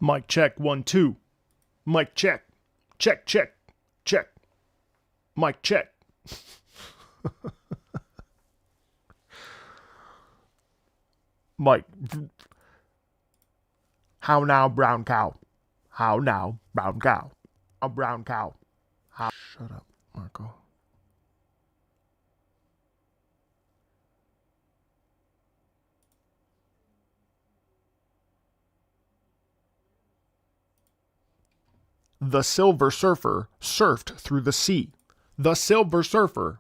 Mic check, 1, 2. Mic check. Check, check, check. Mic check. Mic. How now, brown cow? How now, brown cow? A brown cow. How? Shut up, Marco. The Silver Surfer surfed through the sea. The Silver Surfer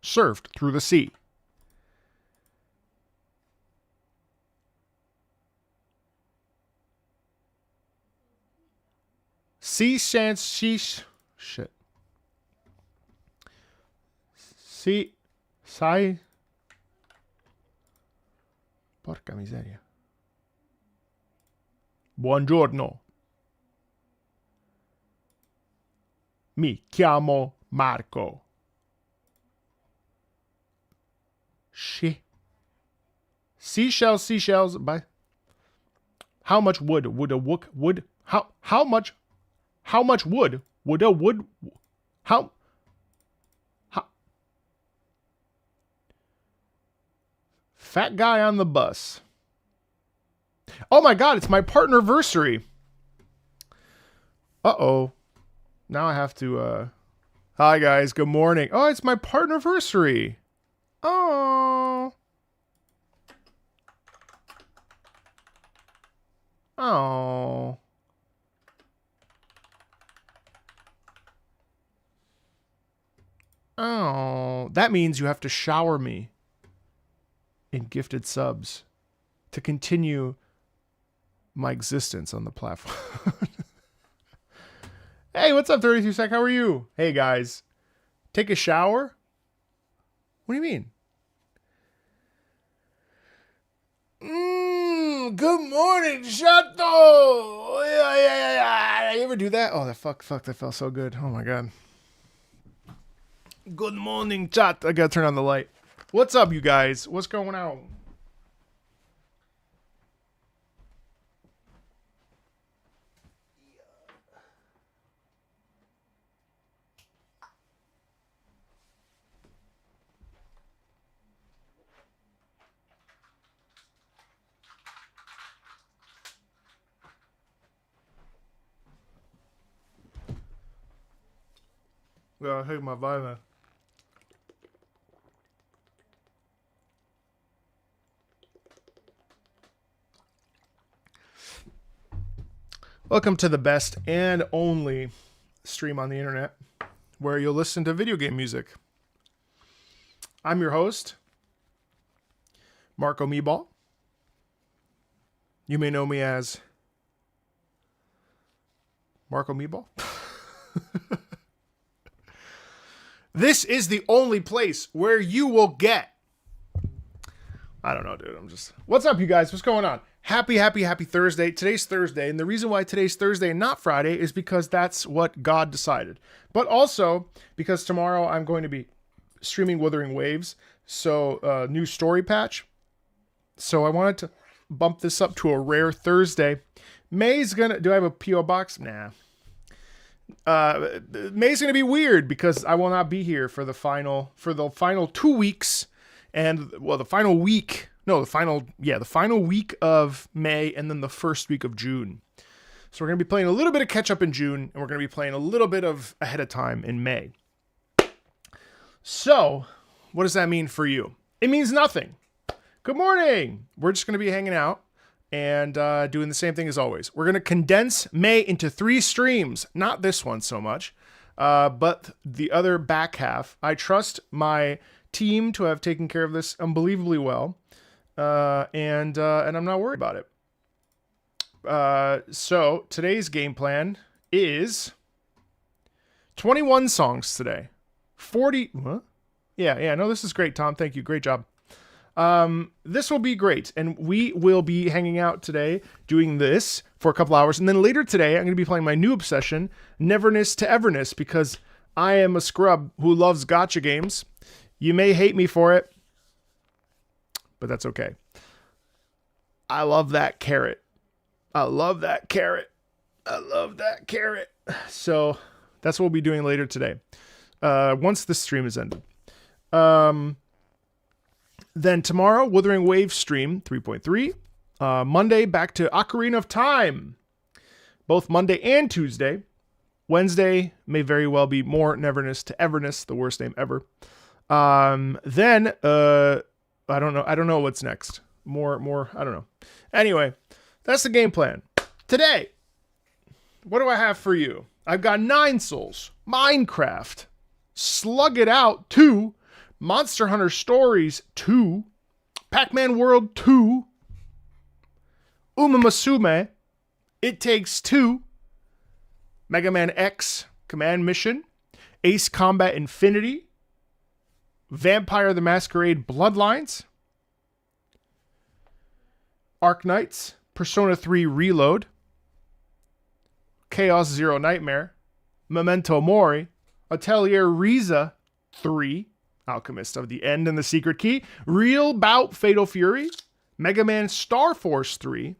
surfed through the sea. Sea sans sheesh. Shit. Sea. Sai. Porca miseria. Buongiorno. Mi chiamo Marco. Seashells, seashells. By how much wood would a wood? How much wood would a wood? How? Fat guy on the bus. Oh my God! It's my partnerversary. Uh-oh. Now I have to, hi guys, good morning. Oh, it's my partnerversary. Oh. Oh. Oh. That means you have to shower me in gifted subs to continue my existence on the platform. Hey, what's up, 32 Sec? How are you? Hey, guys. Take a shower? What do you mean? Good morning, Chato. Yeah. You ever do that? Oh, that felt so good. Oh, my God. Good morning, chat. I gotta turn on the light. What's up, you guys? What's going on? Yeah, I hate my vitamin. Welcome to the best and only stream on the internet where you'll listen to video game music. I'm your host, Marco Meeball. You may know me as Marco Meeball. This is the only place where you will get... I don't know, dude. What's up, you guys? What's going on? Happy Thursday. Today's Thursday, and the reason why today's Thursday and not Friday is because that's what God decided. But also because tomorrow I'm going to be streaming Wuthering Waves, so new story patch. So I wanted to bump this up to a rare Thursday. May's gonna... Do I have a P.O. box? Nah. May's gonna be weird because I will not be here for the final 2 weeks, and well, the final week of May, and then the first week of June. So we're gonna be playing a little bit of catch up in June, and we're gonna be playing a little bit of ahead of time in May. So, what does that mean for you? It means nothing. Good morning. We're just gonna be hanging out and doing the same thing as always. We're going to condense May into 3 streams. Not this one so much, but the other back half. I trust my team to have taken care of this unbelievably well, and I'm not worried about it. So today's game plan is 21 songs today. 40... What? Yeah, no, this is great, Tom. Thank you. Great job. This will be great, and we will be hanging out today doing this for a couple hours, and then later today I'm going to be playing my new obsession, Neverness to Everness, because I am a scrub who loves gacha games. You may hate me for it, but that's okay. I love that carrot. I love that carrot. I love that carrot. So that's what we'll be doing later today. Once the stream is ended. Then tomorrow, Wuthering Waves stream 3.3. Monday, back to Ocarina of Time. Both Monday and Tuesday. Wednesday may very well be more Neverness to Everness, the worst name ever. Then I don't know what's next. More, I don't know. Anyway, that's the game plan. Today, what do I have for you? I've got 9 Souls, Minecraft, Slug It Out 2, Monster Hunter Stories 2, Pac-Man World 2, Umamasume, It Takes Two, Mega Man X Command Mission, Ace Combat Infinity, Vampire the Masquerade Bloodlines, Arknights, Persona 3 Reload, Chaos Zero Nightmare, Memento Mori, Atelier Riza 3, Alchemist of the End and the Secret Key, Real Bout Fatal Fury, Mega Man Star Force 3,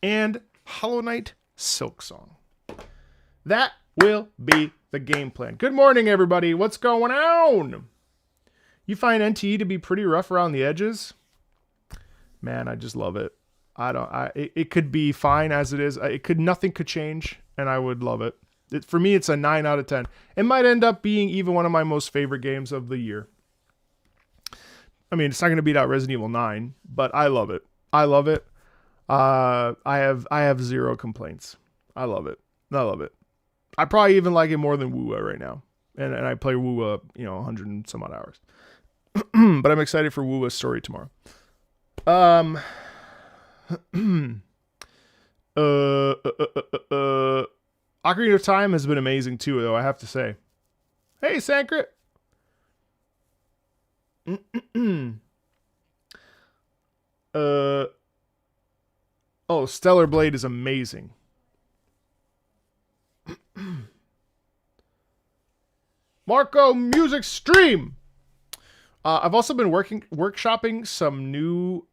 and Hollow Knight Silksong. That will be the game plan. Good morning, everybody. What's going on? You find NTE to be pretty rough around the edges? Man, I just love it. It could be fine as it is. Nothing could change, and I would love it. For me, it's a 9 out of 10. It might end up being even one of my most favorite games of the year. I mean, it's not going to beat out Resident Evil 9, but I love it. I love it. I have zero complaints. I love it. I love it. I probably even like it more than WUA right now. And I play WUA, 100 and some odd hours. But I'm excited for WUA's story tomorrow. Ocarina of Time has been amazing too, though, I have to say. Hey, Sankrit! Stellar Blade is amazing. Marco Music Stream! I've also been workshopping some new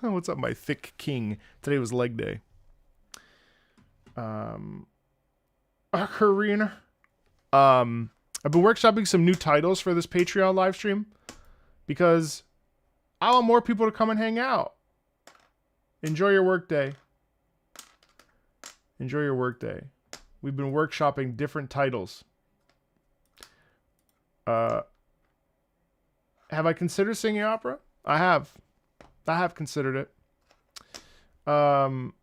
what's up, my thick king? Today was leg day. Ocarina. I've been workshopping some new titles for this Patreon live stream because I want more people to come and hang out. Enjoy your workday. Enjoy your workday. We've been workshopping different titles. Have I considered singing opera? I have considered it. I'm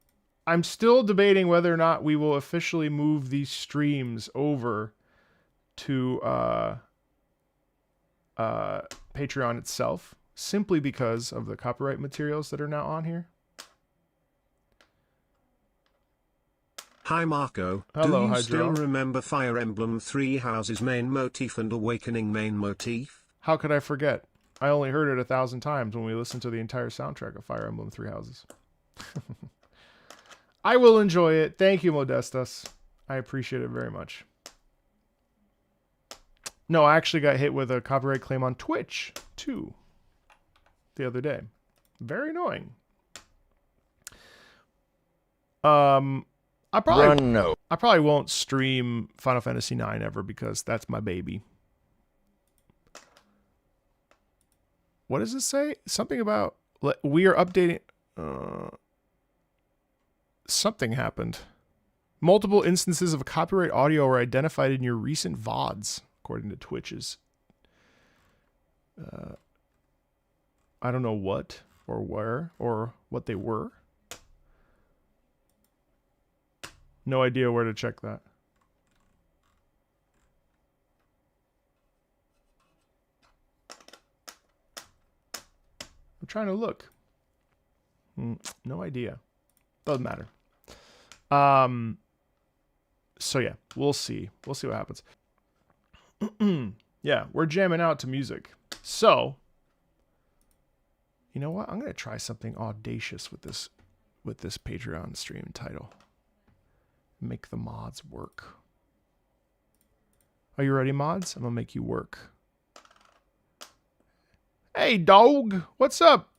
still debating whether or not we will officially move these streams over to Patreon itself, simply because of the copyright materials that are now on here. Hi Marco, hello, do you still remember Fire Emblem Three Houses main motif and Awakening main motif? How could I forget? I only heard it 1,000 times when we listened to the entire soundtrack of Fire Emblem Three Houses. I will enjoy it. Thank you, Modestas. I appreciate it very much. No, I actually got hit with a copyright claim on Twitch, too, the other day. Very annoying. I probably won't stream Final Fantasy IX ever because that's my baby. What does it say? Something about we are updating. Something happened. Multiple instances of copyright audio were identified in your recent VODs, according to Twitch's. I don't know what or where or what they were. No idea where to check that. I'm trying to look. No idea. Doesn't matter. So yeah, we'll see. We'll see what happens. Yeah, we're jamming out to music. So, you know what? I'm gonna try something audacious with this Patreon stream title. Make the mods work. Are you ready, mods? I'm gonna make you work. Hey, dog. What's up?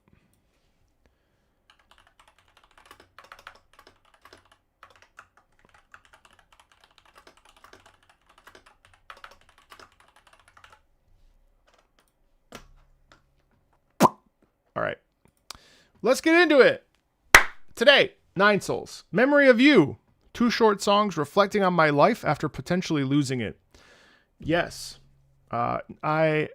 let's get into it. Today, 9 Souls. Memory of You. 2 short songs reflecting on my life after potentially losing it. Yes. Callie,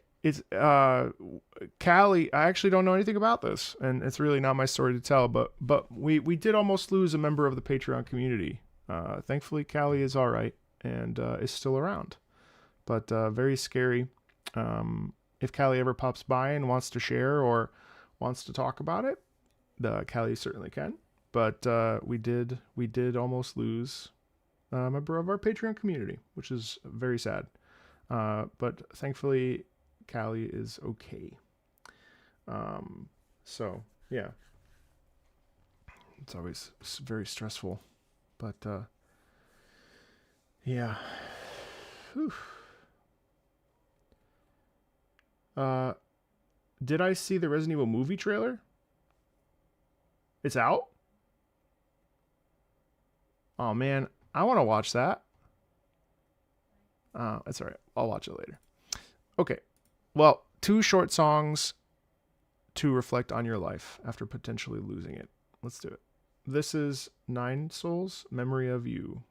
I actually don't know anything about this, and it's really not my story to tell, but we did almost lose a member of the Patreon community. Thankfully, Callie is all right and is still around, but very scary. If Callie ever pops by and wants to share or wants to talk about it, Callie certainly can. But we did almost lose a member of our Patreon community, which is very sad. But thankfully, Callie is okay. So yeah, it's always very stressful, but yeah. Whew. Did I see the Resident Evil movie trailer? It's out? Oh man, I want to watch that. That's all right. I'll watch it later. Okay. Well, 2 short songs to reflect on your life after potentially losing it. Let's do it. This is 9 Souls, Memory of You.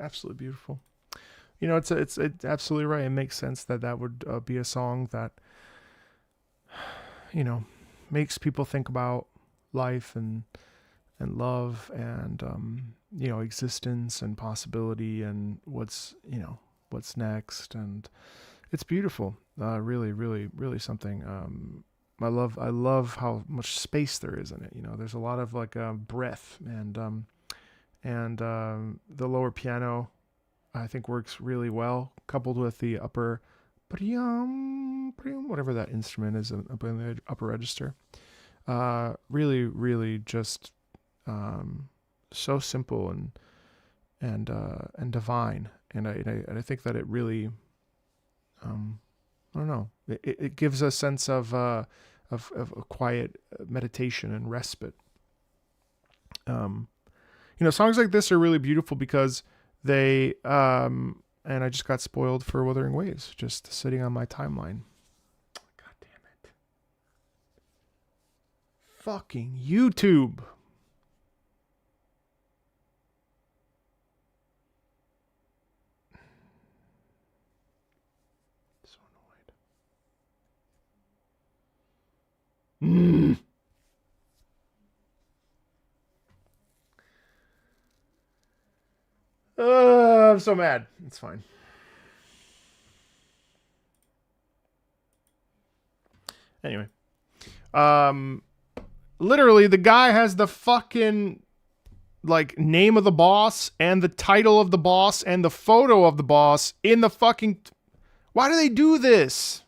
Absolutely beautiful. You know, it's absolutely right. It makes sense that would be a song that, you know, makes people think about life and love and you know, existence and possibility and what's next, and it's beautiful. Really, really, really something. I love how much space there is in it. You know, there's a lot of like breath and the lower piano, I think, works really well, coupled with the upper, whatever that instrument is up in the upper register. Really, really just so simple and divine, and I think that it really, I don't know, it gives a sense of a quiet meditation and respite. You know, songs like this are really beautiful because they, and I just got spoiled for Wuthering Waves, just sitting on my timeline. God damn it. Fucking YouTube. So annoyed. I'm so mad. It's fine. Anyway. Literally, the guy has the fucking, like, name of the boss and the title of the boss and the photo of the boss in the fucking... Why do they do this?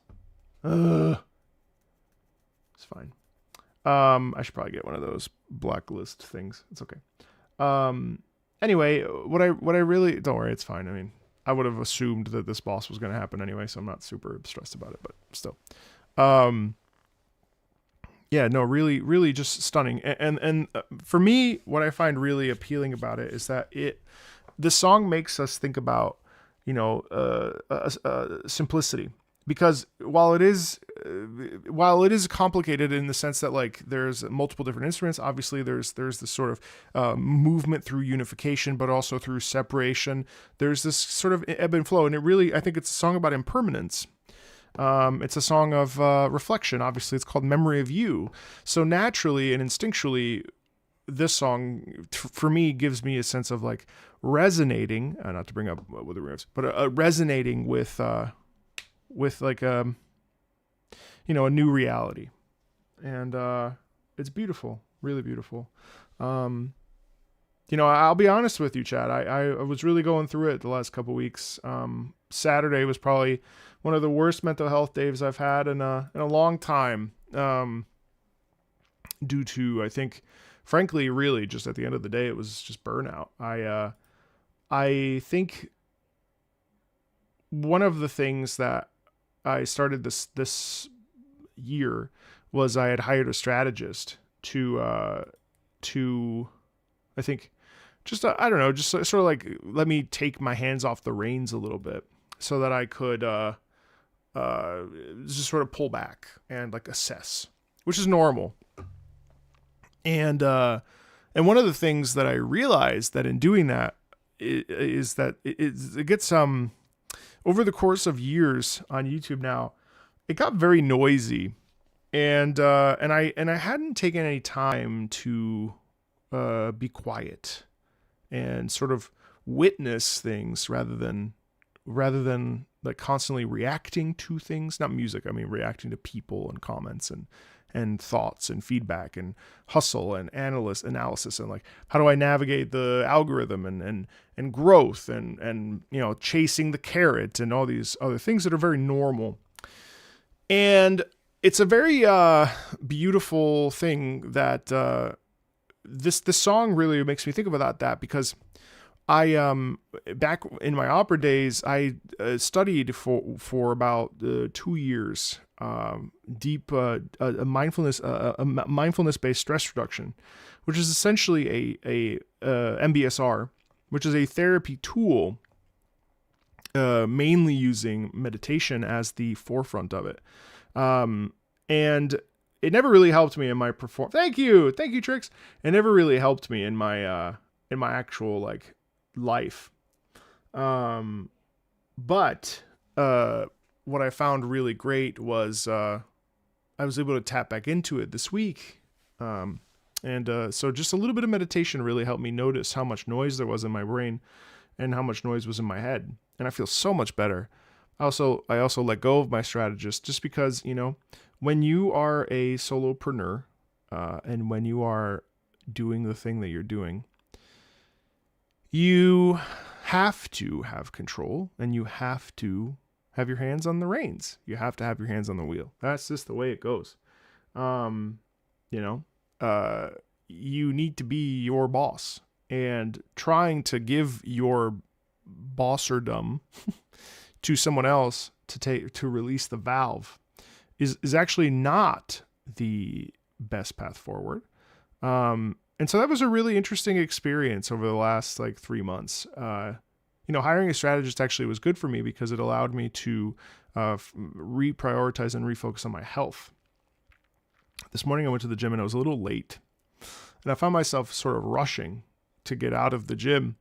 It's fine. I should probably get one of those blacklist things. It's okay. Anyway, what I really, don't worry, it's fine. I mean, I would have assumed that this boss was going to happen anyway, so I'm not super stressed about it, but still. Yeah, no, really, really just stunning. And for me, what I find really appealing about it is that the song makes us think about, simplicity. Because while it is complicated in the sense that like there's multiple different instruments, obviously there's this sort of movement through unification, but also through separation. There's this sort of ebb and flow, and I think it's a song about impermanence. It's a song of reflection. Obviously, it's called "Memory of You." So naturally and instinctually, this song for me gives me a sense of like resonating. Not to bring up what the lyrics, but resonating with like a new reality, and it's beautiful, really beautiful. I'll be honest with you, Chad. I was really going through it the last couple weeks. Saturday was probably one of the worst mental health days I've had in a long time. Due to, I think, frankly, really just at the end of the day, it was just burnout. I think one of the things that I started this year was I had hired a strategist to I think just I don't know, just sort of like let me take my hands off the reins a little bit so that I could just sort of pull back and like assess, which is normal. And one of the things that I realized that in doing that is that it gets over the course of years on YouTube now, it got very noisy, and I hadn't taken any time to be quiet and sort of witness things rather than like constantly reacting to things. Not music, I mean reacting to people and comments and thoughts and feedback and hustle and analysis and like how do I navigate the algorithm and growth and chasing the carrot and all these other things that are very normal. And it's a very beautiful thing that this song really makes me think about that because I back in my opera days I studied for about 2 years deep mindfulness based stress reduction, which is essentially a MBSR, which is a therapy tool mainly using meditation as the forefront of it. And it never really helped me in my Thank you, Trix. It never really helped me in my actual like life. But what I found really great was I was able to tap back into it this week. So just a little bit of meditation really helped me notice how much noise there was in my brain and how much noise was in my head. And I feel so much better. I also let go of my strategist just because, when you are a solopreneur and when you are doing the thing that you're doing, you have to have control and you have to have your hands on the reins. You have to have your hands on the wheel. That's just the way it goes. You need to be your boss, and trying to give your bosserdom to someone else to release the valve is actually not the best path forward. And so that was a really interesting experience over the last like 3 months. Hiring a strategist actually was good for me because it allowed me to reprioritize and refocus on my health. This morning I went to the gym and I was a little late, and I found myself sort of rushing to get out of the gym.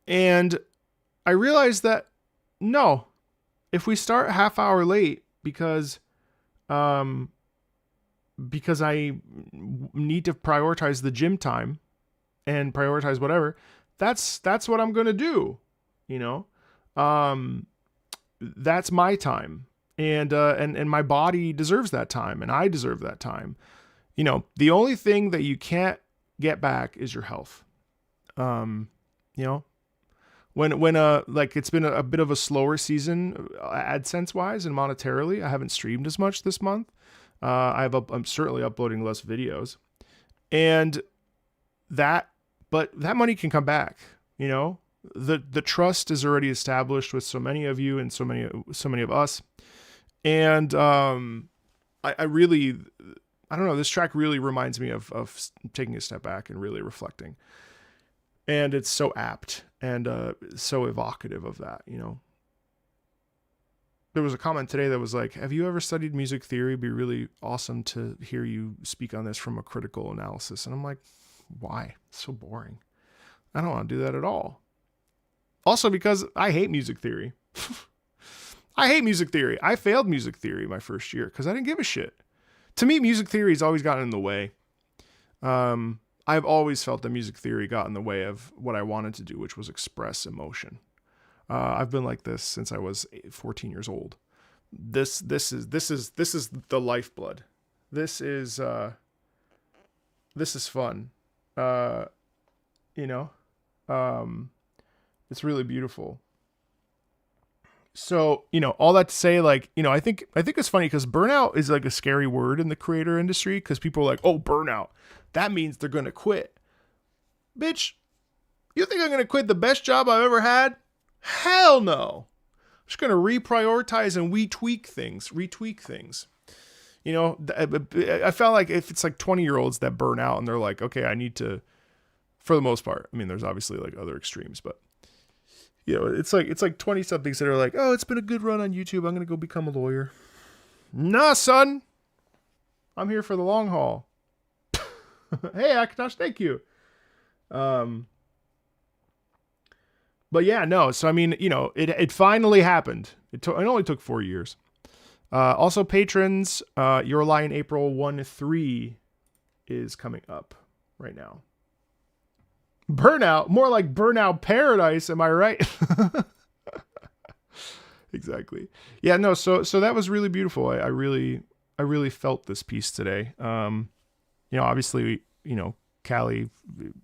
And I realized that no, if we start a half hour late because I need to prioritize the gym time and prioritize whatever, that's what I'm going to do. That's my time, and my body deserves that time, and I deserve that time. The only thing that you can't get back is your health. When like it's been a bit of a slower season AdSense wise and monetarily, I haven't streamed as much this month. I'm certainly uploading less videos, but that money can come back. The trust is already established with so many of you and so many of us. And I really, I don't know, this track really reminds me of taking a step back and really reflecting. And it's so apt and so evocative of that, you know. There was a comment today that was like, have you ever studied music theory? It'd be really awesome to hear you speak on this from a critical analysis. And I'm like, why? It's so boring. I don't want to do that at all. Also because I hate music theory. I hate music theory. I failed music theory my first year because I didn't give a shit. To me, music theory has always gotten in the way. I've always felt that music theory got in the way of what I wanted to do, which was express emotion. I've been like this since I was 14 years old. This is the lifeblood. This is fun. You know, it's really beautiful. So, you know, all that to say, like, you know, I think it's funny because burnout is like a scary word in the creator industry because people are like, oh, burnout. That means they're going to quit. Bitch, you think I'm going to quit the best job I've ever had? Hell no. I'm just going to reprioritize and retweak things. You know, I felt like if it's like 20-year-olds that burn out and they're like, okay, I need to, for the most part, I mean, there's obviously like other extremes, but you know, it's like 20 somethings that are like, oh, it's been a good run on YouTube. I'm going to go become a lawyer. Nah, son. I'm here for the long haul. Hey, Akatosh, thank you. But yeah, no. So, I mean, you know, it finally happened. It only took 4 years. Also, patrons, Your Lie in April 1-3 is coming up right now. Burnout, more like Burnout Paradise. Am I right? Exactly. Yeah, no. So that was really beautiful. I really felt this piece today. You know, obviously, you know, Callie,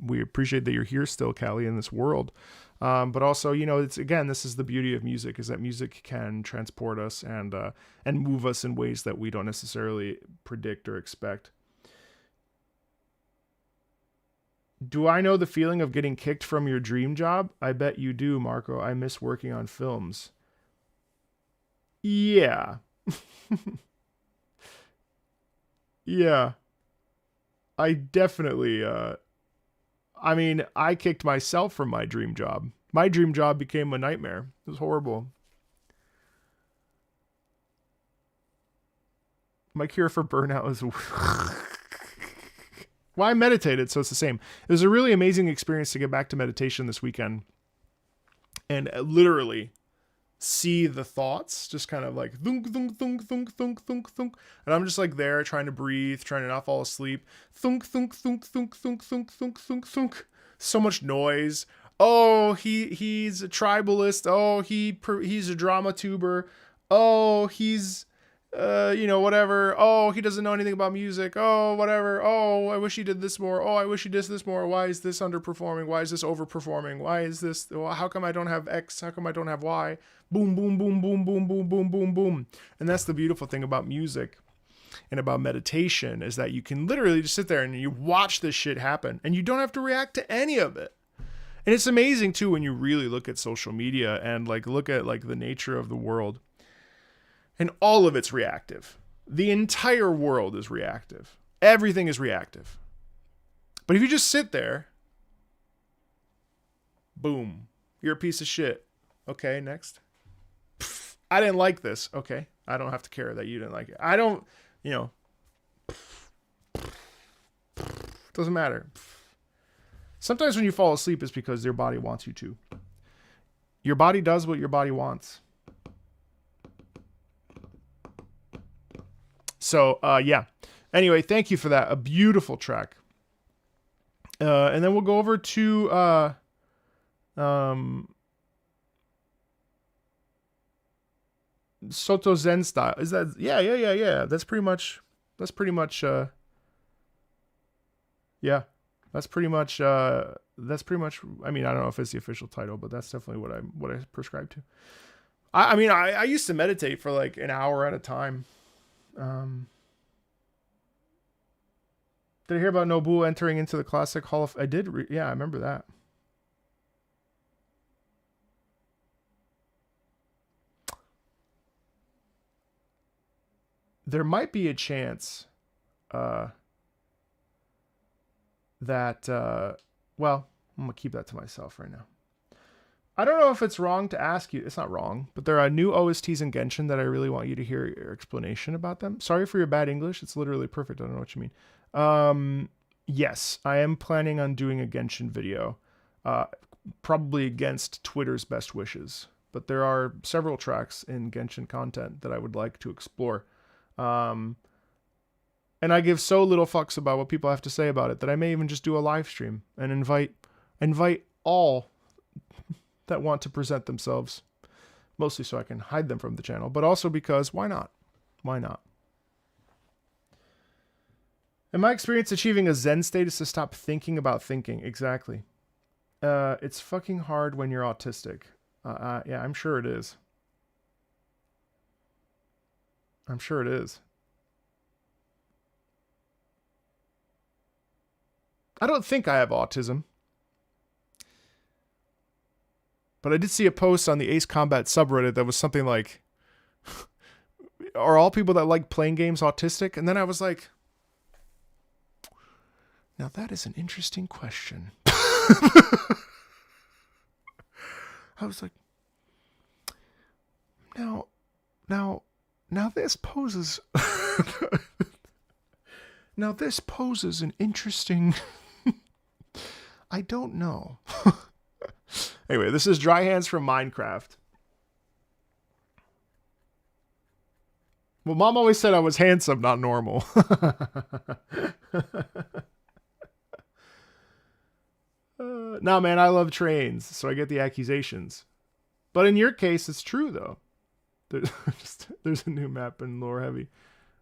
we appreciate that you're here still, Callie, in this world. But also, you know, it's, again, this is the beauty of music, is that music can transport us and move us in ways that we don't necessarily predict or expect. Do I know the feeling of getting kicked from your dream job? I bet you do, Marco. I miss working on films. Yeah. Yeah. I definitely, I mean, I kicked myself from my dream job. My dream job became a nightmare. It was horrible. My cure for burnout is... Well, I meditated, so it's the same. It was a really amazing experience to get back to meditation this weekend and literally see the thoughts just kind of like thunk, thunk, thunk, thunk, thunk, thunk, thunk. And I'm just like there trying to breathe, trying to not fall asleep. Thunk, thunk, thunk, thunk, thunk, thunk, thunk, thunk, thunk. So much noise. Oh, he's a tribalist. Oh, he's a drama tuber. Oh, he's... you know, whatever. Oh, he doesn't know anything about music. Oh, whatever. Oh, I wish he did this more. Oh, I wish he did this more. Why is this underperforming? Why is this overperforming? Why is this? How come I don't have X? How come I don't have Y? Boom, boom, boom, boom, boom, boom, boom, boom, boom. And that's the beautiful thing about music and about meditation, is that you can literally just sit there and you watch this shit happen and you don't have to react to any of it. And it's amazing too when you really look at social media and like look at like the nature of the world. And all of it's reactive. The entire world is reactive. Everything is reactive. But if you just sit there, boom, you're a piece of shit. Okay, next. Pfft, I didn't like this. Okay, I don't have to care that you didn't like it. I don't, you know, doesn't matter. Sometimes when you fall asleep, it's because your body wants you to. Your body does what your body wants. So, yeah. Anyway, thank you for that. A beautiful track. And then we'll go over to Soto Zen style. Is that... Yeah. That's pretty much yeah. That's pretty much I mean, I don't know if it's the official title, but that's definitely what I prescribe to. I mean, I used to meditate for like an hour at a time. Did I hear about Nobuo entering into the classic Hall of... I did. Yeah, I remember that. There might be a chance well, I'm gonna keep that to myself right now. I don't know if it's wrong to ask you. It's not wrong, but there are new OSTs in Genshin that I really want you to hear your explanation about them. Sorry for your bad English. It's literally perfect. I don't know what you mean. Yes, I am planning on doing a Genshin video, probably against Twitter's best wishes. But there are several tracks in Genshin content that I would like to explore. And I give so little fucks about what people have to say about it that I may even just do a live stream and invite all that want to present themselves, mostly so I can hide them from the channel, but also because why not? Why not? In my experience, achieving a Zen state is to stop thinking about thinking. Exactly. It's fucking hard when you're autistic. Yeah, I'm sure it is. I'm sure it is. I don't think I have autism. But I did see a post on the Ace Combat subreddit that was something like, are all people that like playing games autistic? And then I was like, now that is an interesting question. I was like, now this poses, now this poses an interesting, I don't know. Anyway, this is Dry Hands from Minecraft. Well, Mom always said I was handsome, not normal. No, man, I love trains, so I get the accusations. But in your case, it's true, though. There's a new map in Lore Heavy.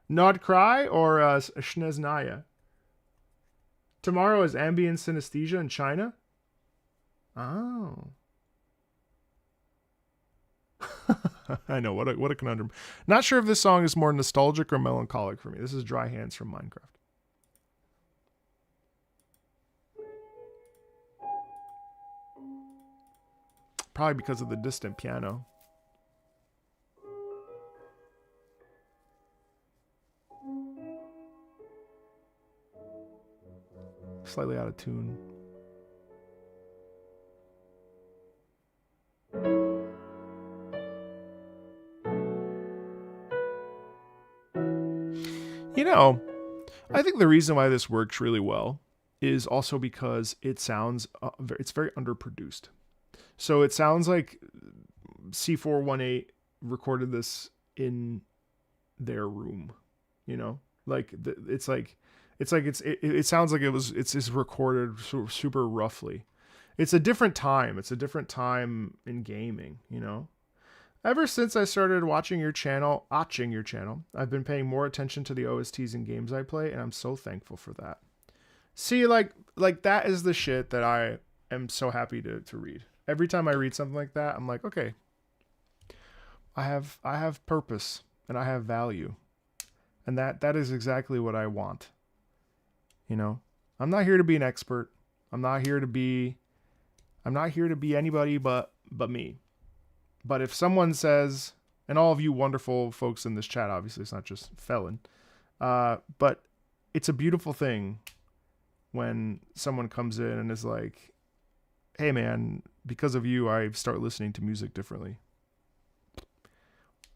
Nod Cry or Shneznaya? Tomorrow is ambient synesthesia in China? Oh. I know, what a conundrum. Not sure if this song is more nostalgic or melancholic for me. This is Dry Hands from Minecraft. Probably because of the distant piano. Slightly out of tune. You know, I think the reason why this works really well is also because it sounds, it's very underproduced. So it sounds like C418 recorded this in their room, you know, like it sounds like it's recorded super roughly. It's a different time. It's a different time in gaming, you know. Ever since I started watching your channel, I've been paying more attention to the OSTs in games I play, and I'm so thankful for that. See, like that is the shit that I am so happy to read. Every time I read something like that, I'm like, okay, I have purpose and I have value. And that is exactly what I want. You know, I'm not here to be an expert. I'm not here to be anybody but me. But if someone says, and all of you wonderful folks in this chat, obviously it's not just Felon, but it's a beautiful thing when someone comes in and is like, hey man, because of you, I start listening to music differently.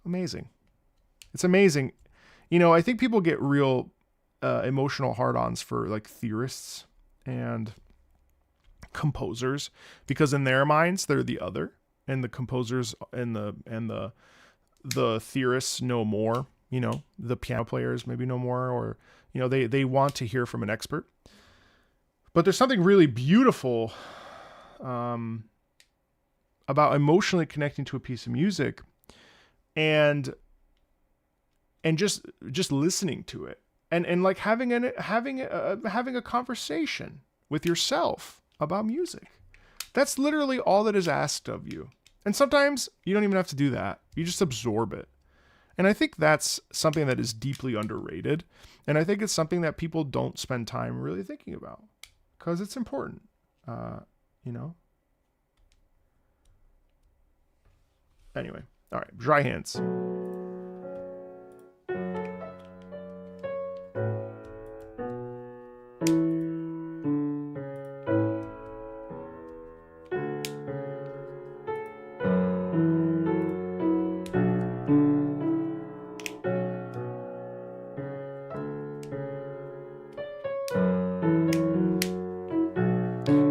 Amazing. It's amazing. You know, I think people get real emotional hard-ons for like theorists and composers because in their minds they're the other, and the composers and the theorists know more. You know, the piano players maybe know more, or you know, they want to hear from an expert. But there's something really beautiful about emotionally connecting to a piece of music and just listening to it and like having a conversation with yourself about music. That's literally all that is asked of you. And sometimes you don't even have to do that. You just absorb it. And I think that's something that is deeply underrated. And I think it's something that people don't spend time really thinking about because it's important. You know? Anyway. All right. Dry Hands.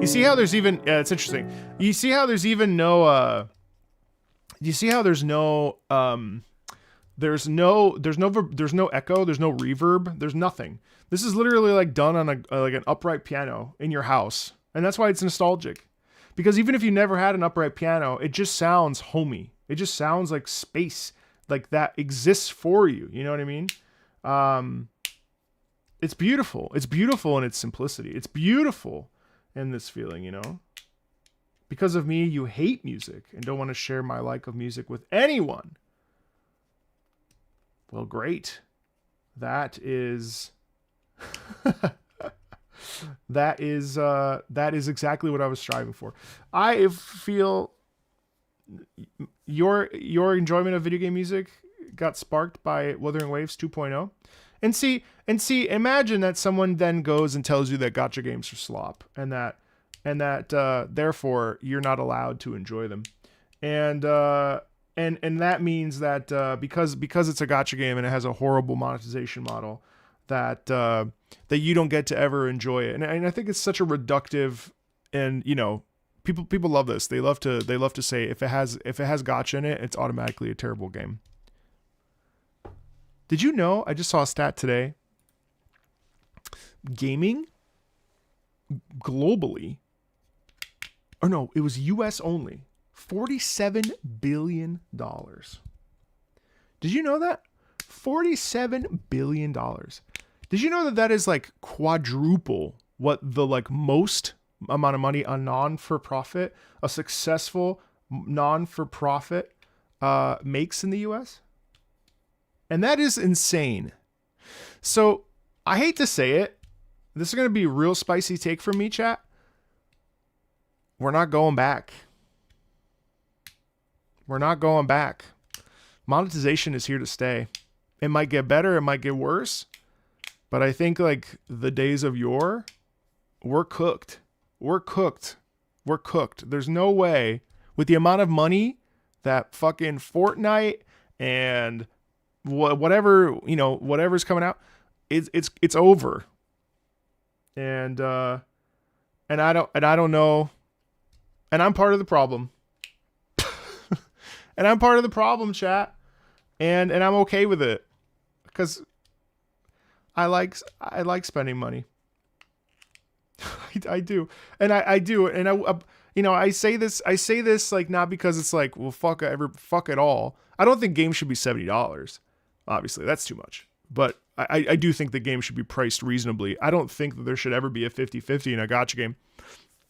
You see how there's even, yeah, it's interesting. You see how there's even no, you see how there's no echo, there's no reverb, there's nothing. This is literally like done on like an upright piano in your house. And that's why it's nostalgic. Because even if you never had an upright piano, it just sounds homey. It just sounds like space, like that exists for you. You know what I mean? It's beautiful. It's beautiful in its simplicity. It's beautiful in this feeling, you know? Because of me, you hate music and don't want to share my like of music with anyone. Well, great. That is that is exactly what I was striving for. I feel your enjoyment of video game music got sparked by Wuthering Waves 2.0. And see, imagine that someone then goes and tells you that gacha games are slop and that therefore you're not allowed to enjoy them. And that means that because it's a gacha game and it has a horrible monetization model, that you don't get to ever enjoy it. And I think it's such a reductive, and you know, people love this. They love to say if it has gacha in it, it's automatically a terrible game. Did you know, I just saw a stat today, gaming globally, or no, it was US only, $47 billion. Did you know that? $47 billion. Did you know that is like quadruple what the like most amount of money a non-for-profit, a successful non-for-profit makes in the US? And that is insane. So I hate to say it. This is going to be a real spicy take from me, chat. We're not going back. We're not going back. Monetization is here to stay. It might get better. It might get worse. But I think like the days of yore, we're cooked. We're cooked. We're cooked. There's no way with the amount of money that fucking Fortnite and whatever, you know, whatever's coming out, it's over. And I don't know. And I'm part of the problem. And I'm part of the problem, chat. And I'm okay with it. Because I like spending money. I do. And I do. And you know, I say this like not because it's like, well, fuck it all. I don't think games should be $70. Obviously, that's too much. But I do think the game should be priced reasonably. I don't think that there should ever be a 50-50 in a gacha game.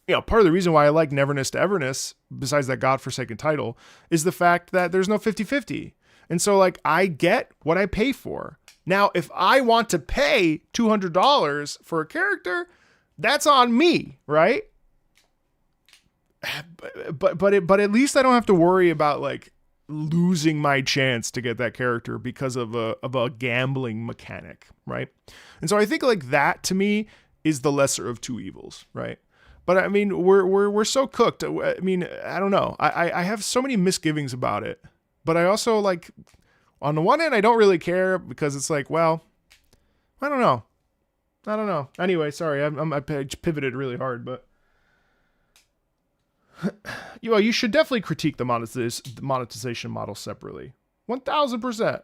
You know, part of the reason why I like Neverness to Everness, besides that godforsaken title, is the fact that there's no 50-50. And so, like, I get what I pay for. Now, if I want to pay $200 for a character, that's on me, right? But at least I don't have to worry about, like, losing my chance to get that character because of a gambling mechanic, right? And so I think like that to me is the lesser of two evils, right? But I mean, we're so cooked. I mean, I don't know. I have so many misgivings about it, but I also like, on the one hand, I don't really care because it's like, well, I don't know. Anyway, sorry, I pivoted really hard, but. You should definitely critique the monetization model separately. 1000%.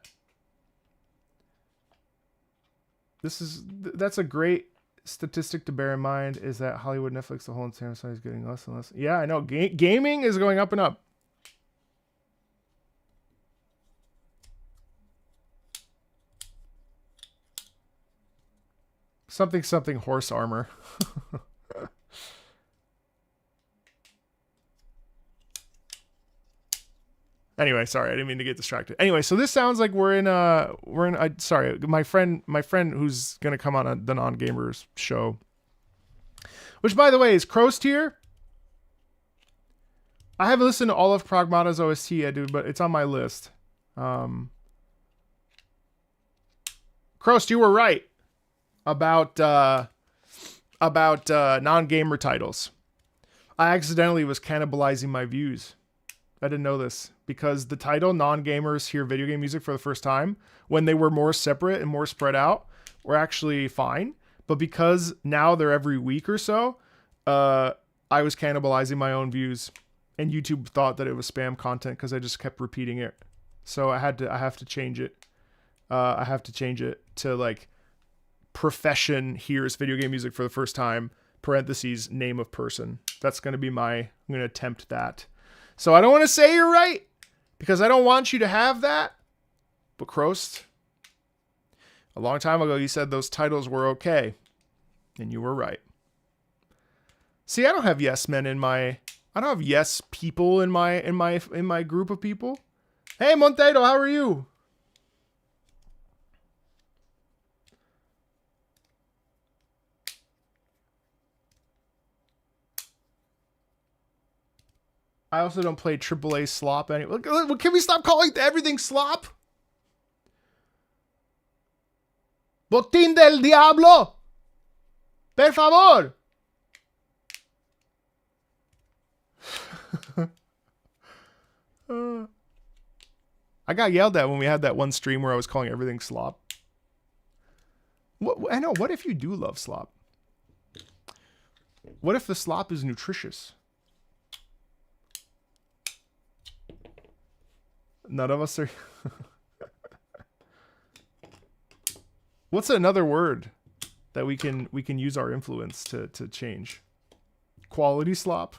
That's a great statistic to bear in mind, is that Hollywood, Netflix, the whole entire side is getting less and less. Yeah, I know. Gaming is going up and up. Something horse armor. Anyway, sorry, I didn't mean to get distracted. Anyway, so this sounds like we're in sorry, my friend who's gonna come on the non-gamers show, which by the way is Croast here. I haven't listened to all of Pragmata's OST yet, dude, but it's on my list. Croast, you were right about non-gamer titles. I accidentally was cannibalizing my views. I didn't know this because the title non-gamers hear video game music for the first time, when they were more separate and more spread out, were actually fine. But because now they're every week or so, I was cannibalizing my own views, and YouTube thought that it was spam content because I just kept repeating it. So I have to change it. I have to change it to like profession hears video game music for the first time, parentheses, name of person. That's going to be I'm going to attempt that. So I don't want to say you're right because I don't want you to have that. But Krost, a long time ago, you said those titles were okay. And you were right. See, I don't have yes men I don't have yes people in my group of people. Hey, Monteiro, how are you? I also don't play AAA slop anymore. Can we stop calling everything slop? Botín del Diablo! Per favor! I got yelled at when we had that one stream where I was calling everything slop. I know, what if you do love slop? What if the slop is nutritious? None of us are... What's another word that we can use our influence to change? Quality slop.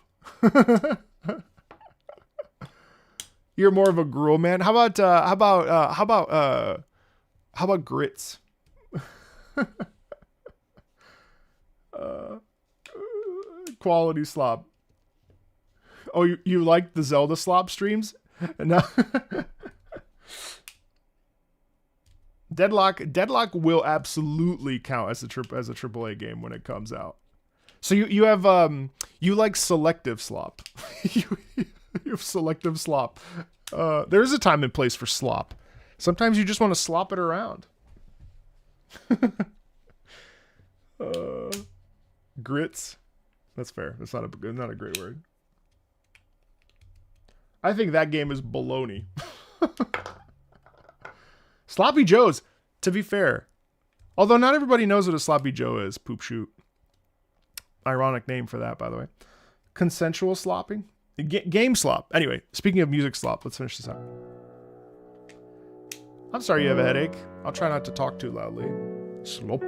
You're more of a gruel man. How about grits? Quality slop. Oh, you like the Zelda slop streams? No. Deadlock will absolutely count as a AAA game when it comes out. So you have you like selective slop. you have selective slop. There's a time and place for slop. Sometimes you just want to slop it around. Grits. That's fair. That's not a great word. I think that game is baloney. Sloppy Joes, to be fair. Although not everybody knows what a Sloppy Joe is. Poop shoot. Ironic name for that, by the way. Consensual slopping. Game slop. Anyway, speaking of music slop, let's finish this up. I'm sorry you have a headache. I'll try not to talk too loudly. Sloppy.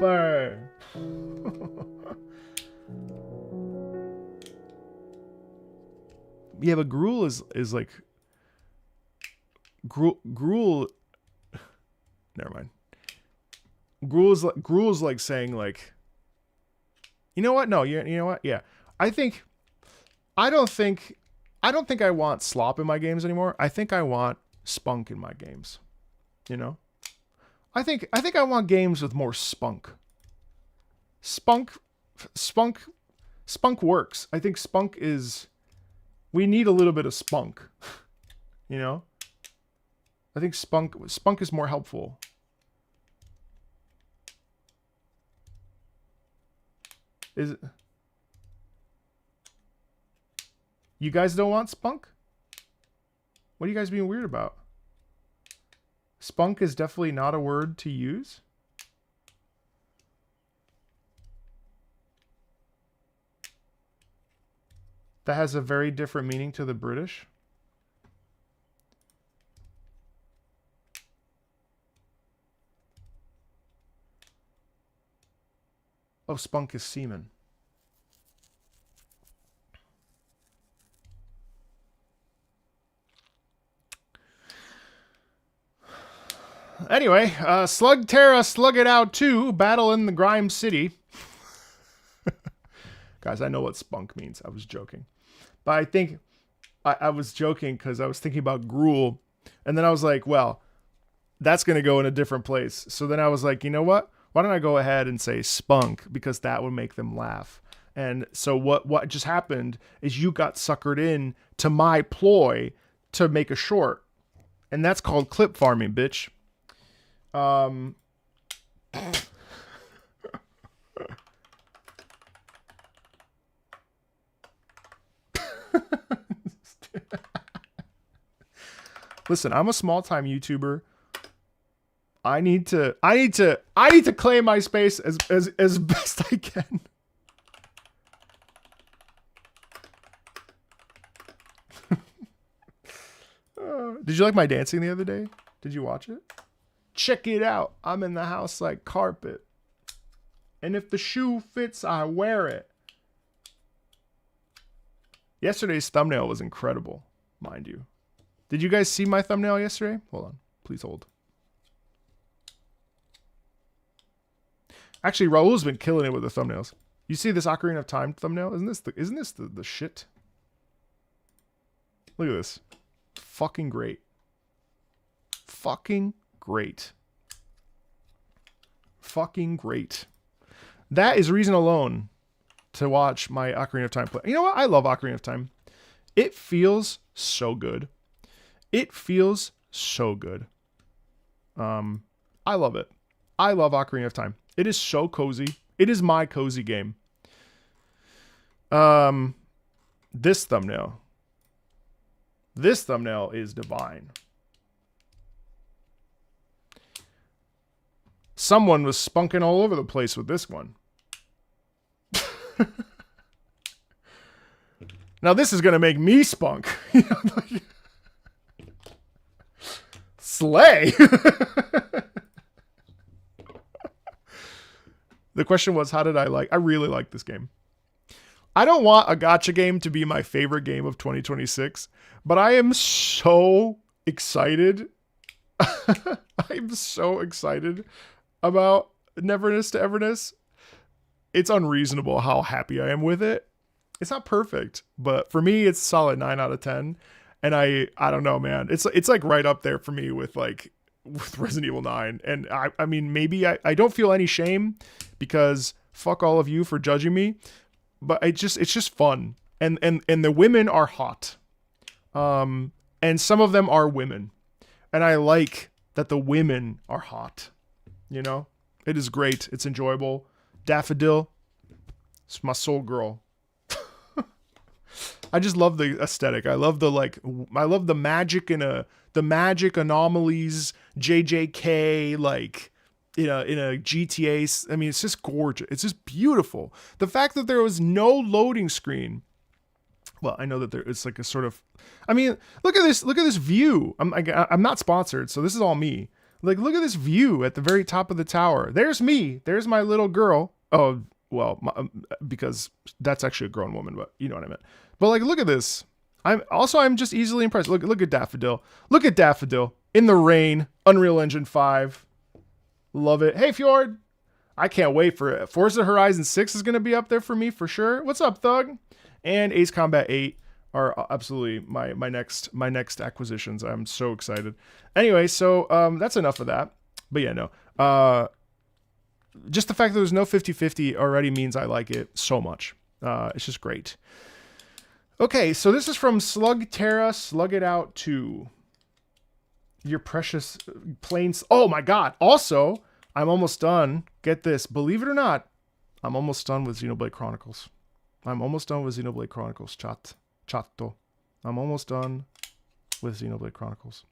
Yeah, but gruel is like... Gruel... Never mind. Gruel's like saying like... You know what? No, you know what? Yeah. I don't think I want slop in my games anymore. I think I want spunk in my games. You know? I think I want games with more spunk. Spunk works. I think spunk is... We need a little bit of spunk. You know? I think spunk is more helpful. Is it? You guys don't want spunk? What are you guys being weird about? Spunk is definitely not a word to use. That has a very different meaning to the British. Oh, spunk is semen. Anyway, Slug Terra, Slug It Out 2, Battle in the Grime City. Guys, I know what spunk means. I was joking. But I think I was joking because I was thinking about gruel. And then I was like, well, that's going to go in a different place. So then I was like, you know what? Why don't I go ahead and say spunk? Because that would make them laugh. And so what just happened is you got suckered in to my ploy to make a short. And that's called clip farming, bitch. Listen, I'm a small-time YouTuber. I need to claim my space as best I can. Did you like my dancing the other day? Did you watch it? Check it out. I'm in the house like carpet. And if the shoe fits, I wear it. Yesterday's thumbnail was incredible, mind you. Did you guys see my thumbnail yesterday? Hold on. Please hold. Actually, Raul's been killing it with the thumbnails. You see this Ocarina of Time thumbnail? Isn't this the shit? Look at this. Fucking great. Fucking great. Fucking great. That is reason alone to watch my Ocarina of Time play. You know what? I love Ocarina of Time. It feels so good. It feels so good. I love it. I love Ocarina of Time. It is so cozy. It is my cozy game. This thumbnail. This thumbnail is divine. Someone was spunking all over the place with this one. Now this is going to make me spunk. Slay. The question was, how did I like? I really like this game. I don't want a gacha game to be my favorite game of 2026, but I am so excited. I'm so excited about Neverness to Everness. It's unreasonable how happy I am with it. It's not perfect, but for me, it's a solid 9 out of 10. And I don't know, man. It's like right up there for me with Resident Evil 9. And I mean, maybe I don't feel any shame because fuck all of you for judging me. But it's just fun. And the women are hot. And some of them are women. And I like that the women are hot. You know? It is great. It's enjoyable. Daffodil. It's my soul girl. I just love the aesthetic. I love the magic the magic anomalies, JJK, in a GTA. I mean, it's just gorgeous. It's just beautiful. The fact that there was no loading screen. Well, I know that it's like a sort of. I mean, look at this. Look at this view. I'm not sponsored, so this is all me. Like, look at this view at the very top of the tower. There's me. There's my little girl. Oh, well, because that's actually a grown woman, but you know what I meant. But look at this. I'm just easily impressed. Look at Daffodil. Look at Daffodil in the rain. Unreal Engine 5. Love it. Hey, Fjord. I can't wait for it. Forza Horizon 6 is going to be up there for me for sure. What's up, Thug? And Ace Combat 8 are absolutely my next acquisitions. I'm so excited. Anyway, so that's enough of that. But yeah, no. Just the fact that there's no 50-50 already means I like it so much. It's just great. Okay, so this is from Slug Terra, Slug It Out 2. Your precious planes. Oh my god. Also, I'm almost done. Get this. Believe it or not, I'm almost done with Xenoblade Chronicles. I'm almost done with Xenoblade Chronicles. Chatto. I'm almost done with Xenoblade Chronicles.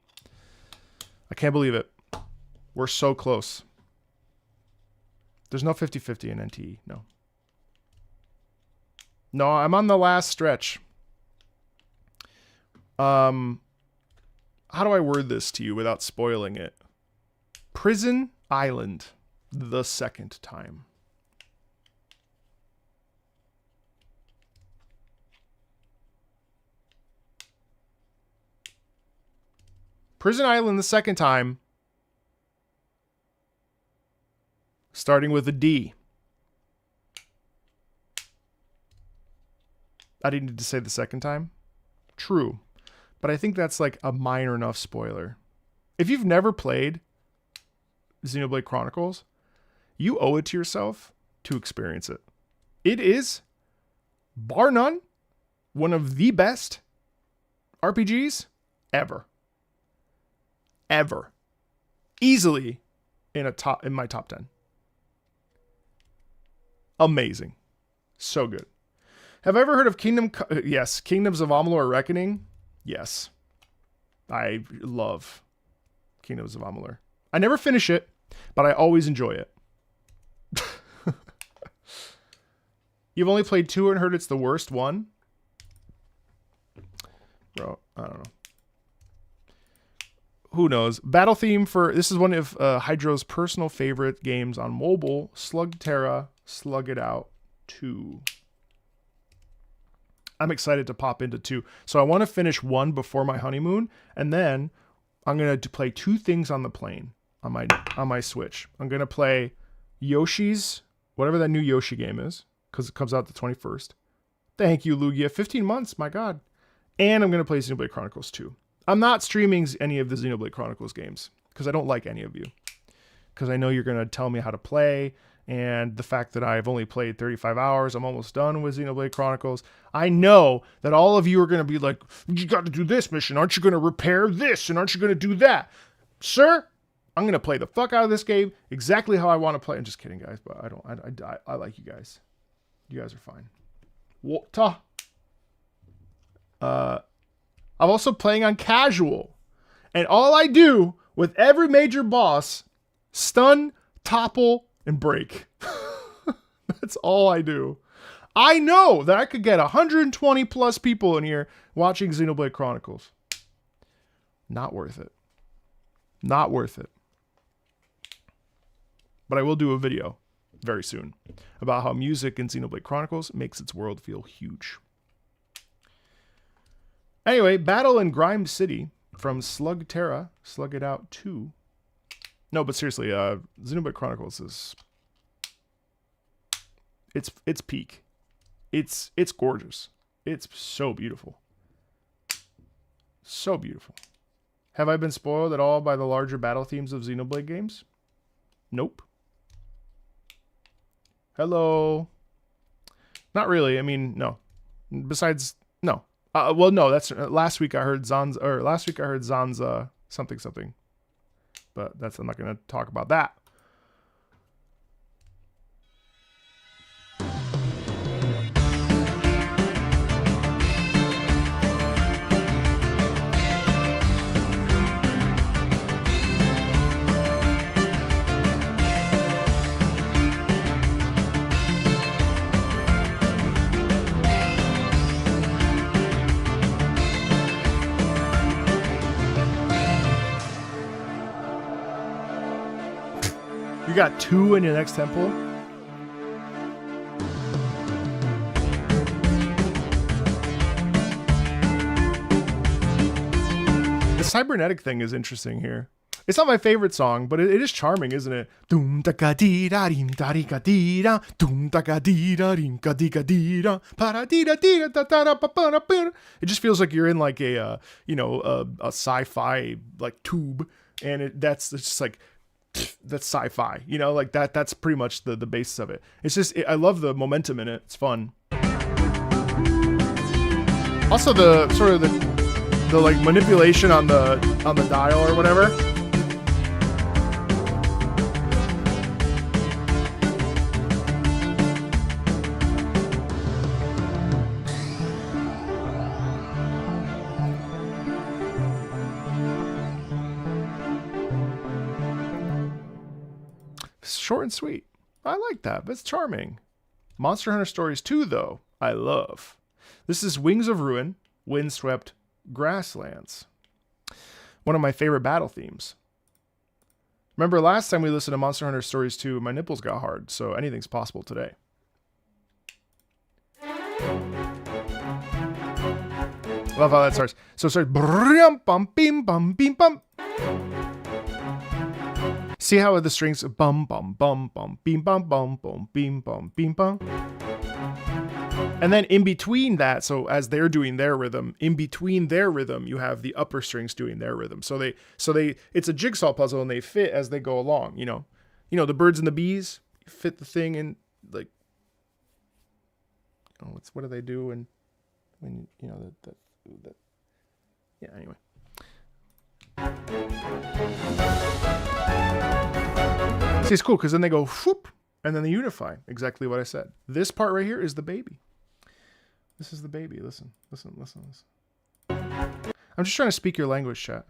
I can't believe it. We're so close. There's no 50-50 in NTE. No. No, I'm on the last stretch. How do I word this to you without spoiling it? Prison Island, the second time. Prison Island the second time. Starting with a D. I didn't need to say the second time. True. But I think that's like a minor enough spoiler. If you've never played Xenoblade Chronicles, you owe it to yourself to experience it. It is, bar none, one of the best RPGs ever. Ever. Easily in my top 10. Amazing. So good. Have I ever heard of Yes, Kingdoms of Amalur Reckoning? Yes. I love Kingdoms of Amalur. I never finish it, but I always enjoy it. You've only played 2 and heard it's the worst one? Bro, I don't know. who knows? Battle theme for this is one of Hydro's personal favorite games on mobile. Slugterra, Slug It Out 2. I'm excited to pop into 2. So I want to finish 1 before my honeymoon, and then I'm gonna play 2 things on the plane on my Switch. I'm gonna play Yoshi's, whatever that new Yoshi game is, because it comes out the 21st. Thank you, Lugia. 15 months, my God. And I'm gonna play Xenoblade Chronicles 2. I'm not streaming any of the Xenoblade Chronicles games because I don't like any of you. Because I know you're gonna tell me how to play. And the fact that I've only played 35 hours, I'm almost done with Xenoblade Chronicles. I know that all of you are going to be like, you got to do this mission. Aren't you going to repair this? And aren't you going to do that? Sir, I'm going to play the fuck out of this game exactly how I want to play. I'm just kidding, guys, but I like you guys. You guys are fine. What? I'm also playing on casual. And all I do with every major boss, stun, topple, and break. That's all I do. I know that I could get 120 plus people in here watching Xenoblade Chronicles. Not worth it. Not worth it. But I will do a video very soon about how music in Xenoblade Chronicles makes its world feel huge. Anyway, Battle in Grime City from Slugterra, Slug It Out 2. No, but seriously, Xenoblade Chronicles is it's peak. It's gorgeous. It's so beautiful. So beautiful. Have I been spoiled at all by the larger battle themes of Xenoblade games? Nope. Hello. Not really. I mean, no. Besides, no. Well, no. That's last week. I heard Zanza something. But I'm not going to talk about that. You got 2 in your next temple? The cybernetic thing is interesting here. It's not my favorite song, but it is charming, isn't it? It just feels like you're in like a sci-fi like tube, and it's just like that's sci-fi, like that's pretty much the basis of it. It's just I love the momentum in it. It's fun. Also the sort of the like manipulation on the dial or whatever. Short and sweet. I like that, but it's charming. Monster Hunter Stories 2, though, I love. This is Wings of Ruin, Windswept Grasslands. One of my favorite battle themes. Remember last time we listened to Monster Hunter Stories 2, my nipples got hard, so anything's possible today. Love how that starts. So it starts. Bum, bim, bum, bim, bum. See how the strings bum bum bum bum beam bum bum bum beam bum beam bum. And then in between that, so as they're doing their rhythm, in between their rhythm, you have the upper strings doing their rhythm. So they it's a jigsaw puzzle and they fit as they go along, the birds and the bees fit the thing in like what do they do and when that yeah, anyway. See, it's cool because then they go whoop and then they unify. Exactly what I said. This part right here is the baby. This is the baby. Listen. I'm just trying to speak your language, chat.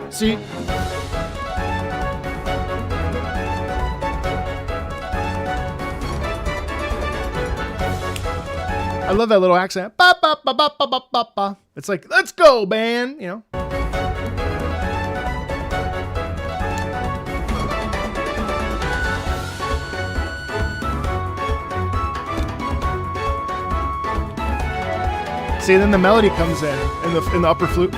See? I love that little accent. Ba, ba, ba, ba, ba, ba, ba, ba. It's like, let's go, band, you know. See, then the melody comes in the upper flute.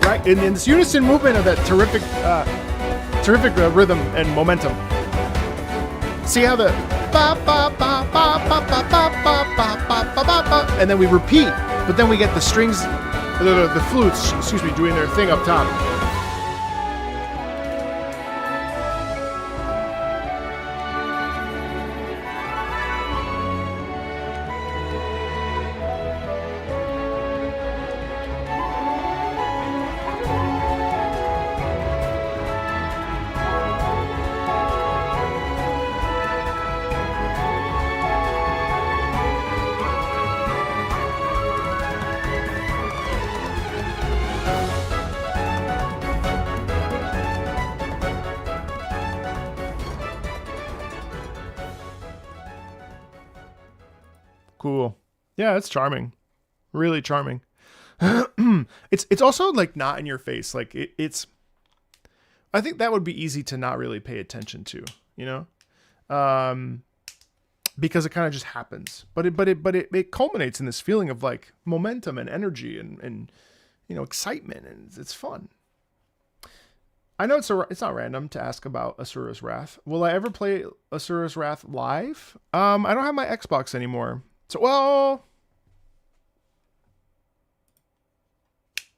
Right? And in this unison movement of that terrific rhythm and momentum. See how the ba ba ba ba ba ba ba ba ba ba ba ba, and then we repeat, but then we get the strings, the flutes, excuse me, doing their thing up top. Cool. Yeah, it's charming. Really charming. It's also like not in your face. Like it's I think that would be easy to not really pay attention to, you know? Because it kind of just happens. But it culminates in this feeling of like momentum and energy and you know, excitement, and it's fun. I know it's not random to ask about Asura's Wrath. Will I ever play Asura's Wrath live? I don't have my Xbox anymore. So, well,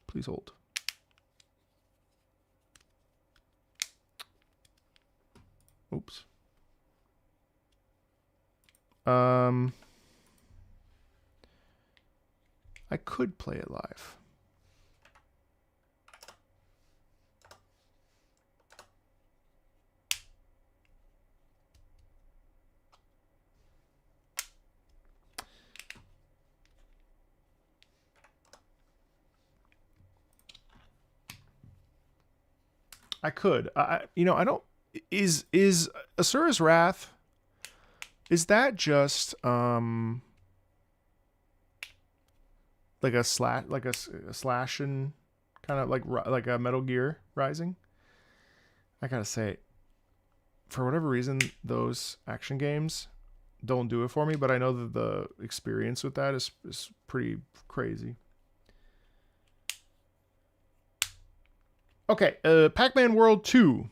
please hold. Oops. I could play it live. I could. You know, I don't. Is Asura's Wrath? Is that just like a slashing kind of like a Metal Gear Rising? I gotta say, for whatever reason, those action games don't do it for me. But I know that the experience with that is pretty crazy. Okay, Pac-Man World 2.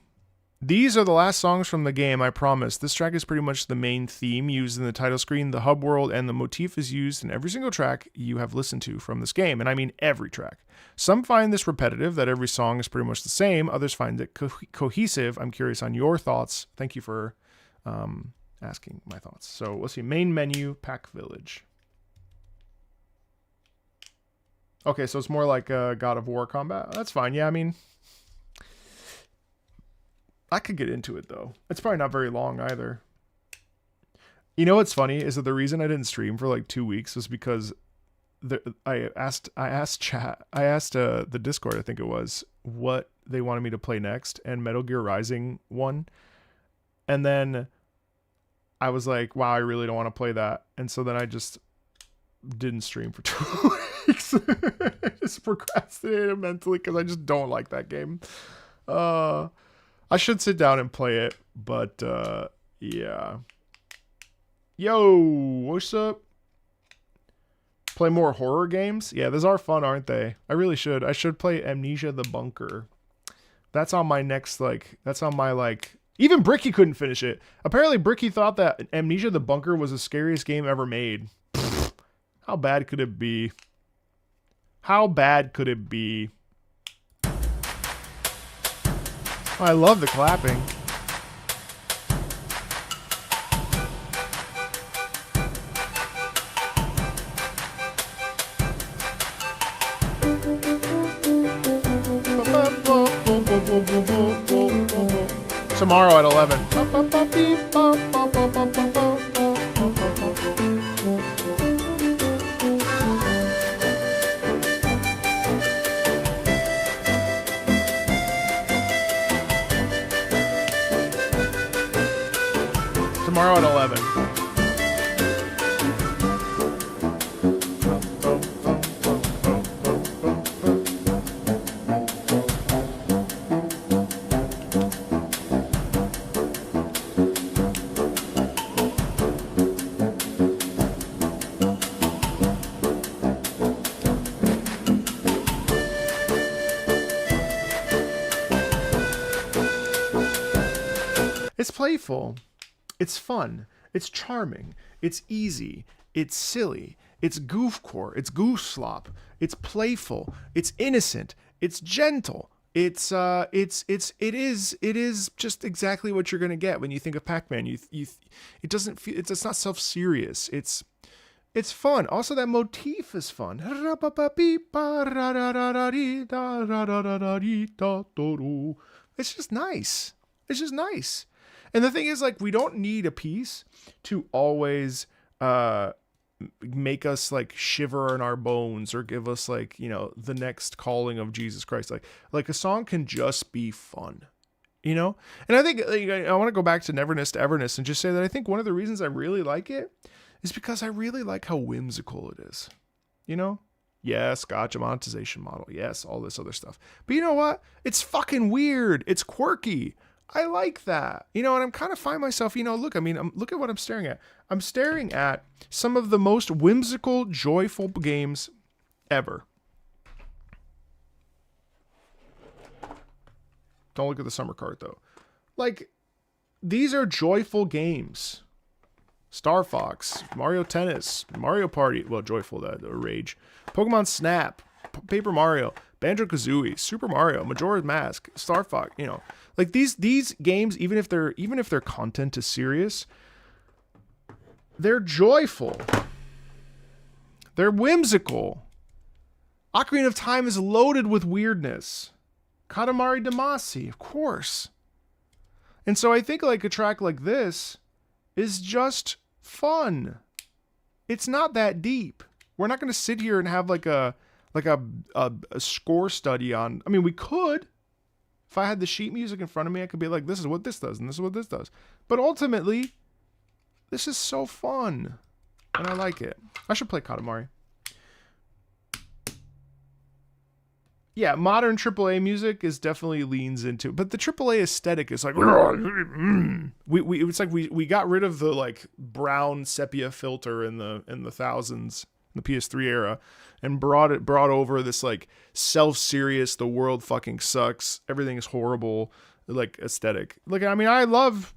These are the last songs from the game, I promise. This track is pretty much the main theme used in the title screen, the hub world, and the motif is used in every single track you have listened to from this game, and I mean every track. Some find this repetitive, that every song is pretty much the same. Others find it cohesive. I'm curious on your thoughts. Thank you for asking my thoughts. So let's see. Main menu, Pac Village. Okay, so it's more like God of War combat. That's fine. Yeah, I mean, I could get into it though. It's probably not very long either. You know what's funny is that the reason I didn't stream for like 2 weeks was because I asked the Discord, I think it was, what they wanted me to play next, and Metal Gear Rising won. And then I was like, wow, I really don't want to play that. And so then I just didn't stream for 2 weeks. I just procrastinated mentally because I just don't like that game. I should sit down and play it, but yeah. Yo, what's up? Play more horror games? Yeah, those are fun, aren't they? I really should. I should play Amnesia the Bunker. That's on my next, like, that's on my, like, even Bricky couldn't finish it. Apparently Bricky thought that Amnesia the Bunker was the scariest game ever made. Pfft, how bad could it be? How bad could it be? Oh, I love the clapping. tomorrow at 11. Tomorrow at 11. It's playful. It's fun. It's charming. It's easy. It's silly. It's goofcore. It's goof slop. It's playful. It's innocent. It's gentle. It is just exactly what you're gonna get when you think of Pac-Man. It doesn't feel. It's not self-serious. It's fun. Also, that motif is fun. It's just nice. It's just nice. And the thing is, like, we don't need a piece to always make us like shiver in our bones or give us like, you know, the next calling of Jesus Christ. Like a song can just be fun, you know? And I think I want to go back to Neverness to Everness and just say that I think one of the reasons I really like it is because I really like how whimsical it is, you know? Yes, gotcha monetization model. Yes, all this other stuff. But you know what? It's fucking weird. It's quirky. I like that, you know, and I'm kind of find myself, you know, look at what I'm staring at. I'm staring at some of the most whimsical, joyful games ever. Don't look at the summer card though. Like, these are joyful games. Star Fox, Mario Tennis, Mario Party. Well, joyful, that or rage. Pokemon Snap, Paper Mario, Banjo-Kazooie, Super Mario, Majora's Mask, Star Fox, you know. Like these games, even if their content is serious, they're joyful. They're whimsical. Ocarina of Time is loaded with weirdness. Katamari Damacy, of course. And so I think like a track like this is just fun. It's not that deep. We're not going to sit here and have like a score study on. I mean, we could. If I had the sheet music in front of me, I could be like, this is what this does, and this is what this does. But ultimately, this is so fun. And I like it. I should play Katamari. Yeah, modern AAA music is definitely leans into, but the AAA aesthetic is like, it's like we got rid of the like brown sepia filter in the thousands, the PS3 era, and brought over this like self-serious, the world fucking sucks, everything is horrible, like aesthetic. Look, I mean, I love,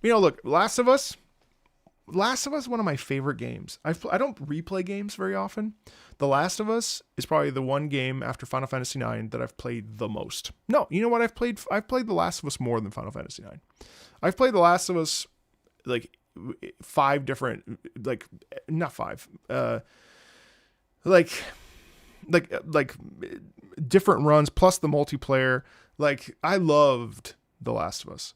you know, look, Last of Us, one of my favorite games. I don't replay games very often. The Last of Us is probably the one game after Final Fantasy IX that I've played the most. No, you know what I've played The Last of Us more than Final Fantasy IX. I've played The Last of Us like 5 different, like not 5, like different runs plus the multiplayer. Like I loved The Last of Us.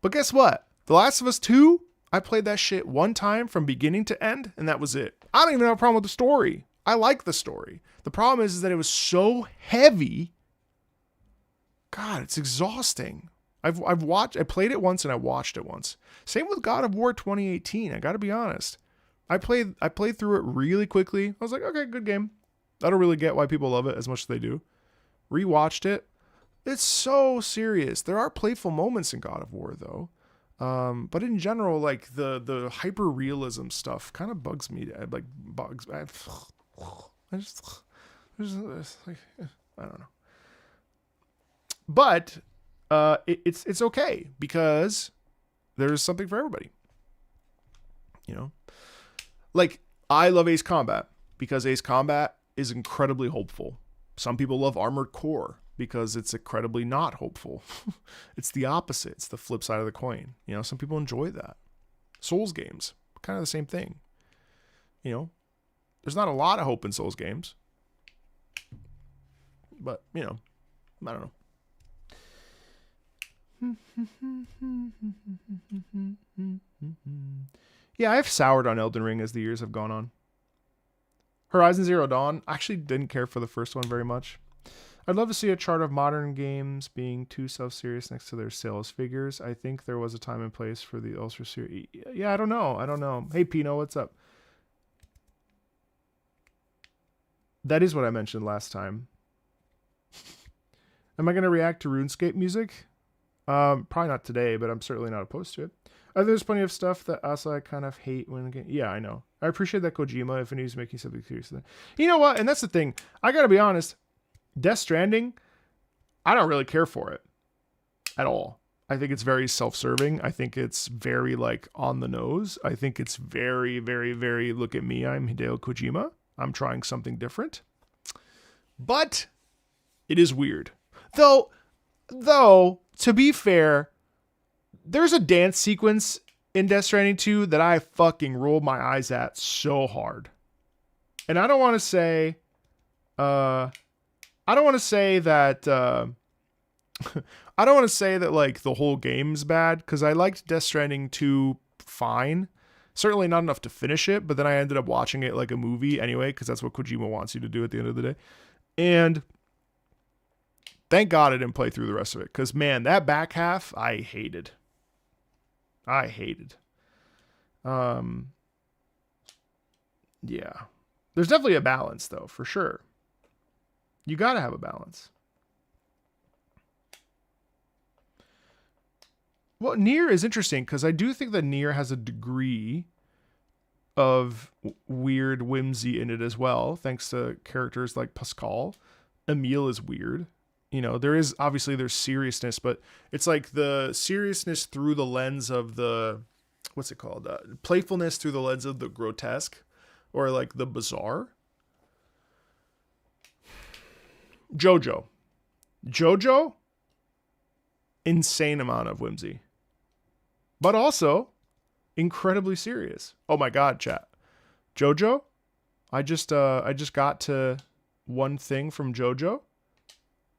But guess what? The Last of Us 2, I played that shit one time from beginning to end, and that was it. I don't even have a problem with the story. I like the story. The problem is that it was so heavy. God, it's exhausting. I played it once and I watched it once. Same with God of War 2018. I got to be honest. I played through it really quickly. I was like, okay, good game. I don't really get why people love it as much as they do. Rewatched it. It's so serious. There are playful moments in God of War though. But in general, like the hyper realism stuff kind of bugs me. I just like, I don't know. But it's okay because there's something for everybody. You know, like I love Ace Combat because Ace Combat is incredibly hopeful. Some people love Armored Core because it's incredibly not hopeful. It's the opposite. It's the flip side of the coin. You know, some people enjoy that. Souls games, kind of the same thing. You know, there's not a lot of hope in Souls games. But, you know, I don't know. Yeah, I've soured on Elden Ring as the years have gone on. Horizon Zero Dawn, I actually didn't care for the first one very much. I'd love to see a chart of modern games being too self-serious next to their sales figures. I think there was a time and place for the ultra serious. Yeah, I don't know. Hey, Pino, what's up? That is what I mentioned last time. Am I going to react to RuneScape music? Probably not today, but I'm certainly not opposed to it. I think there's plenty of stuff that also I kind of hate when again. Yeah, I know. I appreciate that Kojima if he's making something serious. You know what? And that's the thing. I got to be honest. Death Stranding, I don't really care for it at all. I think it's very self-serving. I think it's very like on the nose. I think it's very, very, very look at me. I'm Hideo Kojima. I'm trying something different. But it is weird. Though, to be fair, there's a dance sequence in Death Stranding 2 that I fucking rolled my eyes at so hard. And I don't want to say that I don't want to say that like the whole game's bad, because I liked Death Stranding 2 fine. Certainly not enough to finish it, but then I ended up watching it like a movie anyway, because that's what Kojima wants you to do at the end of the day. And thank God I didn't play through the rest of it, because man, that back half I hated. Yeah. There's definitely a balance though, for sure. You got to have a balance. Well, Nier is interesting because I do think that Nier has a degree of weird whimsy in it as well, thanks to characters like Pascal. Emile is weird. You know, there's seriousness, but it's like the seriousness through the lens of the, what's it called? Playfulness through the lens of the grotesque or like the bizarre. Jojo, insane amount of whimsy, but also incredibly serious. Oh my God, chat. Jojo, I just got to one thing from Jojo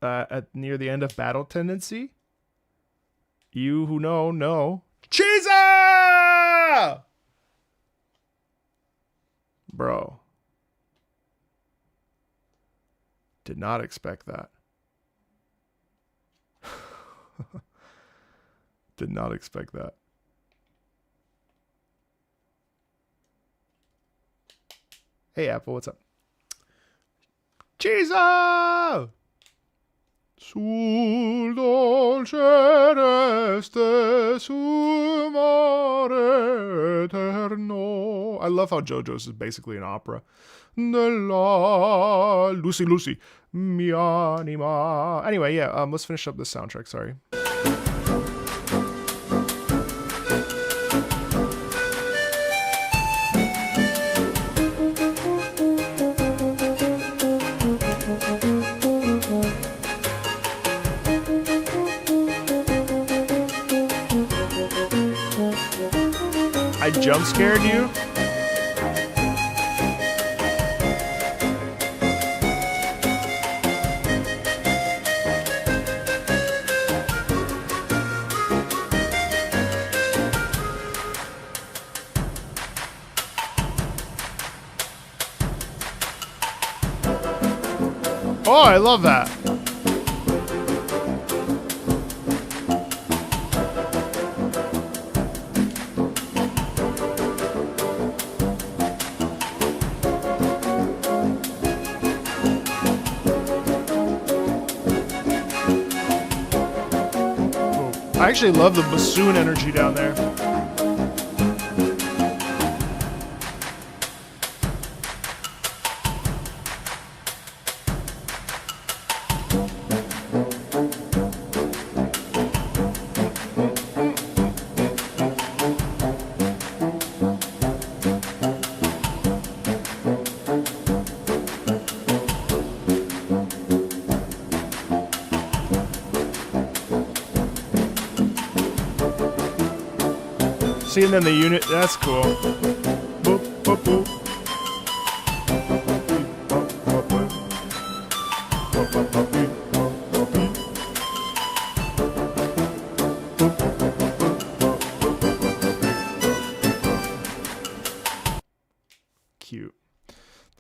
at near the end of Battle Tendency. You who know. Cheesa! Bro. Did not expect that. Did not expect that. Hey, Apple, what's up? Cheesa! Sul dolce reste sul mare eterno. I love how JoJo's is basically an opera. Nella Lucy, mi anima. Anyway, yeah, let's finish up this soundtrack, sorry. I jump scared you? Oh, I love that. I actually love the bassoon energy down there. Seeing them the unit, that's cool. Boop, boop, boop.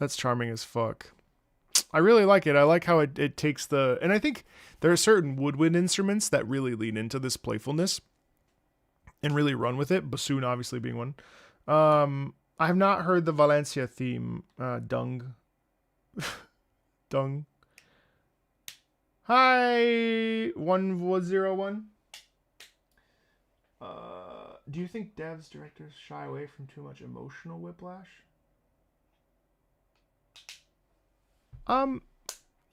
That's charming as fuck. I really like it. I like how it takes the, and I think there are certain woodwind instruments that really lean into this playfulness and really run with it. Bassoon obviously being one. I have not heard the Valencia theme. Dung. Dung. Hi, 101. Do you think devs, directors shy away from too much emotional whiplash?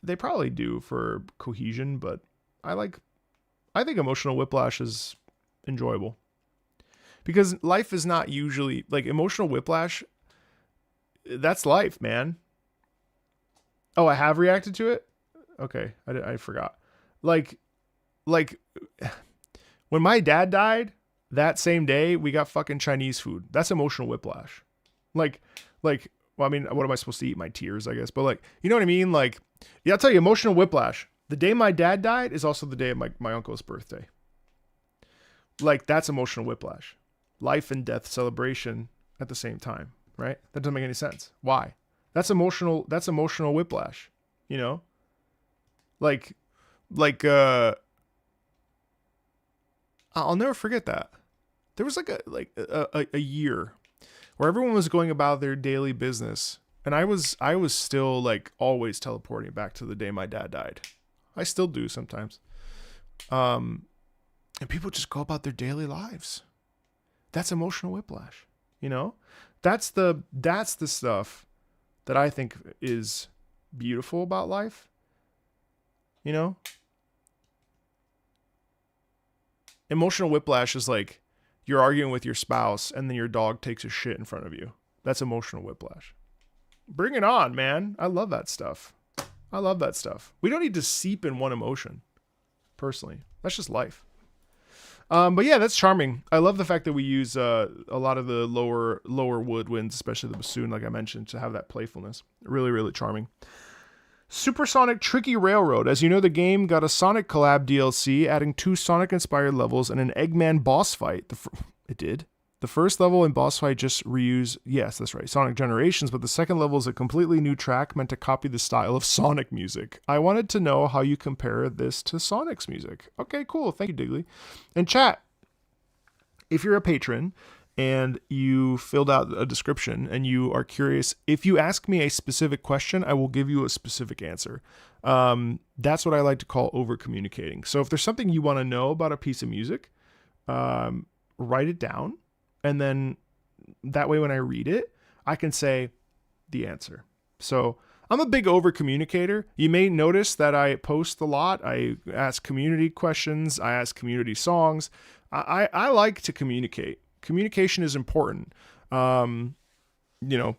They probably do for cohesion, but I think emotional whiplash is enjoyable. Because life is not usually, like, emotional whiplash, that's life, man. Oh, I have reacted to it? Okay, I forgot. Like, when my dad died, that same day, we got fucking Chinese food. That's emotional whiplash. Like, well, I mean, what am I supposed to eat? My tears, I guess. But, like, you know what I mean? Like, yeah, I'll tell you, emotional whiplash. The day my dad died is also the day of my uncle's birthday. Like, that's emotional whiplash. Life and death celebration at the same time, right? That doesn't make any sense. Why? That's emotional whiplash, you know? Like I'll never forget that. There was a year where everyone was going about their daily business, and I was still, like, always teleporting back to the day my dad died. I still do sometimes. And people just go about their daily lives. That's emotional whiplash, you know? That's the stuff that I think is beautiful about life. You know? Emotional whiplash is like you're arguing with your spouse and then your dog takes a shit in front of you. That's emotional whiplash. Bring it on, man. I love that stuff. We don't need to seep in one emotion, personally. That's just life. But yeah, that's charming. I love the fact that we use a lot of the lower woodwinds, especially the bassoon, like I mentioned, to have that playfulness. Really, really charming. Supersonic Tricky Railroad. As you know, the game got a Sonic collab DLC, adding 2 Sonic-inspired levels and an Eggman boss fight. It did. The first level and boss fight just reuse, yes, that's right, Sonic Generations, but the second level is a completely new track meant to copy the style of Sonic music. I wanted to know how you compare this to Sonic's music. Okay, cool. Thank you, Diggly. And chat, if you're a patron and you filled out a description and you are curious, if you ask me a specific question, I will give you a specific answer. That's what I like to call over-communicating. So if there's something you want to know about a piece of music, write it down. And then that way when I read it, I can say the answer. So I'm a big over-communicator. You may notice that I post a lot. I ask community questions. I ask community songs. I like to communicate. Communication is important. You know,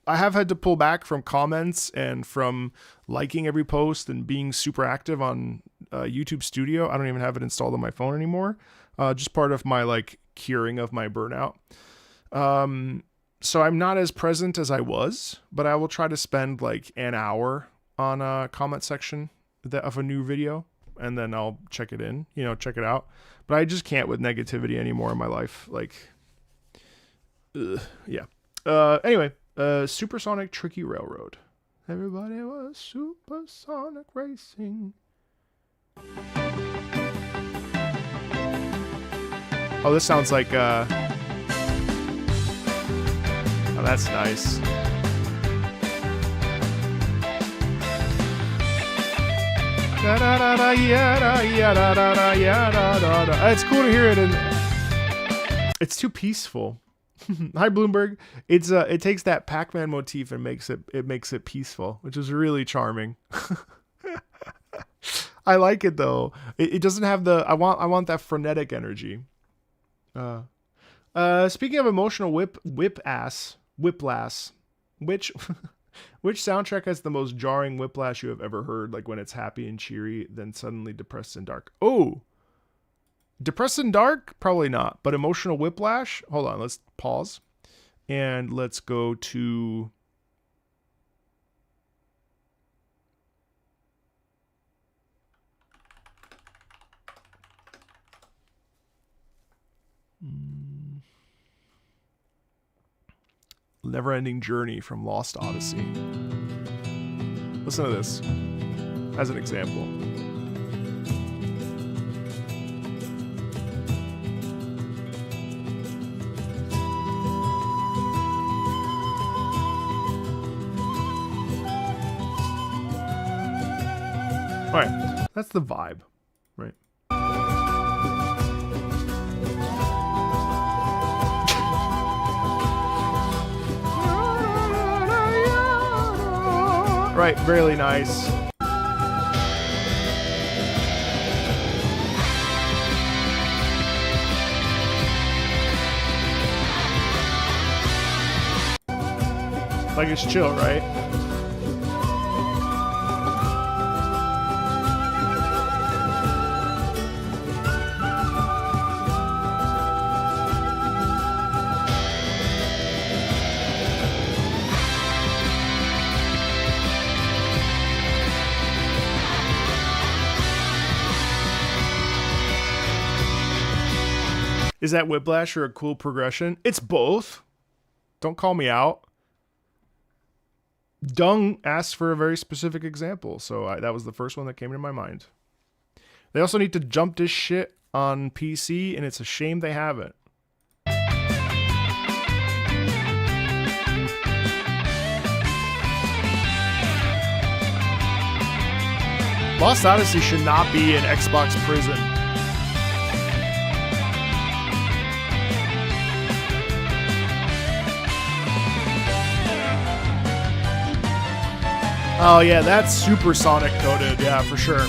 I have had to pull back from comments and from liking every post and being super active on YouTube Studio. I don't even have it installed on my phone anymore. Just part of my, like, curing of my burnout. So I'm not as present as I was, but I will try to spend like an hour on a comment section of a new video, and then I'll check it out. But I just can't with negativity anymore in my life. Like, yeah. Anyway, Supersonic Tricky Railroad. Everybody was supersonic racing. Oh, this sounds like, oh, that's nice. It's cool to hear it, and it's too peaceful. Hi, Bloomberg. It takes that Pac-Man motif and makes it peaceful, which is really charming. I like it though. It doesn't have the I want that frenetic energy. Speaking of emotional whiplash, which soundtrack has the most jarring whiplash you have ever heard? Like when it's happy and cheery, then suddenly depressed and dark. Oh, depressed and dark? Probably not. But emotional whiplash? Hold on, let's pause. And let's go to... Never-ending journey from Lost Odyssey. Listen to this as an example. All right, that's the vibe, right? Right, really nice. Like it's chill, right? Is that Whiplash or a cool progression? It's both. Don't call me out. Dung asked for a very specific example, so that was the first one that came into my mind. They also need to jump this shit on PC, and it's a shame they haven't. Lost Odyssey should not be an Xbox prison. Oh yeah, that's supersonic coded, yeah, for sure.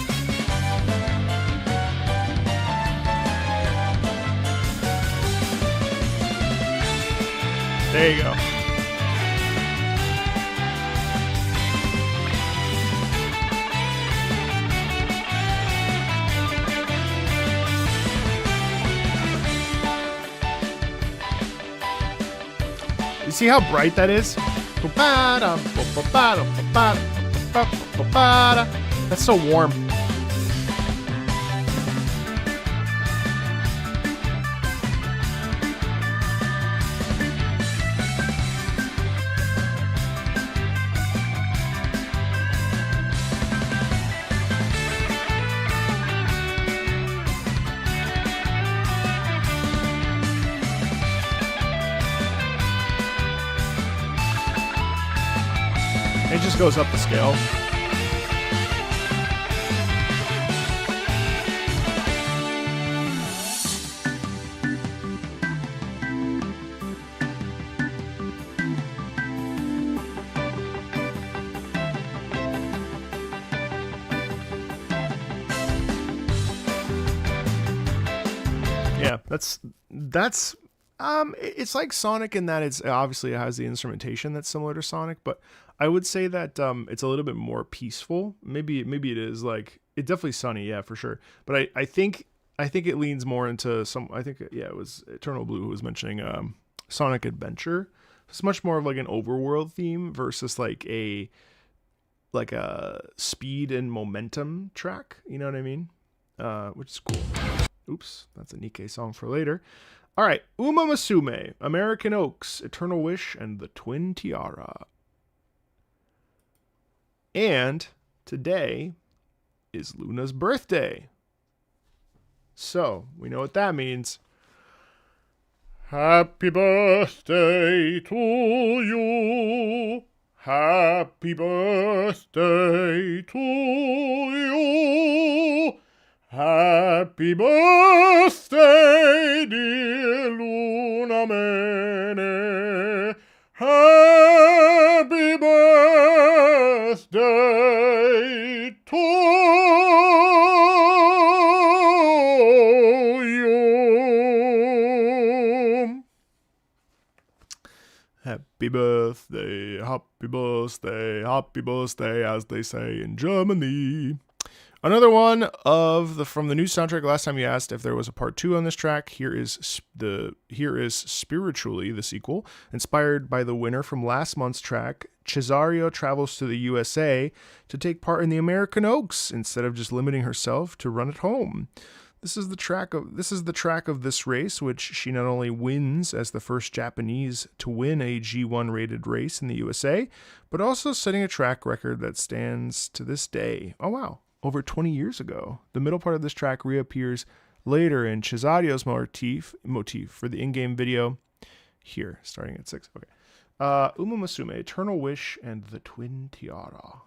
There you go. You see how bright that is? That's so warm. It just goes up the scale. Yeah, that's it's like Sonic in that it's obviously it has the instrumentation that's similar to Sonic, but I would say that it's a little bit more peaceful. Maybe it is like it's definitely sunny, yeah, for sure. But I think it leans more into some. I think yeah, it was Eternal Blue who was mentioning Sonic Adventure. It's much more of like an overworld theme versus like a speed and momentum track. You know what I mean? Which is cool. Oops, that's a Nikkei song for later. All right, Uma Musume, American Oaks, Eternal Wish, and the Twin Tiara. And today is Luna's birthday. So, we know what that means. Happy birthday to you. Happy birthday to you. Happy birthday, dear Luna Mene. Happy birthday to you. Happy birthday, happy birthday, happy birthday, as they say in Germany. Another one from the new soundtrack. Last time you asked if there was a part 2 on this track. Here is Spiritually, the sequel, inspired by the winner from last month's track. Cesario travels to the USA to take part in the American Oaks instead of just limiting herself to run at home. This is the track of this race, which she not only wins as the first Japanese to win a G1 rated race in the USA, but also setting a track record that stands to this day. Oh wow, over 20 years ago. The middle part of this track reappears later in Cesario's motif for the in-game video here, starting at 6. Okay. Uma Musume, Eternal Wish, and the Twin Tiara.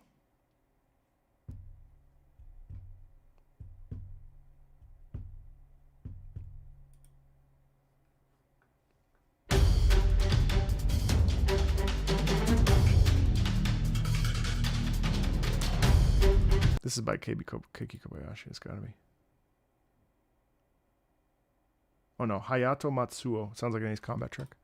This is by Keiki Kobayashi. It's gotta be. Oh no, Hayato Matsuo. Sounds like an Ace Combat track.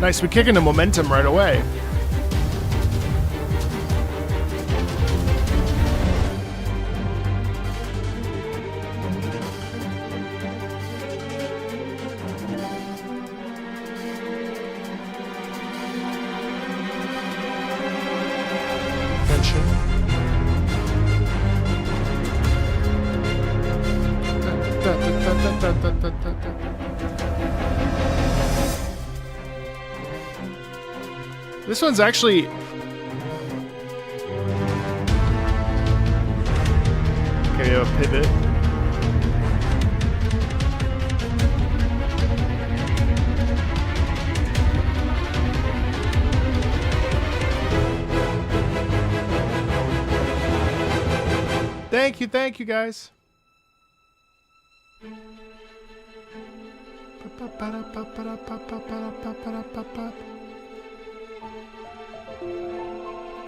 Nice, we kick into momentum right away. This one's actually... Okay, we have a pivot. Thank you guys.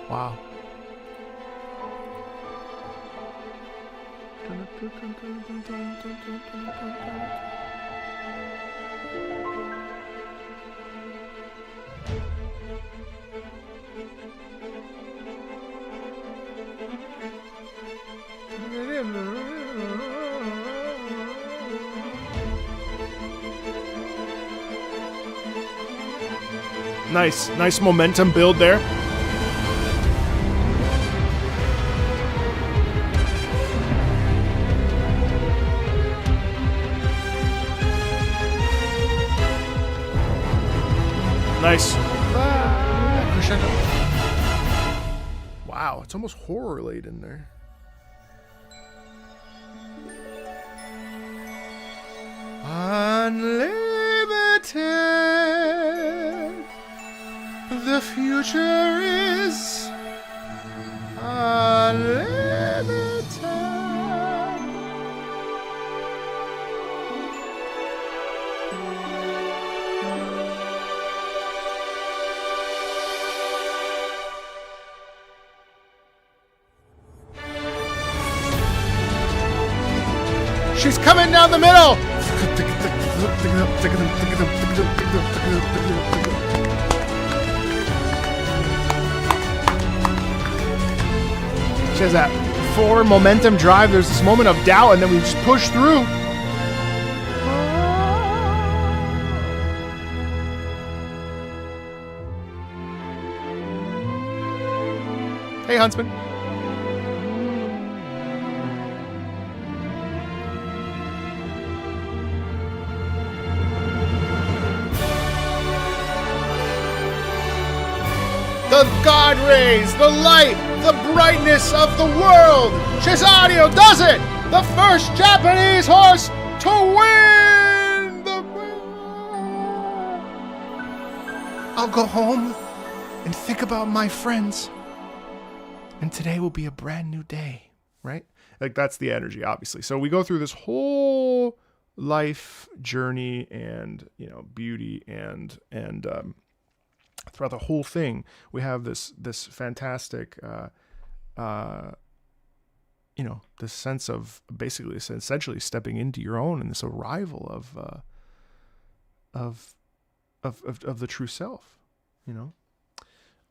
Wow. Nice momentum build there. Nice. Crescendo. Wow, it's almost horror laid in there. Unlimited. The future is unlimited. She's coming down the middle. She has that forward momentum drive. There's this moment of doubt, and then we just push through. Hey, Huntsman. The God rays, the light, the brightness of the world. Cesario does it! The first Japanese horse to win the... I'll go home and think about my friends. And today will be a brand new day, right? Like, that's the energy, obviously. So we go through this whole life journey and, you know, beauty and throughout the whole thing, we have this fantastic, you know, this sense of basically essentially stepping into your own and this arrival of the true self, you know,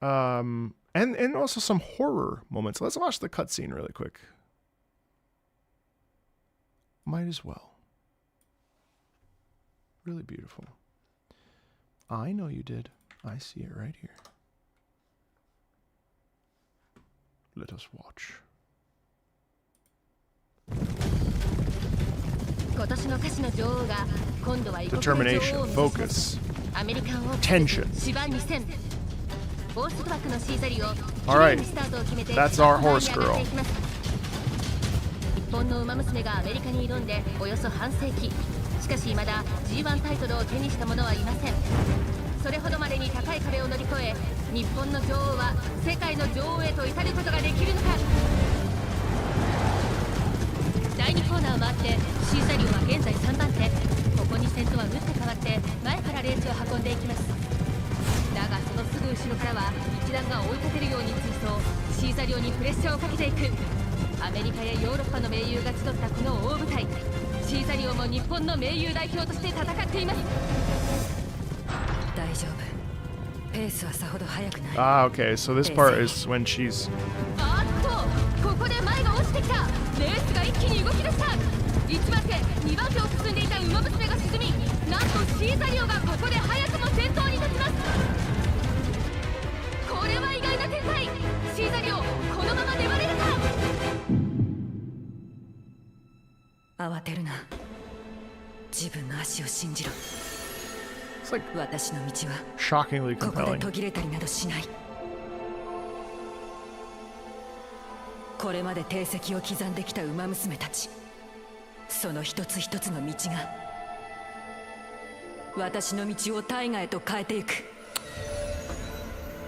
and also some horror moments. Let's watch the cutscene really quick. Might as well. Really beautiful. I know you did. I see it right here. Let us watch. Determination, focus, tension. All right, that's our horse girl. 日本の馬娘がアメリカに挑んでおよそ半世紀。しかし未だ G1 タイトルを手にした者はいません。それほどまでに高い壁を乗り越え、日本の女王は世界の女王へと至ることができるのか。第2コーナーを回ってシーザリオは現在3番手。ここに先頭は打って変わって前からレースを運んでいきます。だがそのすぐ後ろからは一団が追い立てるように追走。シーザリオにプレッシャーをかけていく。アメリカやヨーロッパの盟友が集ったこの大舞台、シーザリオも日本の盟友代表として戦っています。大丈夫。ペースはさほど速くない。Ah, okay. So this part is when she's. あっと、ここで前が落ちてきた。レースが一気に動き出した。1番手、2番手を進んでいた馬娘が沈み、なんとシーザリオがここで早くも先頭に立ちます。これは意外な展開。シーザリオ、このまま粘れるか。慌てるな。自分の足を信じろ。It's like 私の道は shockingly ここで compelling. 途切れたりなどしない。これまで定石を刻んできた馬娘たち、その一つ一つの道が私の道を大河へと変えていく。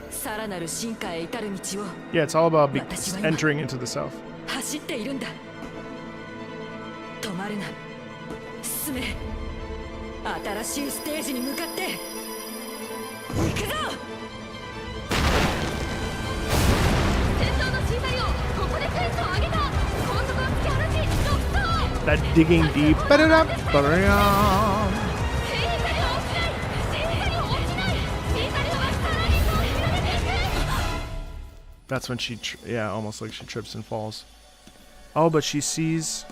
さらなる進化へ至る道を Yeah, it's all about entering into the South. 走っているんだ。止まるな。進め。新しいステージに向かって行くぞ。先頭のシーザリオ、ここでペースを上げた。高速を突き放し独走。 That digging deep. Ba-da-da, ba-da-da. シーザリオ落ちない。シーザリオ落ちない。シーザリオはさらに差を広げていく。 That's when she, yeah, almost like she trips and falls. Oh, but she sees.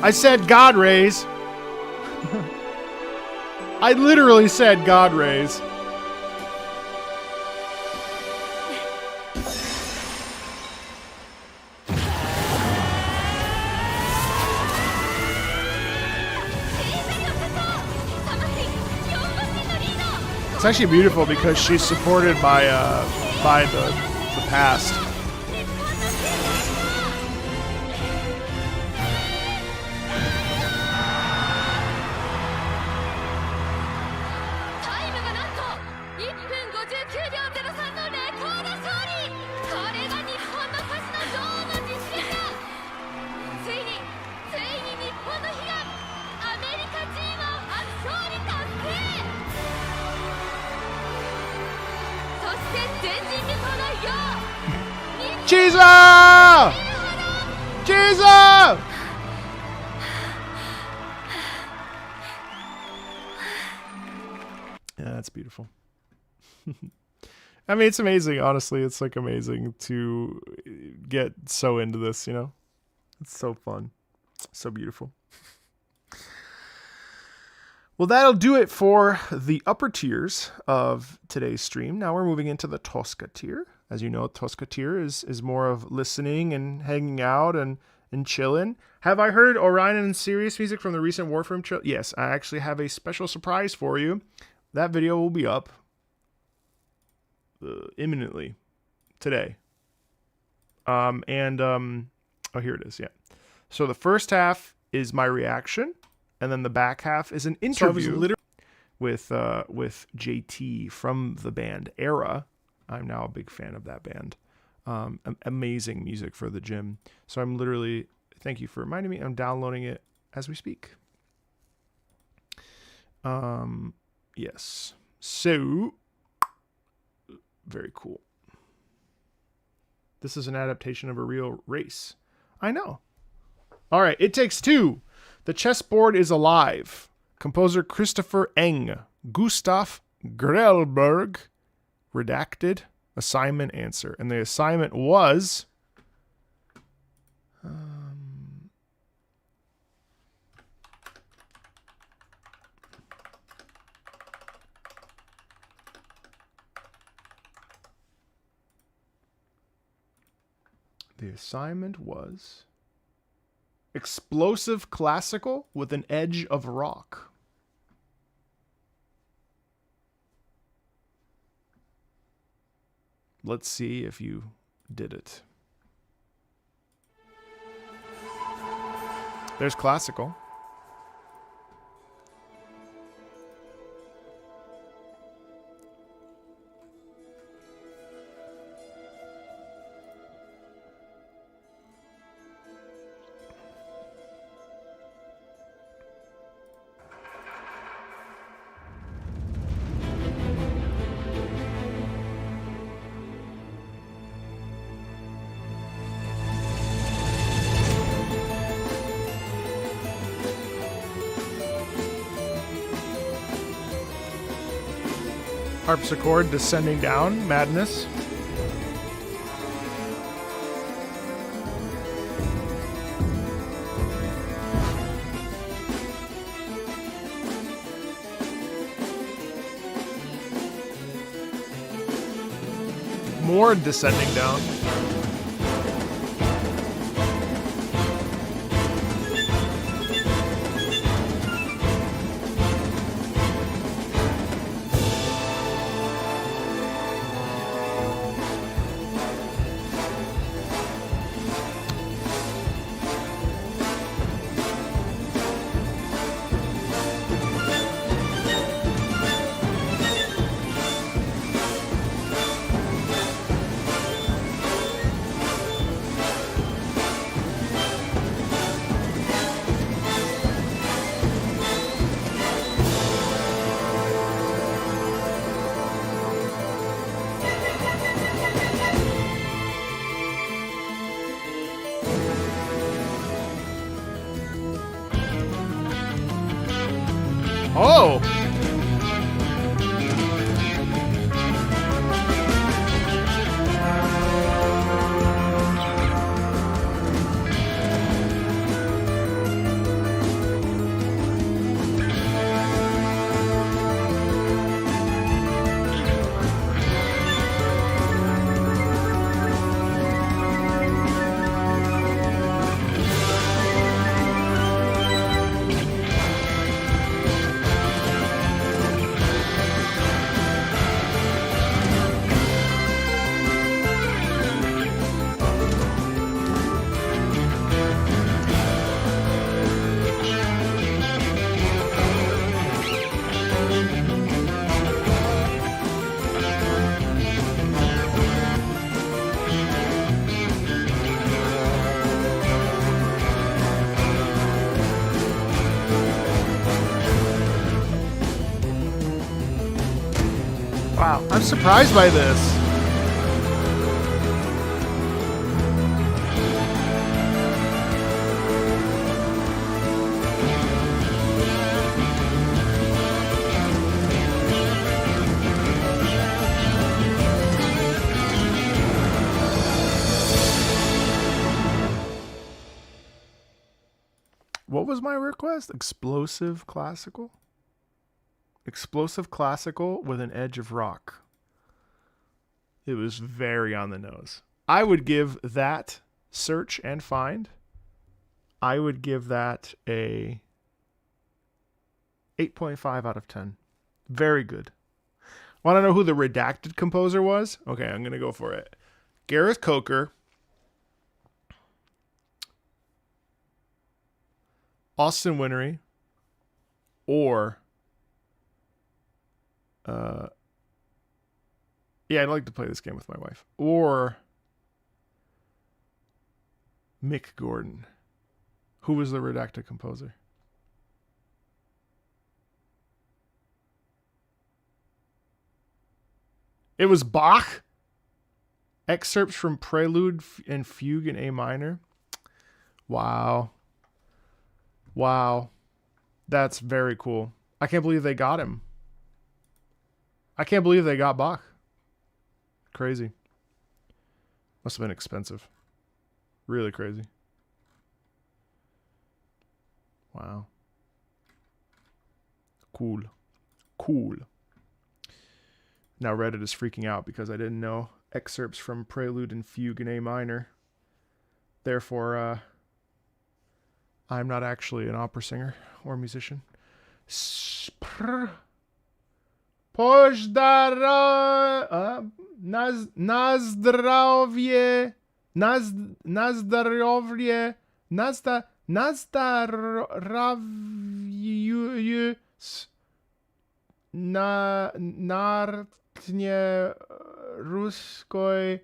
I said God rays. I literally said God rays. It's actually beautiful because she's supported by the past. Jesus! Jesus! Yeah, that's beautiful. I mean, it's amazing. Honestly, it's like amazing to get so into this, you know? It's so fun. So beautiful. Well, that'll do it for the upper tiers of today's stream. Now we're moving into the Tosca tier. As you know, Tosca tier is more of listening and hanging out and chilling. Have I heard Orion and Sirius music from the recent Warframe trailer? Yes, I actually have a special surprise for you. That video will be up imminently today. Oh, here it is. Yeah. So the first half is my reaction, and then the back half is an interview with JT from the band Era. I'm now a big fan of that band. Amazing music for the gym. So I'm literally, thank you for reminding me, I'm downloading it as we speak. Yes. So, very cool. This is an adaptation of a real race. I know. All right, It Takes Two. The chessboard is alive. Composer Christopher Eng. Gustav Grelberg. Redacted. Assignment answer. And the assignment was... the assignment was... explosive classical with an edge of rock. Let's see if you did it. There's classical. Harpsichord descending down, madness. More descending down. Oh! Wow, I'm surprised by this. What was my request? Explosive classical? Explosive classical with an edge of rock. It was very on the nose. I would give that search and find. I would give that a 8.5 out of 10. Very good. Want to know who the redacted composer was? Okay, I'm going to go for it. Gareth Coker, Austin Winnery, or yeah, I'd like to play this game with my wife. Or Mick Gordon. Who was the redacted composer? It was Bach. Excerpts from Prelude and Fugue in A minor. Wow. Wow. That's very cool. I can't believe they got him. I can't believe they got Bach. Crazy. Must have been expensive. Really crazy. Wow. Cool. Cool. Now Reddit is freaking out because I didn't know excerpts from Prelude and Fugue in A minor. Therefore, I'm not actually an opera singer or musician. Nazdravje, nazdarovje, nazdaravje, nartnie ruskoj,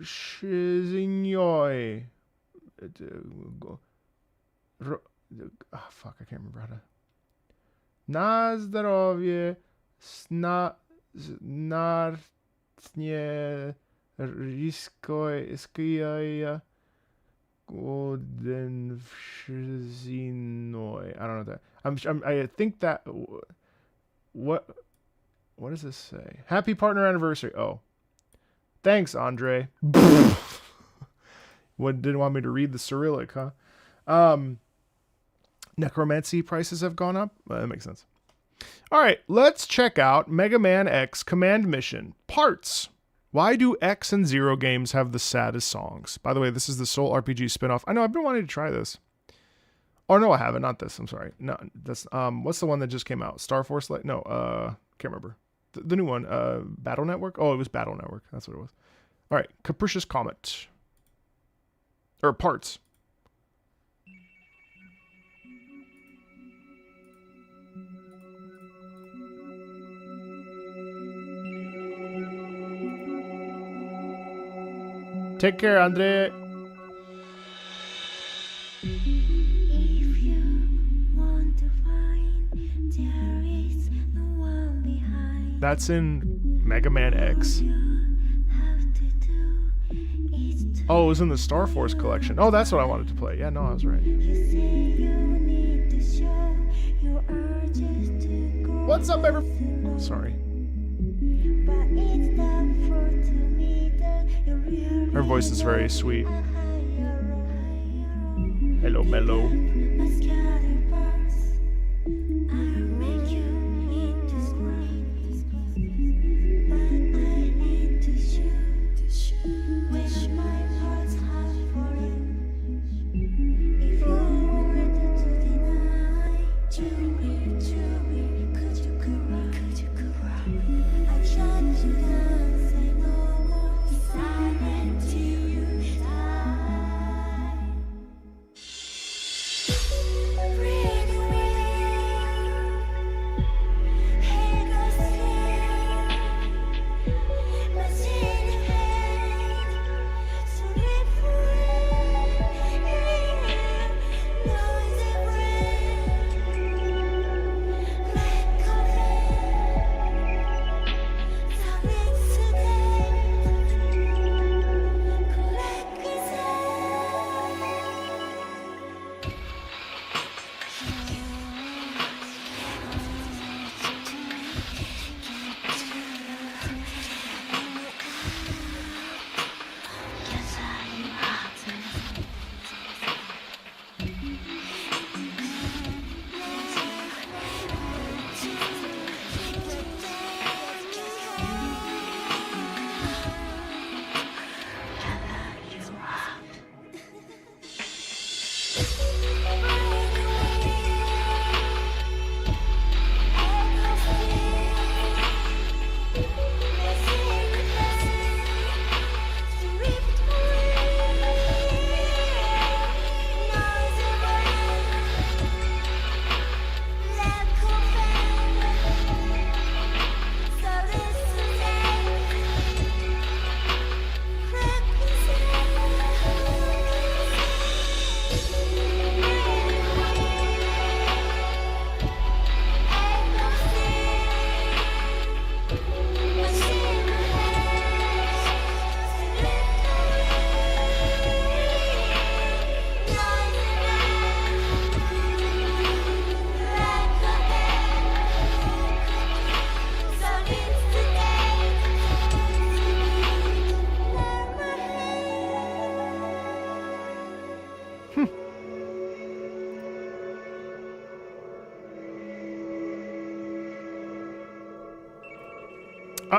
Shizinoi. Fuck, I can't remember how to. Nazdarovje, nartnie riskoja goden Shizinoi. I don't know that. I think that. What does this say? Happy partner anniversary. Oh. Thanks, Andre. Didn't want me to read the Cyrillic, huh? Necromancy prices have gone up. That makes sense. All right, let's check out Mega Man X Command Mission Parts. Why do X and Zero games have the saddest songs? By the way, this is the Soul RPG spinoff. I know I've been wanting to try this. Oh no, I haven't. Not this. I'm sorry. No, that's what's the one that just came out? Star Force Light? No, can't remember. The new one, Battle Network? Oh, it was Battle Network. That's what it was. All right, Capricious Comet. Or Parts. Take care, Andre. If you want to find, there is no one behind. That's in Mega Man X. Oh, it was in the Star Force collection. Oh, that's what I wanted to play. Yeah, no, I was right. What's up, everyone? Sorry. Her voice is very sweet. Hello, Mellow.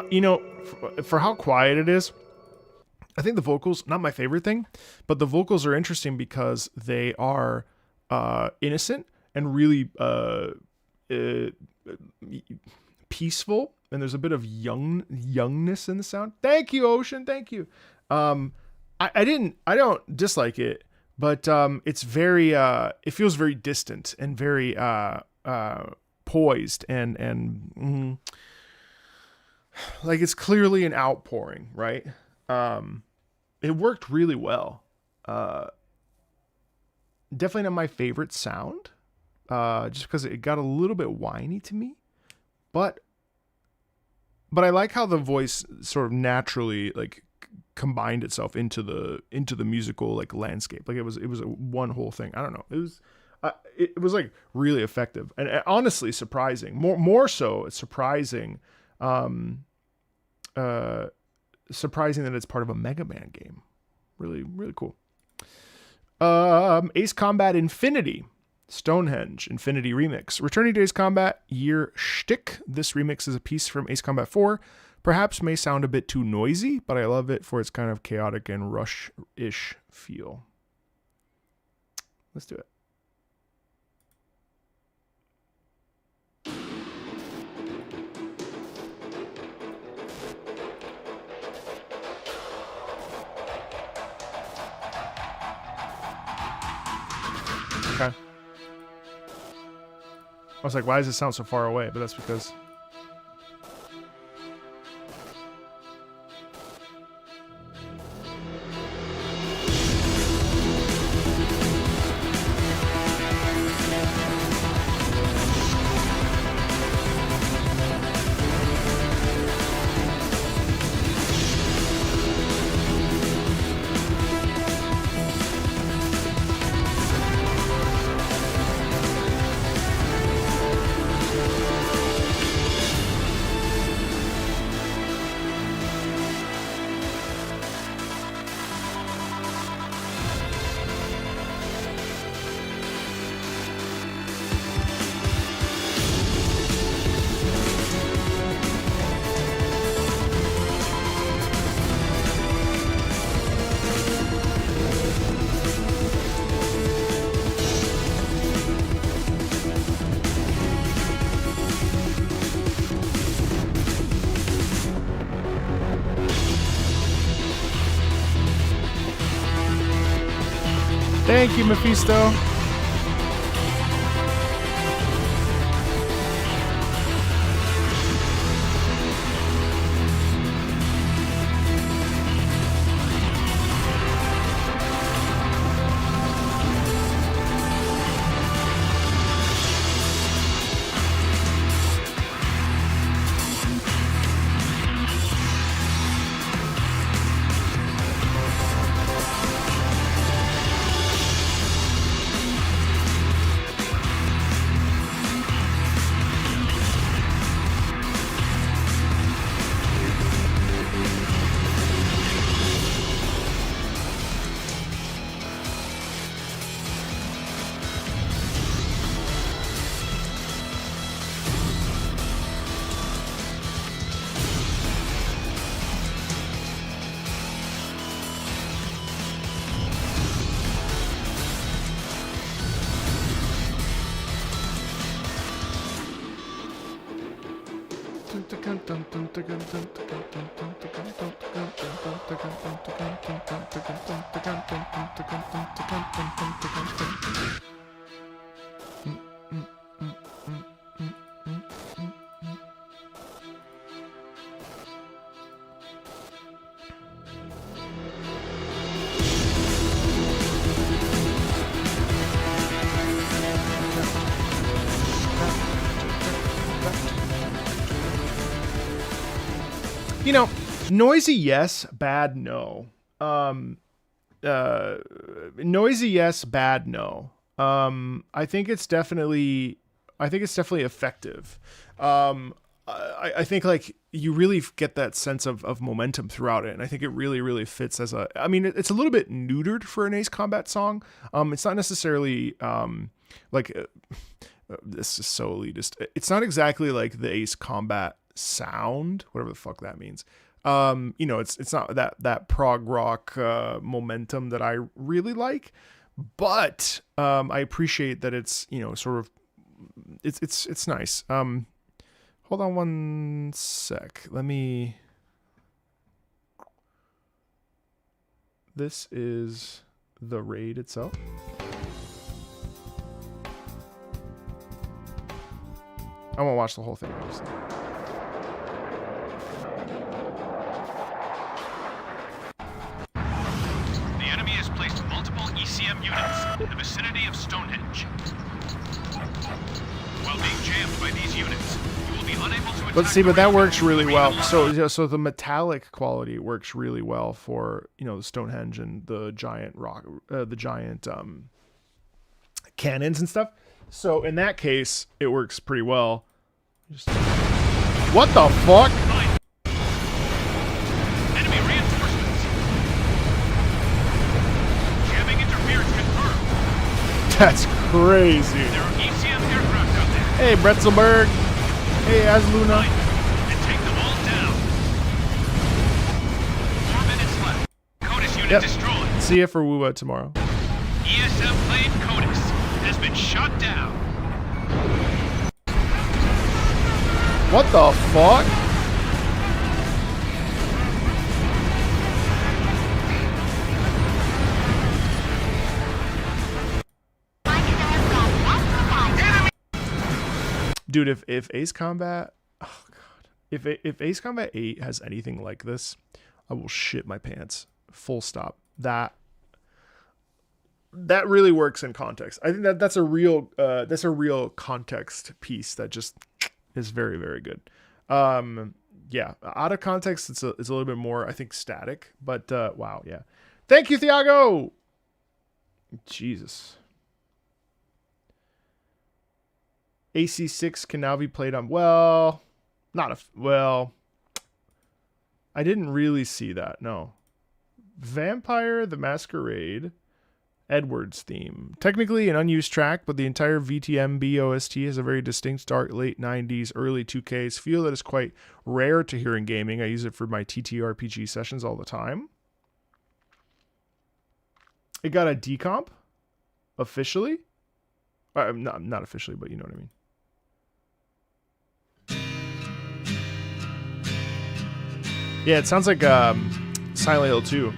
You know, for how quiet it is, I think the vocals, not my favorite thing, but the vocals are interesting because they are innocent and really peaceful, and there's a bit of youngness in the sound. Thank you, Ocean. Thank you. I don't dislike it, but it's very it feels very distant and very poised and like it's clearly an outpouring, right? It worked really well. Definitely not my favorite sound, just because it got a little bit whiny to me, but I like how the voice sort of naturally like combined itself into the musical like landscape. Like it was a one whole thing. I don't know. It was like really effective and honestly surprising. More so, it's surprising. Surprising that it's part of a Mega Man game. Really, really cool. Ace Combat Infinity, Stonehenge Infinity Remix. Returning to Ace Combat year shtick. This remix is a piece from Ace Combat 4. Perhaps may sound a bit too noisy, but I love it for its kind of chaotic and rush-ish feel. Let's do it. Okay. I was like, why does it sound so far away? But that's because... Thank you, Mephisto. You know, noisy yes, bad no. Noisy yes, bad no. I think it's definitely effective. I think like you really get that sense of momentum throughout it, and I think it really fits as a. I mean, it's a little bit neutered for an Ace Combat song. It's not necessarily like this is so elitist. It's not exactly like the Ace Combat sound, whatever the fuck that means. It's not that prog rock momentum that I really like, but I appreciate that it's sort of it's nice. Hold on one sec. This is the raid itself. I won't watch the whole thing, obviously. The enemy has placed multiple ECM units in the vicinity of Stonehenge. While being jammed by these units, you will be unable to attack. But that works really well. So the metallic quality works really well for the Stonehenge and the giant rock, the giant cannons and stuff. So in that case, it works pretty well. What the fuck? Enemy reinforcements. Jamming interference confirmed. That's crazy. There are ECM aircraft out there. Hey, Bretzelberg. Hey, Azluna. And take them all down. 4 minutes left. CODIS unit Yep. destroyed. See you for WUA tomorrow. ESM plane CODIS has been shot down. What the fuck? Dude, if Ace Combat, oh god, if Ace Combat 8 has anything like this, I will shit my pants. Full stop. That really works in context. I think that's a real context piece that just is very, very good. Yeah, out of context, it's a little bit more, I think, static. But wow, yeah. Thank you, Thiago. Jesus. AC6 can now be played on. Well, I didn't really see that. No. Vampire the Masquerade. Edwards theme. Technically an unused track, but the entire VTMB OST has a very distinct dark late 90s, early 2Ks feel that is quite rare to hear in gaming. I use it for my TTRPG sessions all the time. It got a decomp officially. Not officially, but you know what I mean. Yeah, it sounds like Silent Hill 2.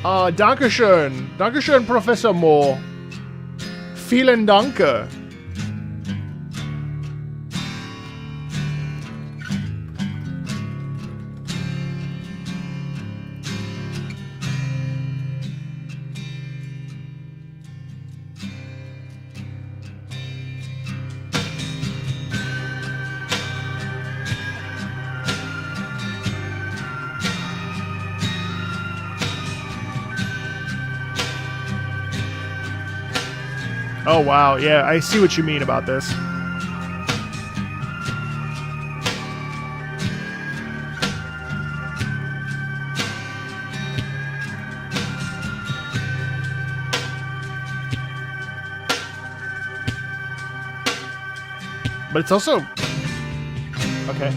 Dankeschön. Dankeschön, Professor Moore. Vielen Danke. Oh, wow. Yeah, I see what you mean about this. But it's also... Okay.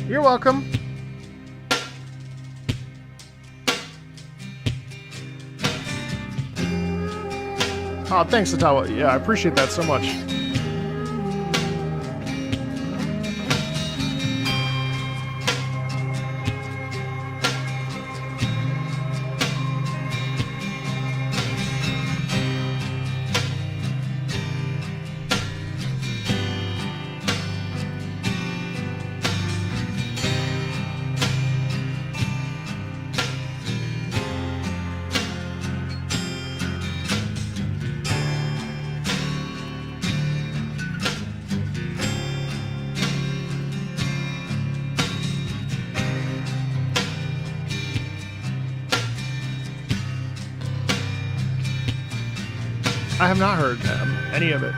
You're welcome. Oh, thanks, Atawa. Yeah, I appreciate that so much. I have not heard any of it.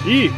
E.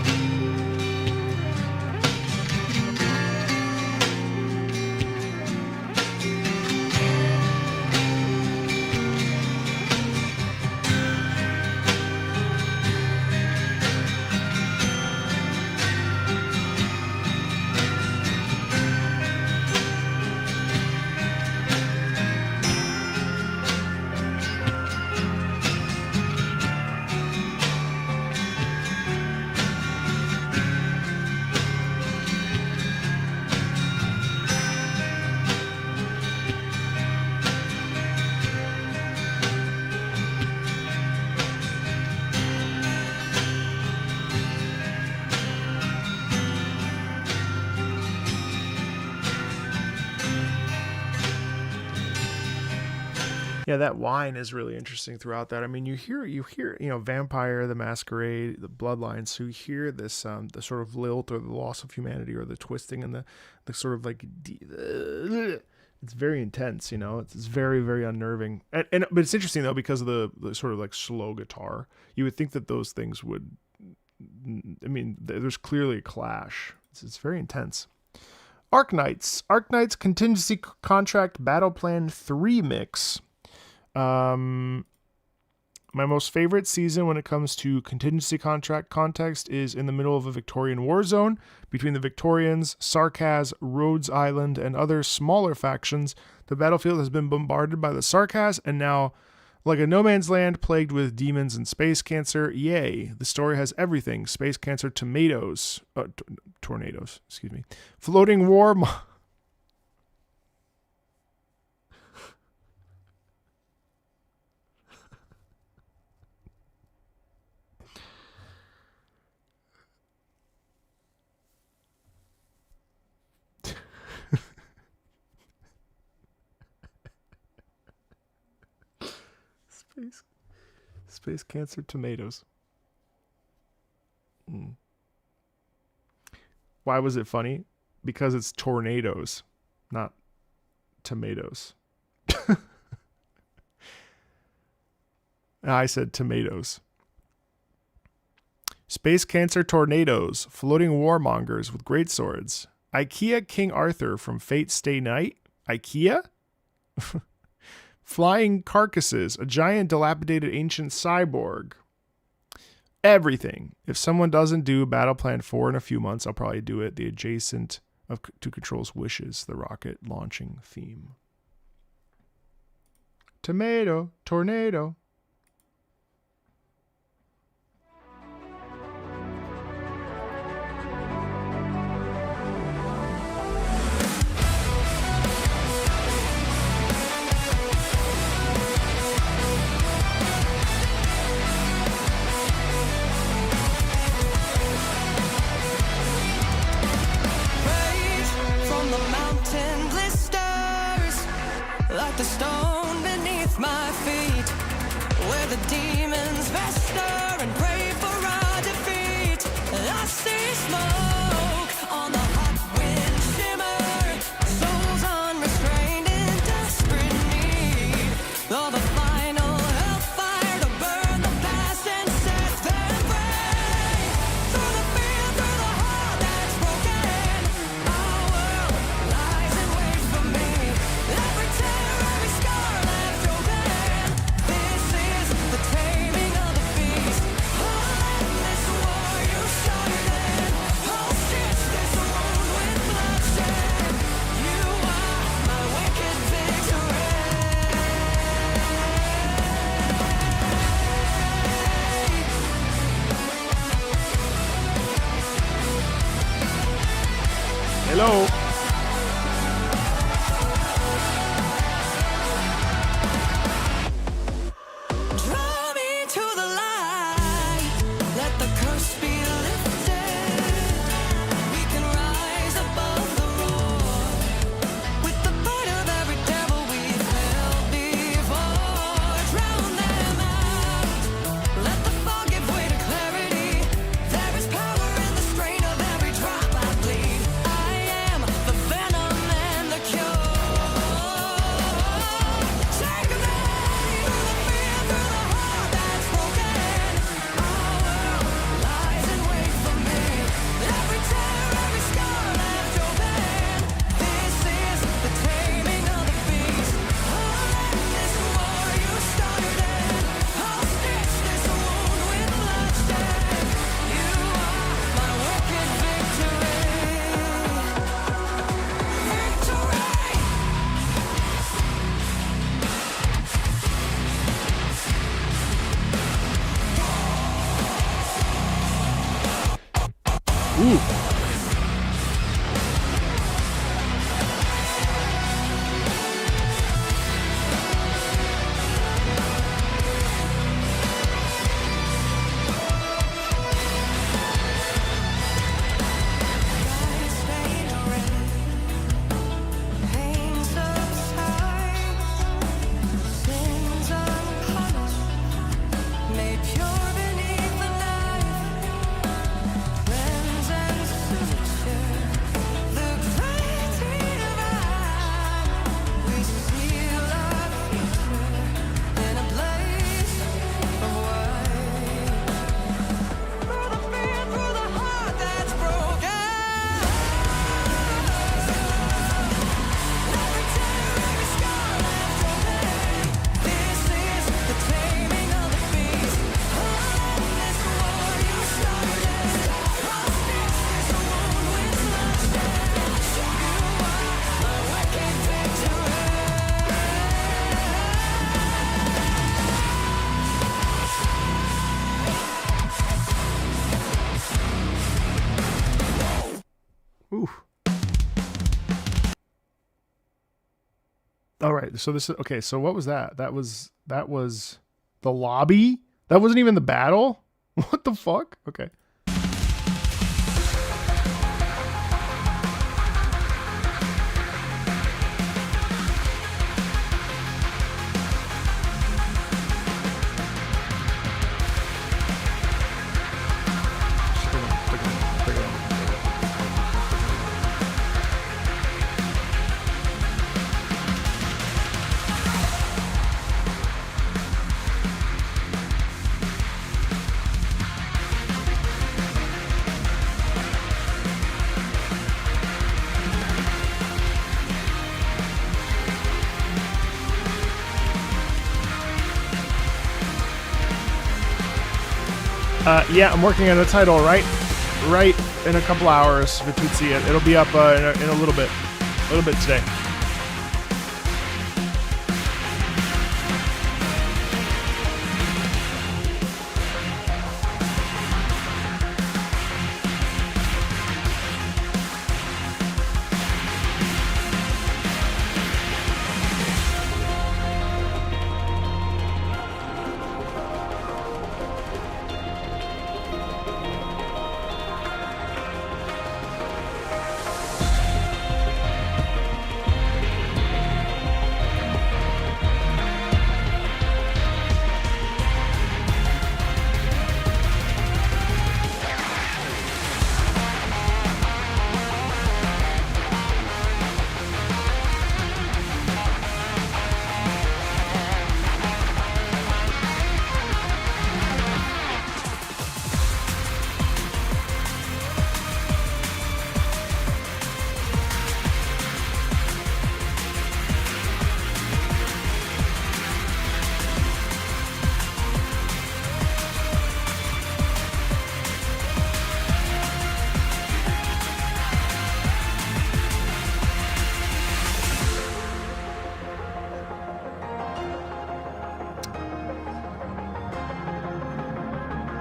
Yeah, that whine is really interesting throughout that. I mean, you hear, Vampire, the Masquerade, the Bloodlines. So you hear this, the sort of lilt or the loss of humanity or the twisting and the sort of like, it's very intense. It's very, very unnerving. But it's interesting though because of the sort of like slow guitar. You would think that those things would. I mean, there's clearly a clash. It's very intense. Arknights Contingency Contract Battle Plan 3 mix. My most favorite season when it comes to contingency contract context is in the middle of a Victorian war zone between the Victorians, Sarkaz, Rhodes Island, and other smaller factions. The battlefield has been bombarded by the Sarkaz and now like a no man's land plagued with demons and space cancer. Yay. The story has everything. Space cancer, tornadoes, floating war Space cancer tomatoes. Why was it funny? Because it's tornadoes, not tomatoes. I said tomatoes. Space cancer tornadoes, floating warmongers with great swords. IKEA King Arthur from Fate Stay Night. IKEA? Flying carcasses, a giant dilapidated ancient cyborg. Everything. If someone doesn't do Battle Plan 4 in a few months, I'll probably do it. The adjacent to Control's wishes, the rocket launching theme. Tomato, tornado. The stone beneath my feet, where the demons fester and pray for our defeat. I see smoke on the hot wind shimmer, souls unrestrained in desperate need of a final hellfire to burn the past and set them free. Hello. Draw me to the light. Let the curse be lifted. We can rise above the roar with the bite of every devil we've held before. Drown them out. Let the fog give way to clarity. There is power in the strain of every drop I bleed. I am the venom and the cure. Take me through the fear, through the heart that's broken. Our world lies in wait for me. Every tear, every scar left open. This is the taming of the beast. I'll end this war you started. I'll stitch this wound with bloodshed. You are my wicked victory. Ooh. Pain subside, sins unpunished, made pure beneath the knife. Friends and suture, the great divine. We seal our future in a blaze of white. Through the fear, through the heart that's broken. Every tear, every scar left open. This is the taming of the beast. I'll end this war you started. I'll stitch this wound with bloodshed. You are my wicked victory. Ooh. All right. So this is okay. So what was that? That was the lobby. That wasn't even the battle. What the fuck? Okay. Yeah, I'm working on the title right in a couple hours. If you could see it, it'll be up in a little bit today.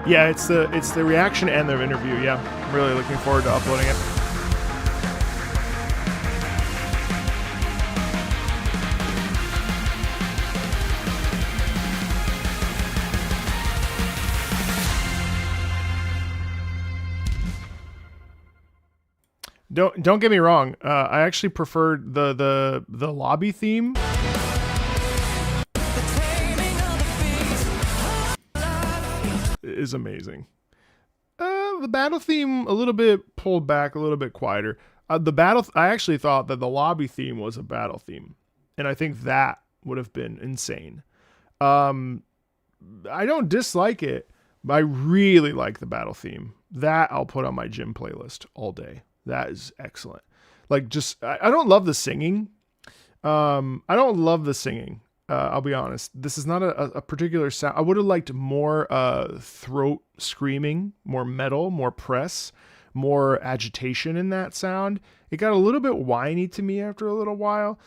Yeah, it's the reaction and the interview. Yeah, I'm really looking forward to uploading it. Don't get me wrong. I actually preferred the lobby theme. Is amazing. The battle theme a little bit pulled back, a little bit quieter. I actually thought that the lobby theme was a battle theme, and I think that would have been insane. I don't dislike it, but I really like the battle theme. That I'll put on my gym playlist all day. That is excellent. Like, just I don't love the singing. I'll be honest. This is not a particular sound. I would have liked more throat screaming, more metal, more press, more agitation in that sound. It got a little bit whiny to me after a little while.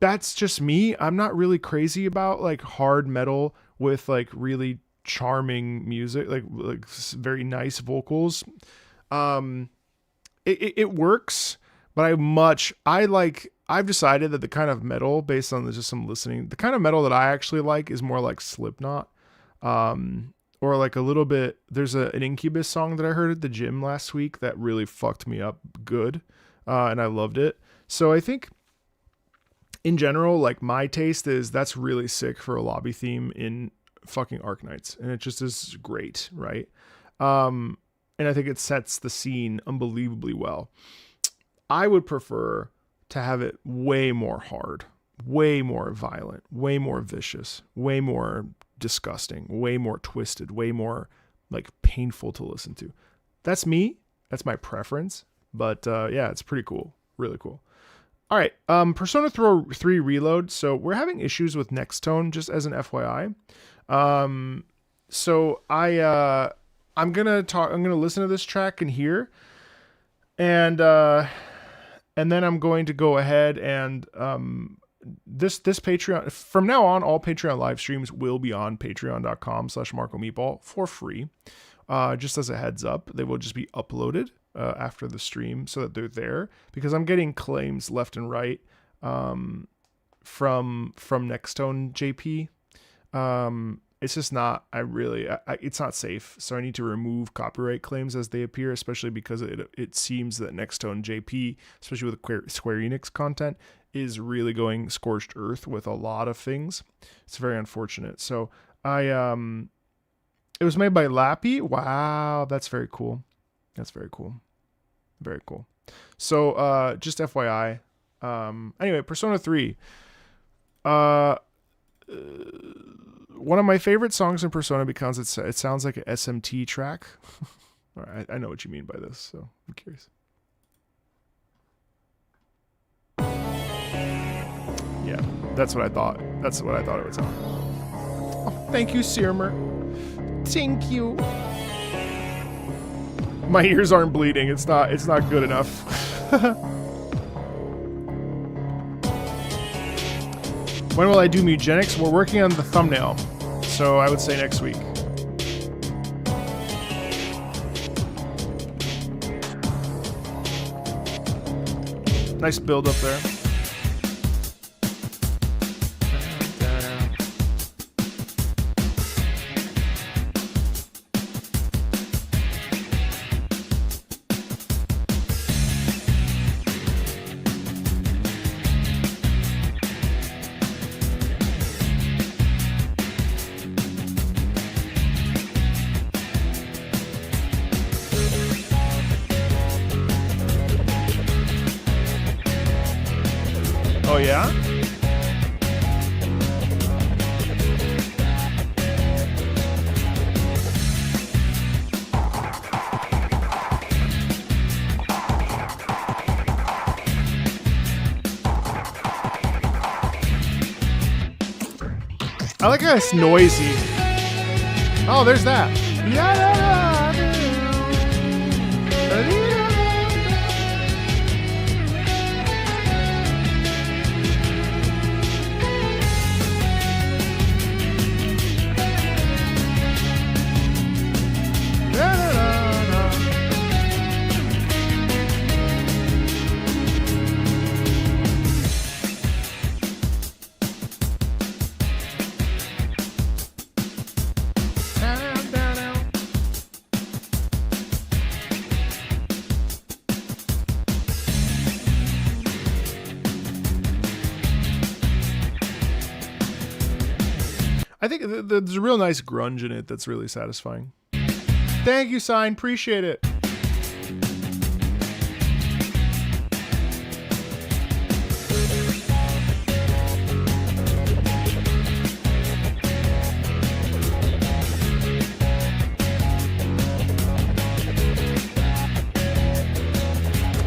That's just me. I'm not really crazy about like hard metal with like really charming music, like very nice vocals. It works, but I've decided that the kind of metal, based on just some listening, the kind of metal that I actually like is more like Slipknot, or like a little bit. There's an Incubus song that I heard at the gym last week that really fucked me up good, and I loved it. So I think, in general, like my taste is that's really sick for a lobby theme in fucking Arknights, and it just is great, right? And I think it sets the scene unbelievably well. I would prefer to have it way more hard, way more violent, way more vicious, way more disgusting, way more twisted, way more like painful to listen to. That's me. That's my preference. But yeah, it's pretty cool. Really cool. All right. Persona 3 Reload. So we're having issues with Next Tone, just as an FYI. So I'm gonna listen to this track in here, and then I'm going to go ahead and this Patreon, from now on, all Patreon live streams will be on patreon.com/MarcoMeatball for free. Just as a heads up, they will just be uploaded after the stream so that they're there, because I'm getting claims left and right from Nextone JP. It's just not, it's not safe. So I need to remove copyright claims as they appear, especially because it seems that Nextone JP, especially with Square Enix content, is really going scorched earth with a lot of things. It's very unfortunate. So it was made by Lappy. Wow. That's very cool. That's very cool. Very cool. So, just FYI, anyway, Persona 3, one of my favorite songs in Persona because it sounds like an SMT track. All right, I know what you mean by this, so I'm curious. Yeah, that's what I thought. That's what I thought it would sound. Oh, thank you, Sirmer. Thank you. My ears aren't bleeding. It's not good enough. When will I do Mugenics? We're working on the thumbnail, so I would say next week. Nice build up there. Oh yeah? I like how it's noisy. Oh, there's that. I think there's a real nice grunge in it that's really satisfying. Thank you, Sign. Appreciate it.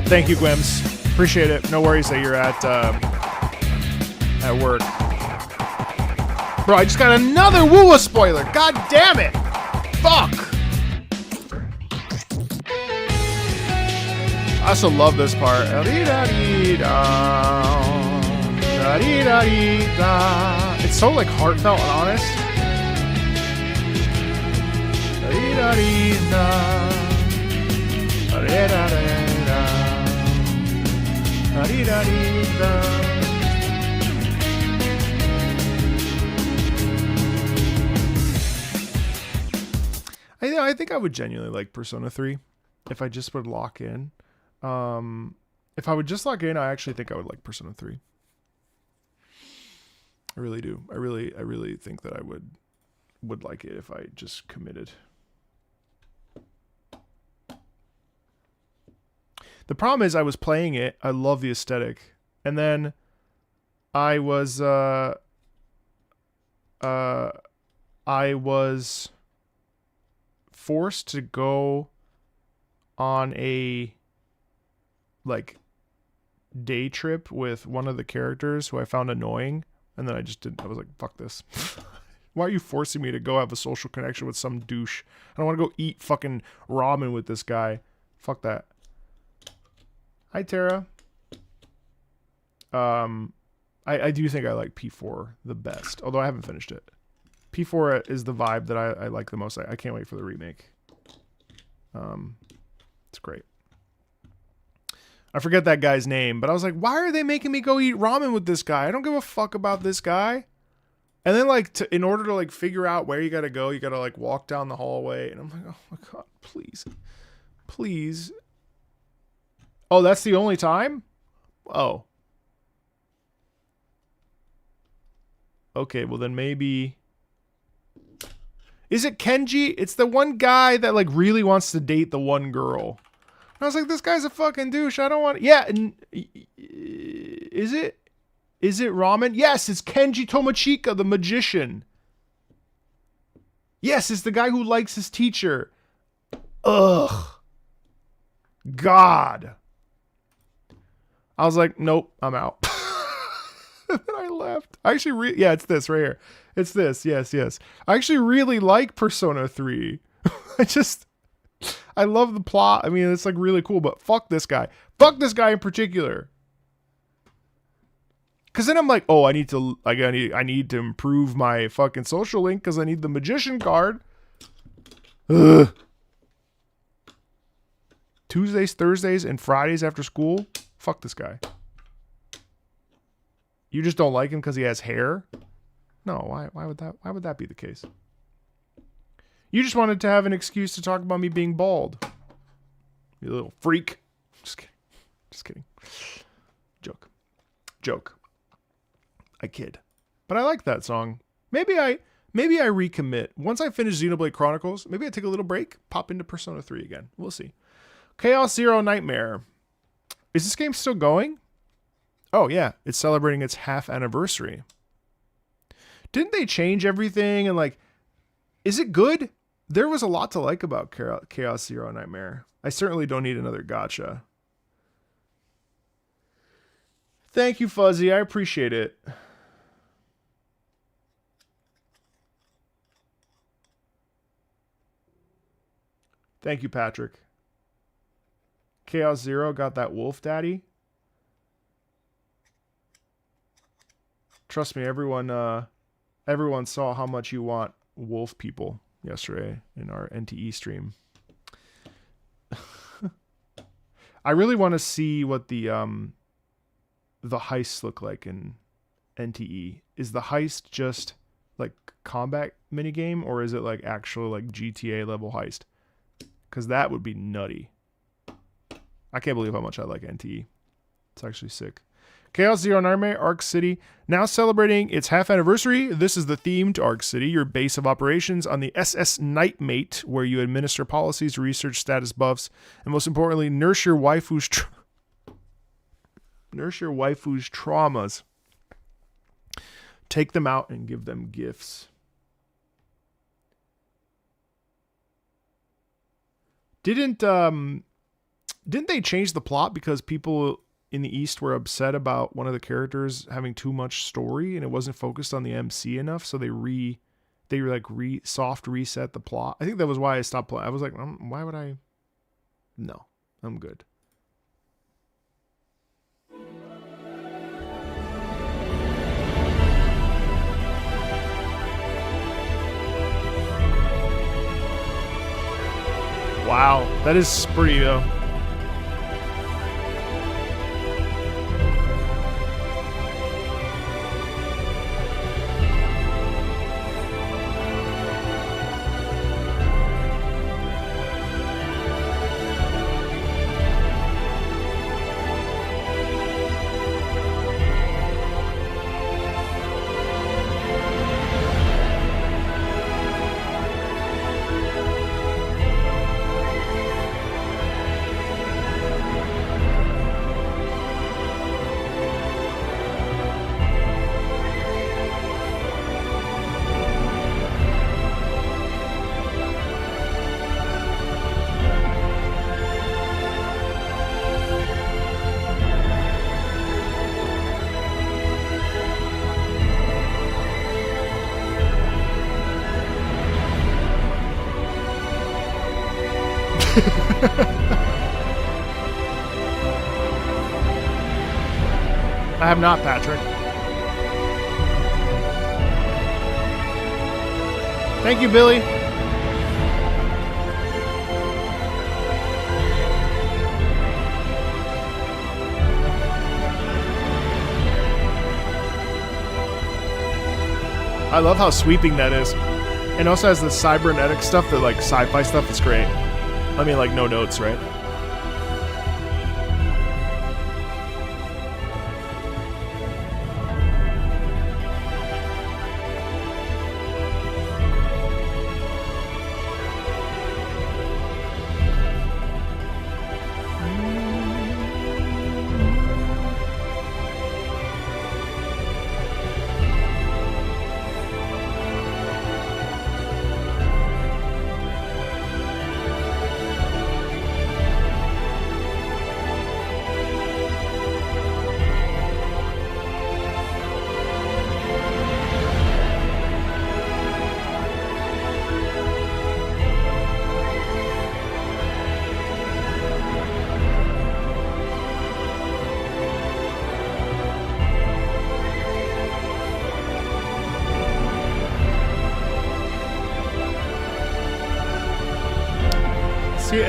Thank you, Gwims. Appreciate it. No worries that you're at work. Bro, I just got another Woowa spoiler. God damn it. Fuck. I also love this part. It's so like heartfelt and honest. I think I would genuinely like Persona 3 if I just would lock in. If I would just lock in, I actually think I would like Persona 3. I really do. I really think that I would like it if I just committed. The problem is I was playing it. I love the aesthetic. And then I was forced to go on a like day trip with one of the characters who I found annoying, and then I just didn't. I was like, fuck this. Why are you forcing me to go have a social connection with some douche? I don't want to go eat fucking ramen with this guy. Fuck that. Hi, Tara. I do think I like P4 the best, although I haven't finished it. P4 is the vibe that I like the most. I can't wait for the remake. It's great. I forget that guy's name, but I was like, why are they making me go eat ramen with this guy? I don't give a fuck about this guy. And then like in order to like figure out where you gotta go, you gotta like walk down the hallway, and I'm like, oh my god, please, please. Oh, that's the only time? Oh. Okay, well then maybe... Is it Kenji? It's the one guy that like really wants to date the one girl. And I was like, this guy's a fucking douche. I don't want... Yeah, is it? Is it ramen? Yes, it's Kenji Tomochika, the magician. Yes, it's the guy who likes his teacher. Ugh. God. I was like, nope, I'm out. And then I left. I actually, yeah, it's this right here. It's this. Yes, yes. I actually really like Persona 3. I love the plot. I mean, it's like really cool, but fuck this guy. Fuck this guy in particular. Cause then I'm like, oh, I need to improve my fucking social link because I need the magician card. Ugh. Tuesdays, Thursdays, and Fridays after school. Fuck this guy. You just don't like him because he has hair? No, why would that be the case? You just wanted to have an excuse to talk about me being bald. You little freak. Just kidding. Just kidding. Joke. Joke. I kid. But I like that song. Maybe I recommit. Once I finish Xenoblade Chronicles, maybe I take a little break, pop into Persona 3 again. We'll see. Chaos Zero Nightmare. Is this game still going? Oh, yeah. It's celebrating its half anniversary. Didn't they change everything? And like, is it good? There was a lot to like about Chaos Zero Nightmare. I certainly don't need another gacha. Thank you, Fuzzy. I appreciate it. Thank you, Patrick. Chaos Zero got that wolf daddy. Trust me, everyone saw how much you want wolf people yesterday in our NTE stream. I really want to see what the heists look like in NTE. Is the heist just like combat minigame, or is it like actual like GTA level heist? Because that would be nutty. I can't believe how much I like NTE. It's actually sick. Chaos Zero Nightmare, Arc City, now celebrating its half anniversary. This is the theme to Arc City, your base of operations on the SS Nightmate, where you administer policies, research status buffs, and most importantly, nurse your waifu's traumas. Take them out and give them gifts. Didn't they change the plot because people in the East were upset about one of the characters having too much story and it wasn't focused on the MC enough? So they soft reset the plot. I think that was why I stopped playing. I was like, why would I? No, I'm good. Wow, that is pretty though. I have not, Patrick. Thank you, Billy. I love how sweeping that is. And also has the cybernetic stuff, that like sci-fi stuff. It's great. I mean, like no notes, right?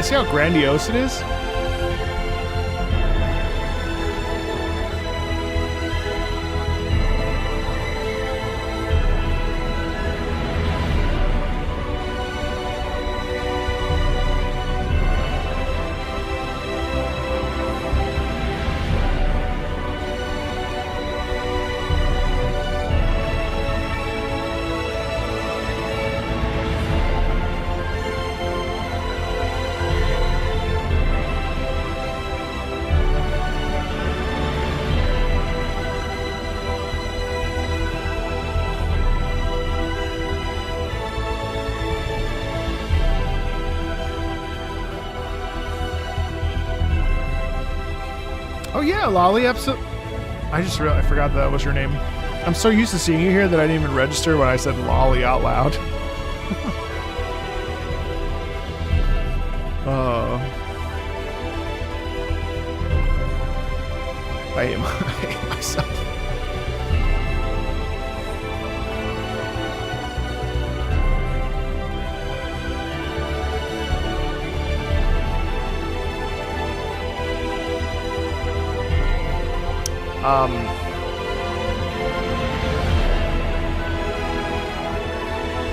See how grandiose it is? Oh yeah, Lolly, episode. I just realized I forgot that was your name. I'm so used to seeing you here that I didn't even register when I said Lolly out loud. I hate myself.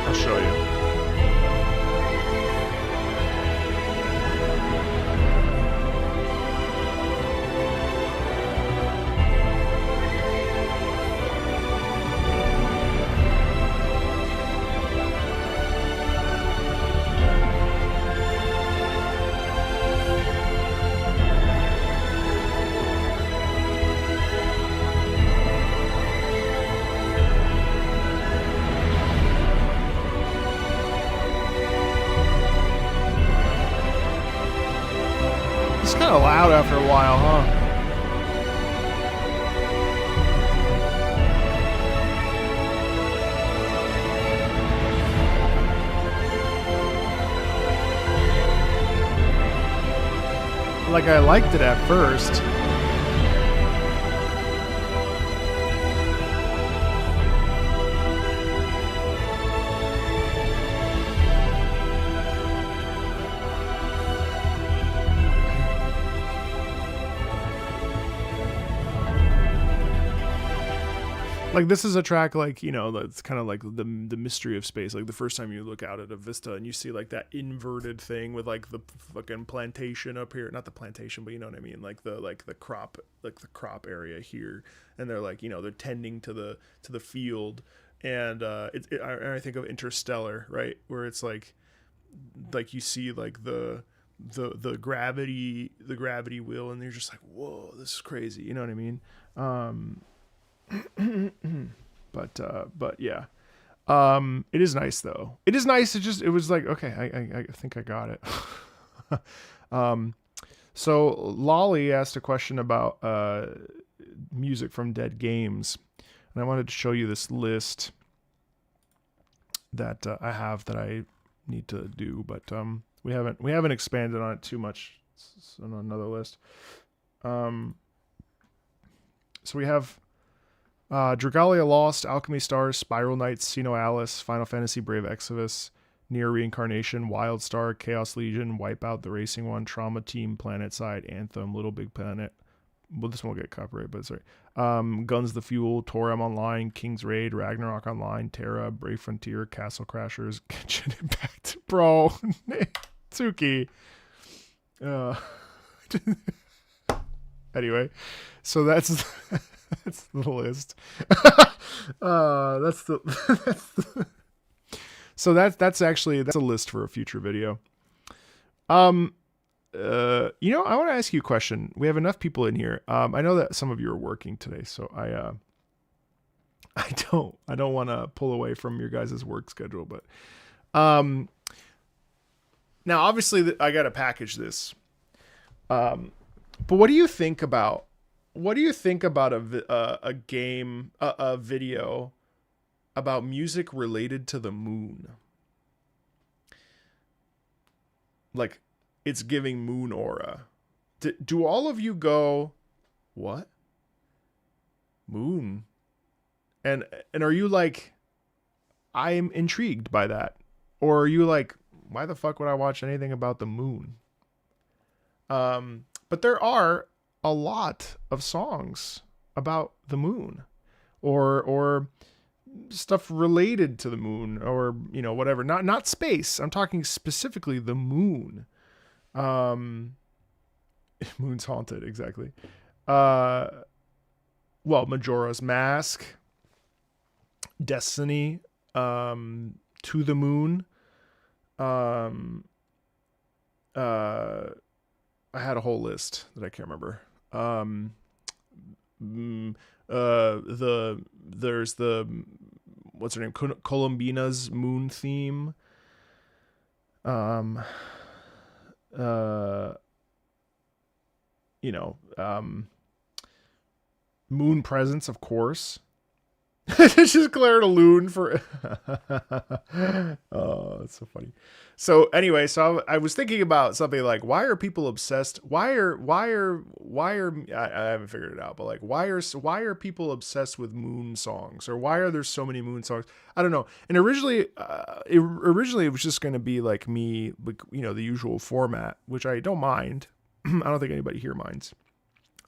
I'll show you. while, huh? Like, I liked it at first. Like, this is a track, like, you know, that's kind of like the mystery of space. Like, the first time you look out at a vista and you see, like, that inverted thing with, like, the fucking plantation up here. Not the plantation, but you know what I mean? Like, the crop area here. And they're, like, you know, they're tending to the field. And I think of Interstellar, right? Where it's, like you see, like, the gravity wheel, and you're just like, whoa, this is crazy. You know what I mean? But yeah, it is nice though. It is nice. It was like, okay, I think I got it. So Lolly asked a question about music from dead games, and I wanted to show you this list that I have that I need to do, but we haven't expanded on it too much. It's on another list. So we have Dragalia Lost, Alchemy Stars, Spiral Knights, Sino Alice, Final Fantasy Brave Exvius, Near Reincarnation, Wildstar, Chaos Legion, Wipeout, The Racing One, Trauma Team, Planet Side, Anthem, Little Big Planet. Well, this won't get copyright, but sorry. Guns the Fuel, Torem Online, King's Raid, Ragnarok Online, Terra, Brave Frontier, Castle Crashers, Genshin Impact. Bro, Tsuki. Anyway, so that's the list. That's a list for a future video. You know, I want to ask you a question. We have enough people in here. I know that some of you are working today, so I don't want to pull away from your guys' work schedule, but now obviously I got to package this. But what do you think about a game, a video about music related to the moon? Like, it's giving moon aura. Do all of you go, what? Moon? And are you like, I'm intrigued by that? Or are you like, why the fuck would I watch anything about the moon? But there are a lot of songs about the moon or stuff related to the moon, or, you know, whatever. Not space. I'm talking specifically the moon. Moon's haunted, exactly. Well, Majora's Mask, Destiny, To the Moon. I had a whole list that I can't remember. There's the, what's her name? Columbina's moon theme. You know, Moon Presence, of course. It's just Claire de Lune for oh, that's so funny. So anyway, so I was thinking about something like, why are people obsessed? Why are I haven't figured it out, but like, why are people obsessed with moon songs, or why are there so many moon songs? I don't know. And originally it was just going to be like me, like, you know, the usual format, which I don't mind. I don't think anybody here minds.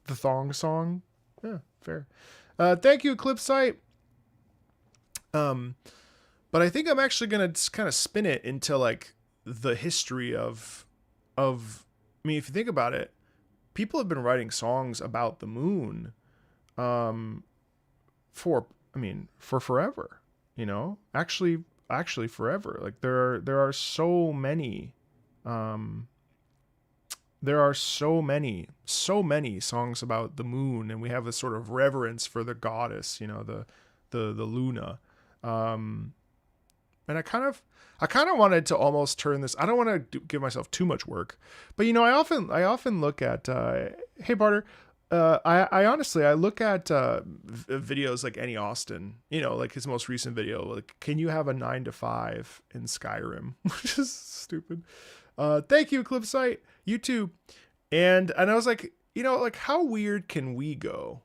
The thong song. Yeah, fair. Thank you, Eclipse Sight. But I think I'm actually going to kind of spin it into like the history of, I mean, if you think about it, people have been writing songs about the moon, for forever, you know, actually forever. Like there are so many songs about the moon, and we have this sort of reverence for the goddess, you know, the Luna. And I kind of wanted to almost turn this. I don't want to give myself too much work, but you know, I often look at hey Barter, I honestly, I look at videos like Annie Austin, you know, like his most recent video, like, can you have a 9 to 5 in Skyrim? Which is stupid. Thank you, Eclipsite, you too. And I was like, you know, like, how weird can we go?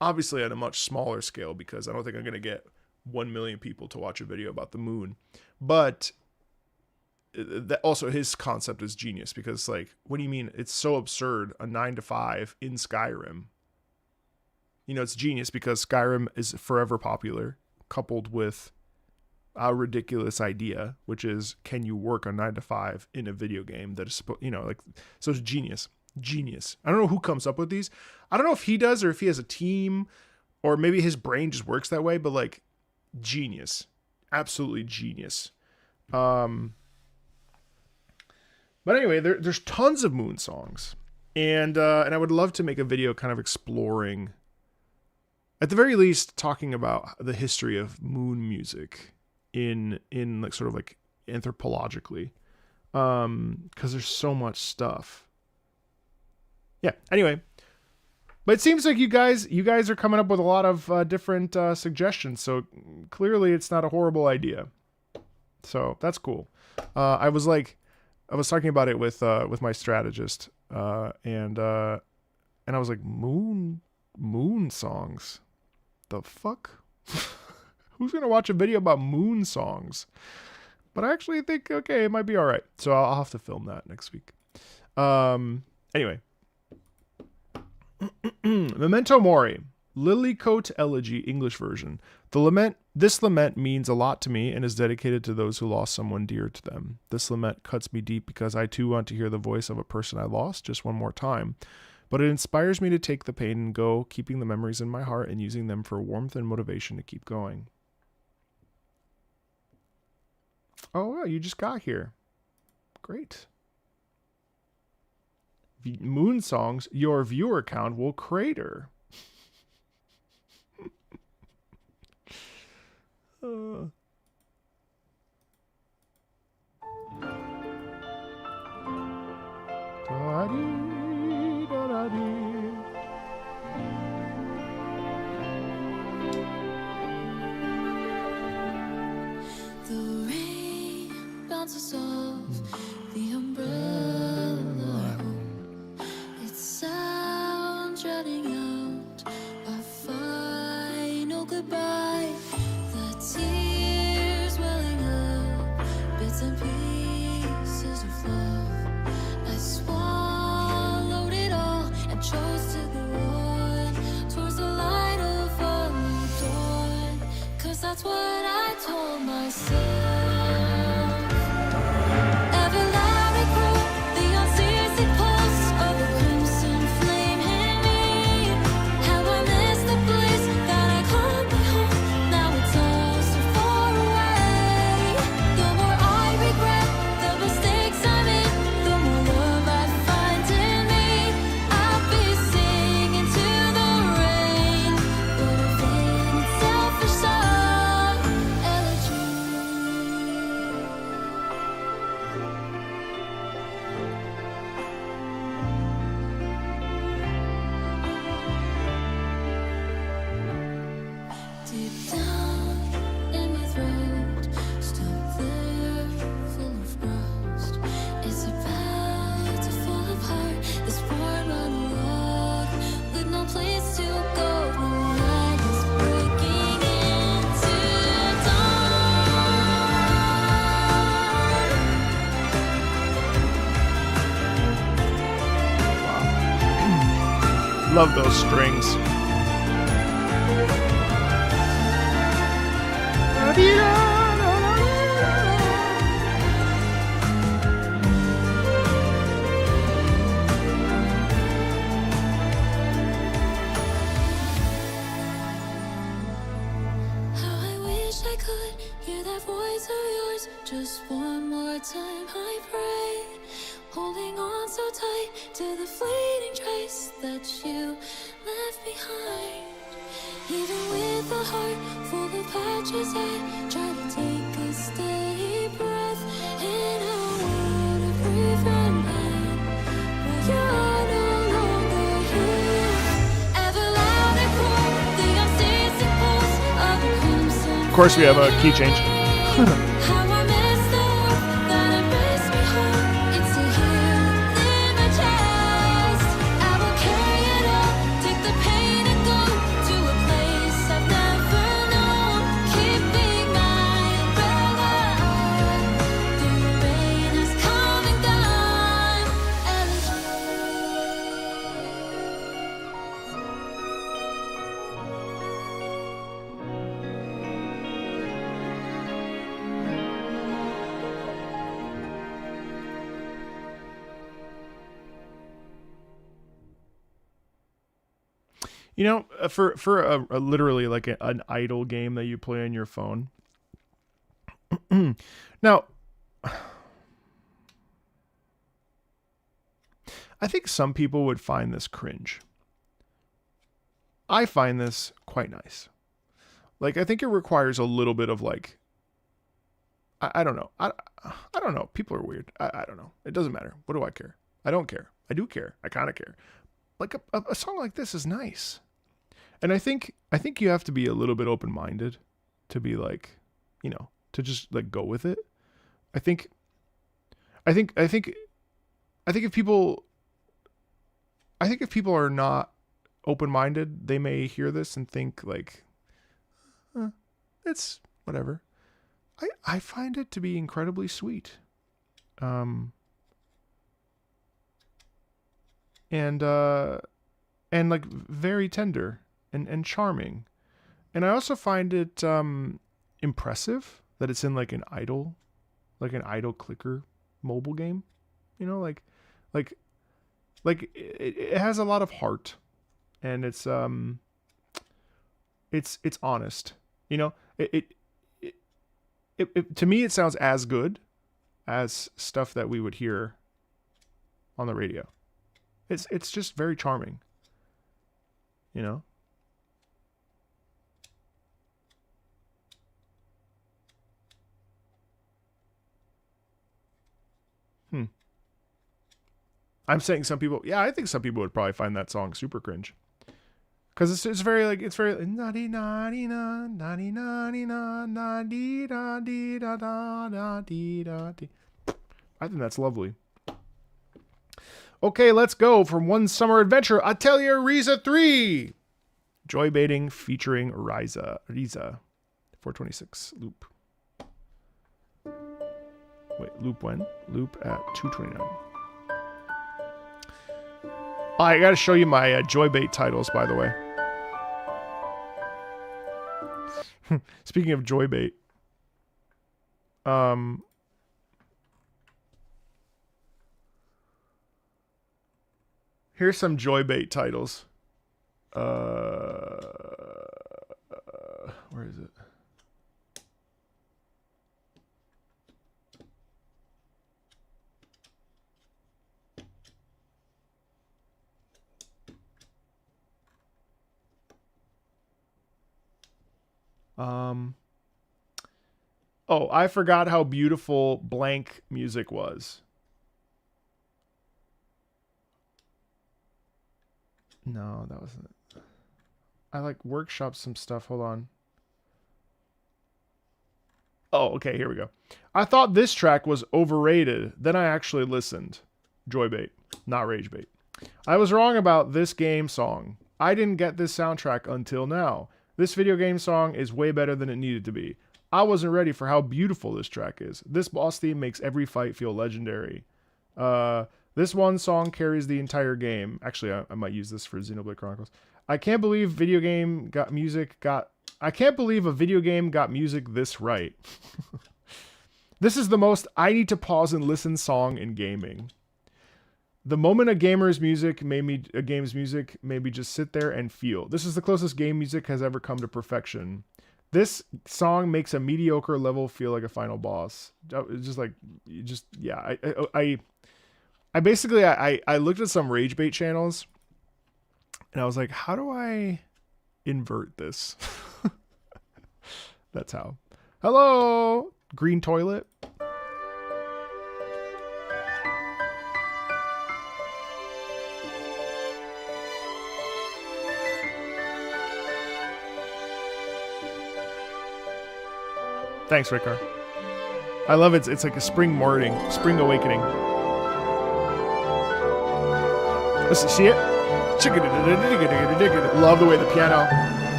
Obviously on a much smaller scale, because I don't think I'm going to get 1 million people to watch a video about the moon. But that also, his concept is genius, because like, what do you mean? It's so absurd, a 9 to 5 in Skyrim. You know, it's genius because Skyrim is forever popular, coupled with a ridiculous idea, which is, can you work a 9 to 5 in a video game that is supposed, you know, like, so it's genius. I don't know who comes up with these. I don't know if he does or if he has a team, or maybe his brain just works that way, but like, genius, absolutely genius. But anyway, there's tons of moon songs, and I would love to make a video kind of exploring, at the very least, talking about the history of moon music in like sort of like anthropologically, because there's so much stuff. Yeah. Anyway, but it seems like you guys are coming up with a lot of different suggestions. So clearly, it's not a horrible idea. So that's cool. I was talking about it with my strategist, and I was like, moon songs, the fuck? Who's gonna watch a video about moon songs? But I actually think, okay, it might be all right. So I'll have to film that next week. Anyway. Memento Mori, Lilycoat Elegy, English version. This lament means a lot to me and is dedicated to those who lost someone dear to them. This lament cuts me deep because I too want to hear the voice of a person I lost just one more time. But it inspires me to take the pain and go, keeping the memories in my heart and using them for warmth and motivation to keep going. Oh, wow, you just got here. Great. Moon songs, your viewer count will crater. The rain bounces off the umbrella. Its sound drowning out our final goodbye. The tears welling up, bits and pieces of love. I swallowed it all and chose to go on towards the light of a new dawn. 'Cause that's what I told myself. Ever loud it grew, the unceasing pulse of a crimson flame in me. How I miss the bliss that I called my home. Now it's all so far away. The more I regret the mistakes I made, the more love I find in me. I'll be singing to the rain, but a vain and selfish song elegy. Deep down in my throat, stuck there, full of rust. It's about to fall apart. This war monologue with no place to go. The light is breaking into dawn. Love those strings. How I wish I could hear that voice of yours just one more time. I pray, holding on so tight to the fleeting trace that you left behind. Even with a heart full of patches, I try to take a steady breath in a world of grief and pain. But you're no longer course, we have a key change. How I messed up, that it breaks me heart. It's a heal in my chest. I will carry it all, take the pain and go to a place I've never known. Keeping my umbrella, the rain is coming down. You know, for a literally like an idle game that you play on your phone. Now, I think some people would find this cringe. I find this quite nice. Like, I think it requires a little bit of like, I don't know. I don't know. People are weird. I don't know. It doesn't matter. What do I care? I don't care. I do care. I kind of care. Like a song like this is nice. And I think you have to be a little bit open-minded to be like, you know, to just like go with it. I think if people are not open-minded, they may hear this and think like, it's whatever. I find it to be incredibly sweet. And like very tender and charming. And I also find it impressive that it's in like an idle clicker mobile game. You know, like it has a lot of heart, and it's honest. You know, it to me it sounds as good as stuff that we would hear on the radio. It's just very charming. You know? I'm saying some people, yeah, I think some people would probably find that song super cringe. Because it's very like, it's very naughty naughty na naughty naughty na na dee da dee da da da dee da dee. I think that's lovely. Okay, let's go from One Summer Adventure, Atelier Riza 3. Joy Baiting featuring Riza 426 loop. Wait, loop when? Loop at 229. I gotta show you my Joybait titles, by the way. Speaking of Joybait, here's some Joybait titles. Where is it? Oh, I forgot how beautiful blank music was. No, that wasn't it. I like workshopped some stuff. Hold on. Oh, okay, here we go. I thought this track was overrated. Then I actually listened. Joybait, not Ragebait. I was wrong about this game song. I didn't get this soundtrack until now. This video game song is way better than it needed to be. I wasn't ready for how beautiful this track is. This boss theme makes every fight feel legendary. This one song carries the entire game. Actually, I might use this for Xenoblade Chronicles. I can't believe a video game got music this right. This is the most I need to pause and listen song in gaming. The moment a game's music made me just sit there and feel. This is the closest game music has ever come to perfection. This song makes a mediocre level feel like a final boss. It's just like, yeah. I basically looked at some Ragebait channels, and I was like, how do I invert this? That's how. Hello, Green Toilet. Thanks, Rickar. I love it. It's like a spring morning, spring awakening. Listen, see it? Love the way the piano.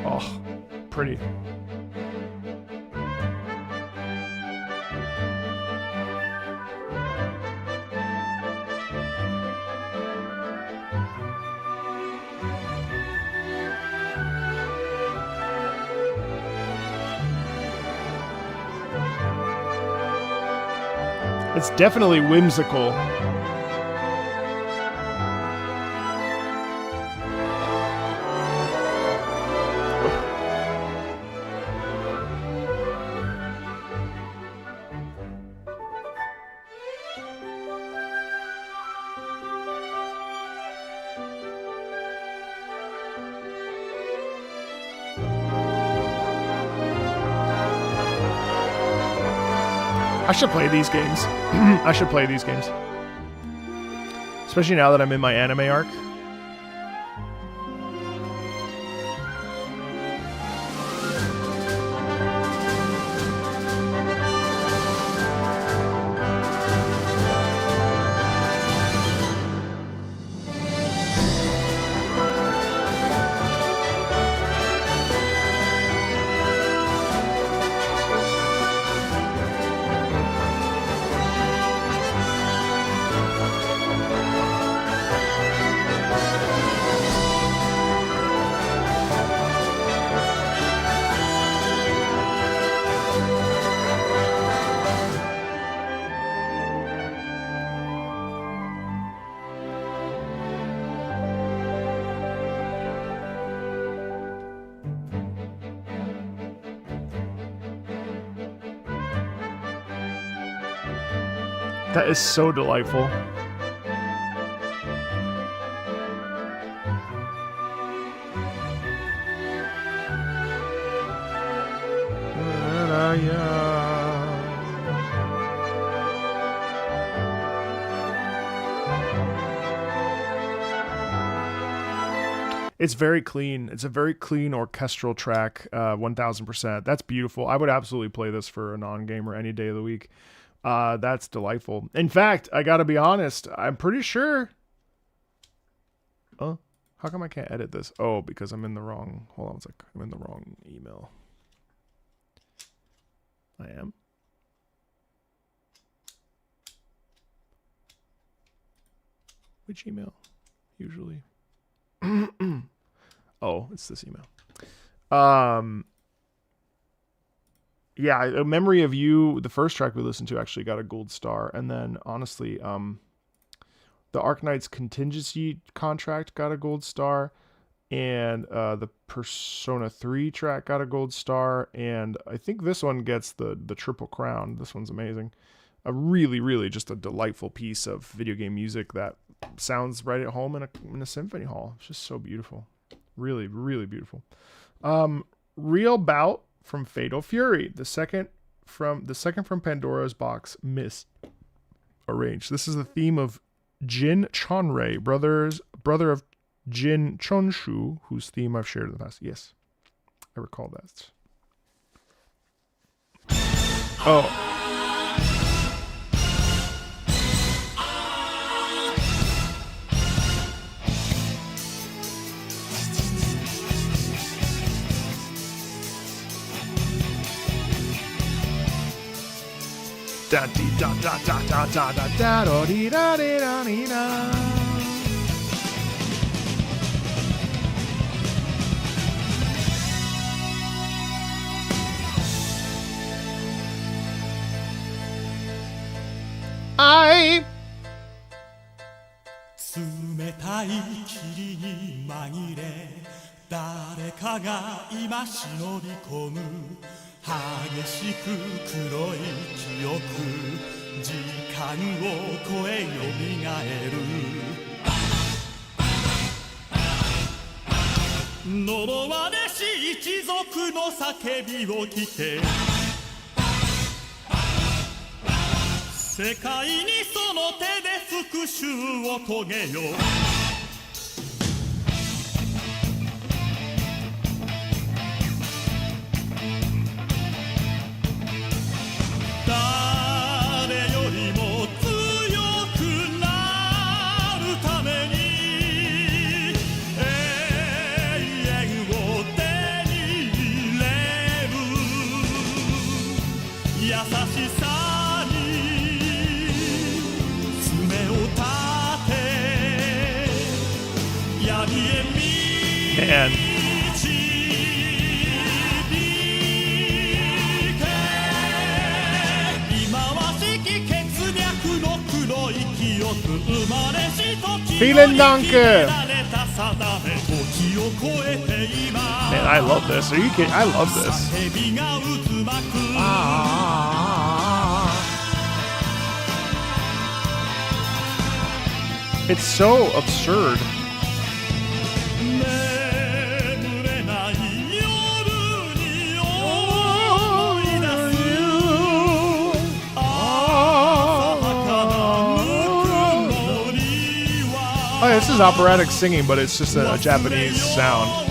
Oh, pretty. It's definitely whimsical. I should play these games. I should play these games. Especially now that I'm in my anime arc. That is so delightful. It's very clean. It's a very clean orchestral track, 1000%. That's beautiful. I would absolutely play this for a non-gamer any day of the week. That's delightful. In fact, I gotta be honest, I'm pretty sure... Oh, how come I can't edit this? Oh, because I'm in the wrong... Hold on a sec. I'm in the wrong email. I am. Which email? Usually. Oh, it's this email. Yeah, A Memory of You, the first track we listened to, actually got a gold star. And then, honestly, the Arknight's Contingency contract got a gold star. And the Persona 3 track got a gold star. And I think this one gets the Triple Crown. This one's amazing. A really, really just a delightful piece of video game music that sounds right at home in a symphony hall. It's just so beautiful. Really, really beautiful. Real Bout from Fatal Fury, the second from Pandora's Box, Miss Arranged. This is the theme of Jin Chonrei, brother of Jin Chonshu, whose theme I've shared in the past. Yes, I recall that. Oh. Da dee da da da da da da da da dee da dee da dee da. I 冷たい霧に紛れ誰かが今忍び込む激しく黒い記憶時間を超えよみがえる呪われし一族の叫びを聞け世界にその手で復讐を遂げよう誰よりも強くなるために永遠を手に入れる優しさに爪を立て闇へ導 Man. Vielen Dank. Man, I love this. Are you kidding? I love this. It's so absurd. Oh, yeah, this is operatic singing, but it's just a Japanese sound.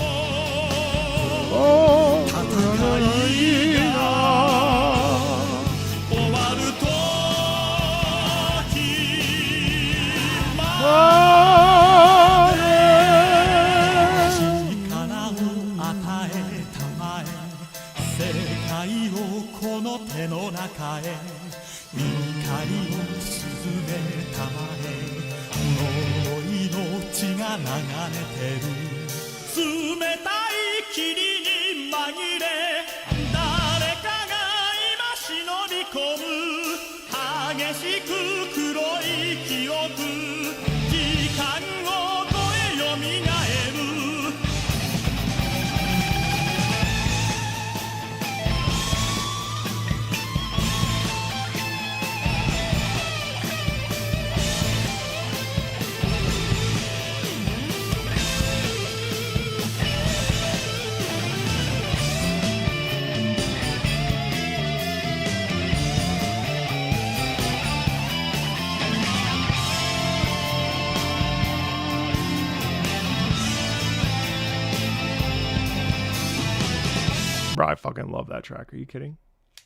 Bro, I fucking love that track. Are you kidding?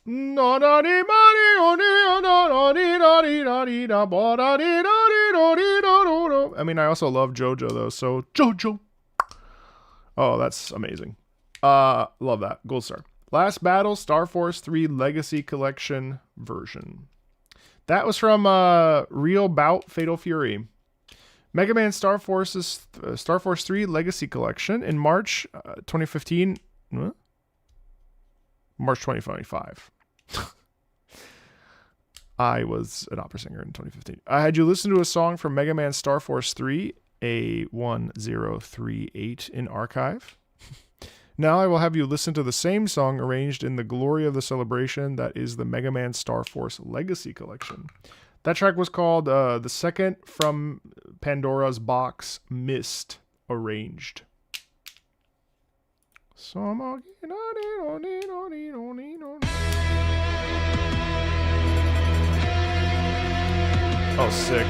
I mean, I also love JoJo though, so JoJo. Oh, that's amazing. Love that. Gold star. Last Battle, Star Force 3 Legacy Collection version. That was from Real Bout Fatal Fury. Mega Man Star Force 3 Legacy Collection in March 2015. What? March 2025. I was an opera singer in 2015. Had you listened to a song from Mega Man Star Force 3, A1038 in archive? Now I will have you listen to the same song arranged in the glory of the celebration that is the Mega Man Star Force Legacy Collection. That track was called The Second from Pandora's Box, Mist, Arranged. Oh, sick.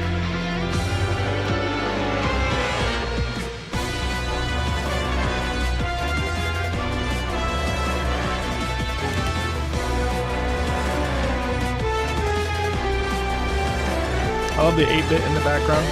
I love the 8-bit in the background.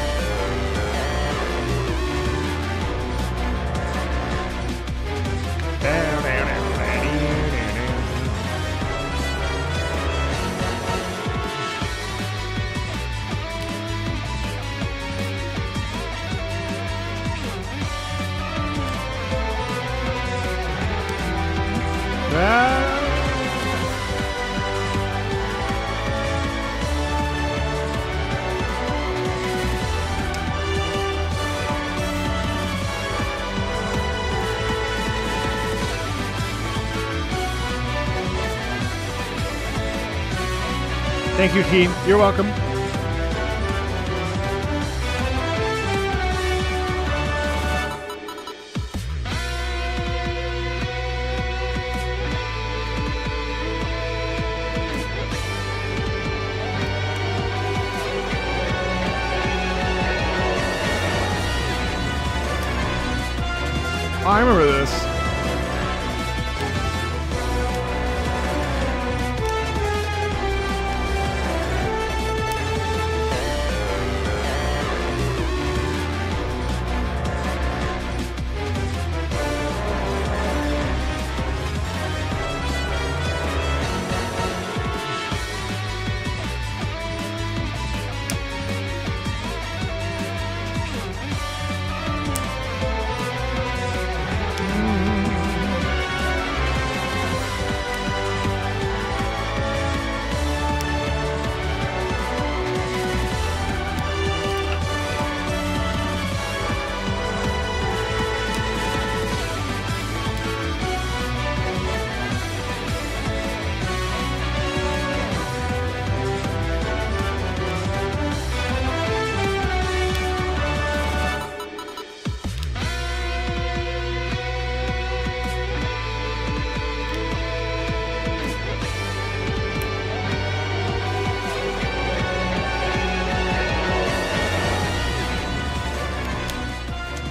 Thank you, team. You're welcome. I remember this.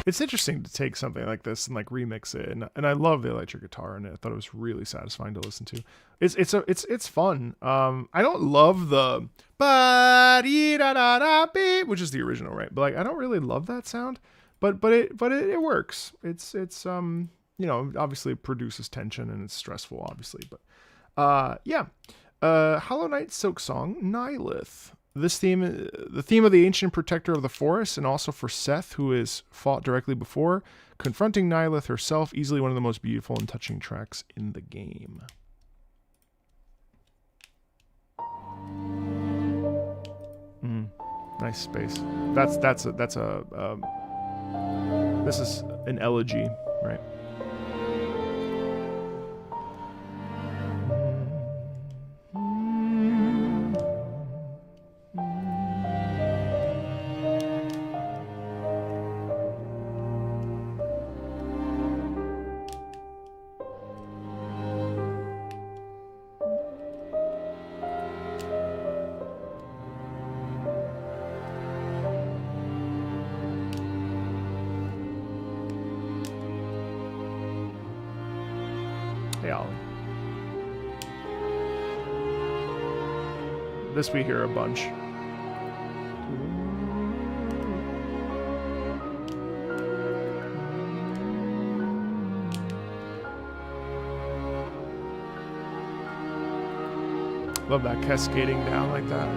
It's interesting to take something like this and like remix it, and I love the electric guitar in it. I thought it was really satisfying to listen to. It's fun. I don't love the ba-dee-da-da-da-beep, which is the original, right? But like I don't really love that sound, but it works. It's you know, obviously it produces tension and it's stressful, obviously, but yeah. Hollow Knight Silk Song, Nihilith. This theme, the theme of the ancient protector of the forest, and also for Seth, who is fought directly before, confronting Nihilith herself, easily one of the most beautiful and touching tracks in the game. Nice space. This is an elegy, right? Hey, Ollie. This we hear a bunch. Love that cascading down like that.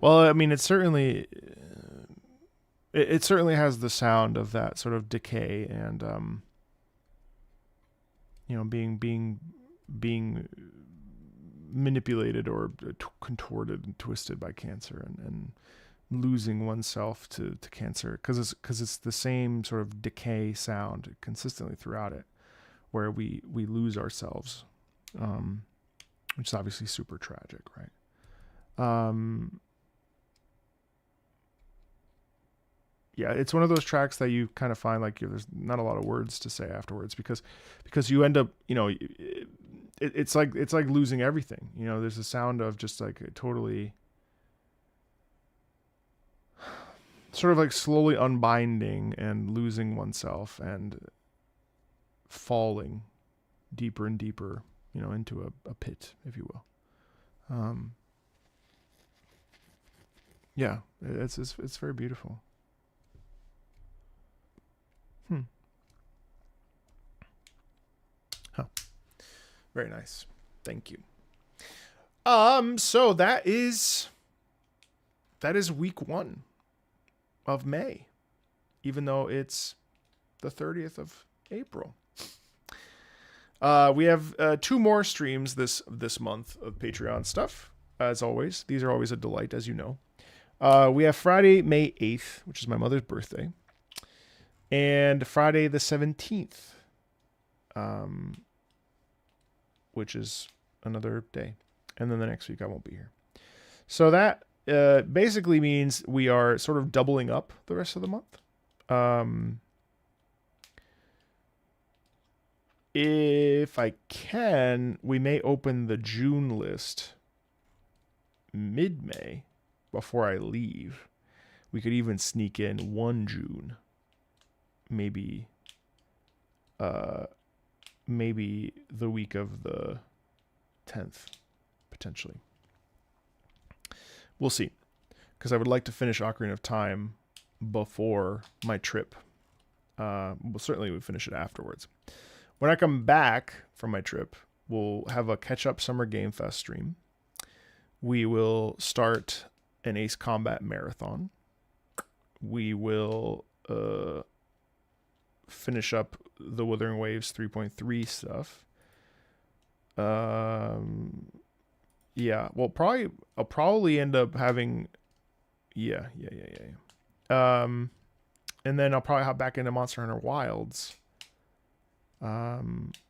Well, I mean, it certainly has the sound of that sort of decay and you know, being manipulated or contorted and twisted by cancer and losing oneself to cancer, because it's the same sort of decay sound consistently throughout it, where we lose ourselves. which is obviously super tragic, right? Yeah, it's one of those tracks that you kind of find like there's not a lot of words to say afterwards because you end up, you know, it's like losing everything. You know, there's a sound of just like a totally sort of like slowly unbinding and losing oneself and falling deeper and deeper, you know, into a pit, if you will. Yeah, it's very beautiful. Huh. Very nice. Thank you. So that is week 1 of May, even though it's the 30th of April. We have 2 more streams this month of Patreon stuff. As always, these are always a delight, as you know. We have Friday, May 8th, which is my mother's birthday, and Friday the 17th, which is another day. And then the next week I won't be here. So that basically means we are sort of doubling up the rest of the month. If I can, we may open the June list mid-May before I leave. We could even sneak in 1 June. Maybe the week of the 10th, potentially. We'll see. Because I would like to finish Ocarina of Time before my trip. Well, certainly we'll finish it afterwards. When I come back from my trip, we'll have a catch-up Summer Game Fest stream. We will start an Ace Combat Marathon. We will finish up the Wuthering Waves 3.3 stuff. Yeah, well, I'll probably end up having, yeah. And then I'll probably hop back into Monster Hunter Wilds.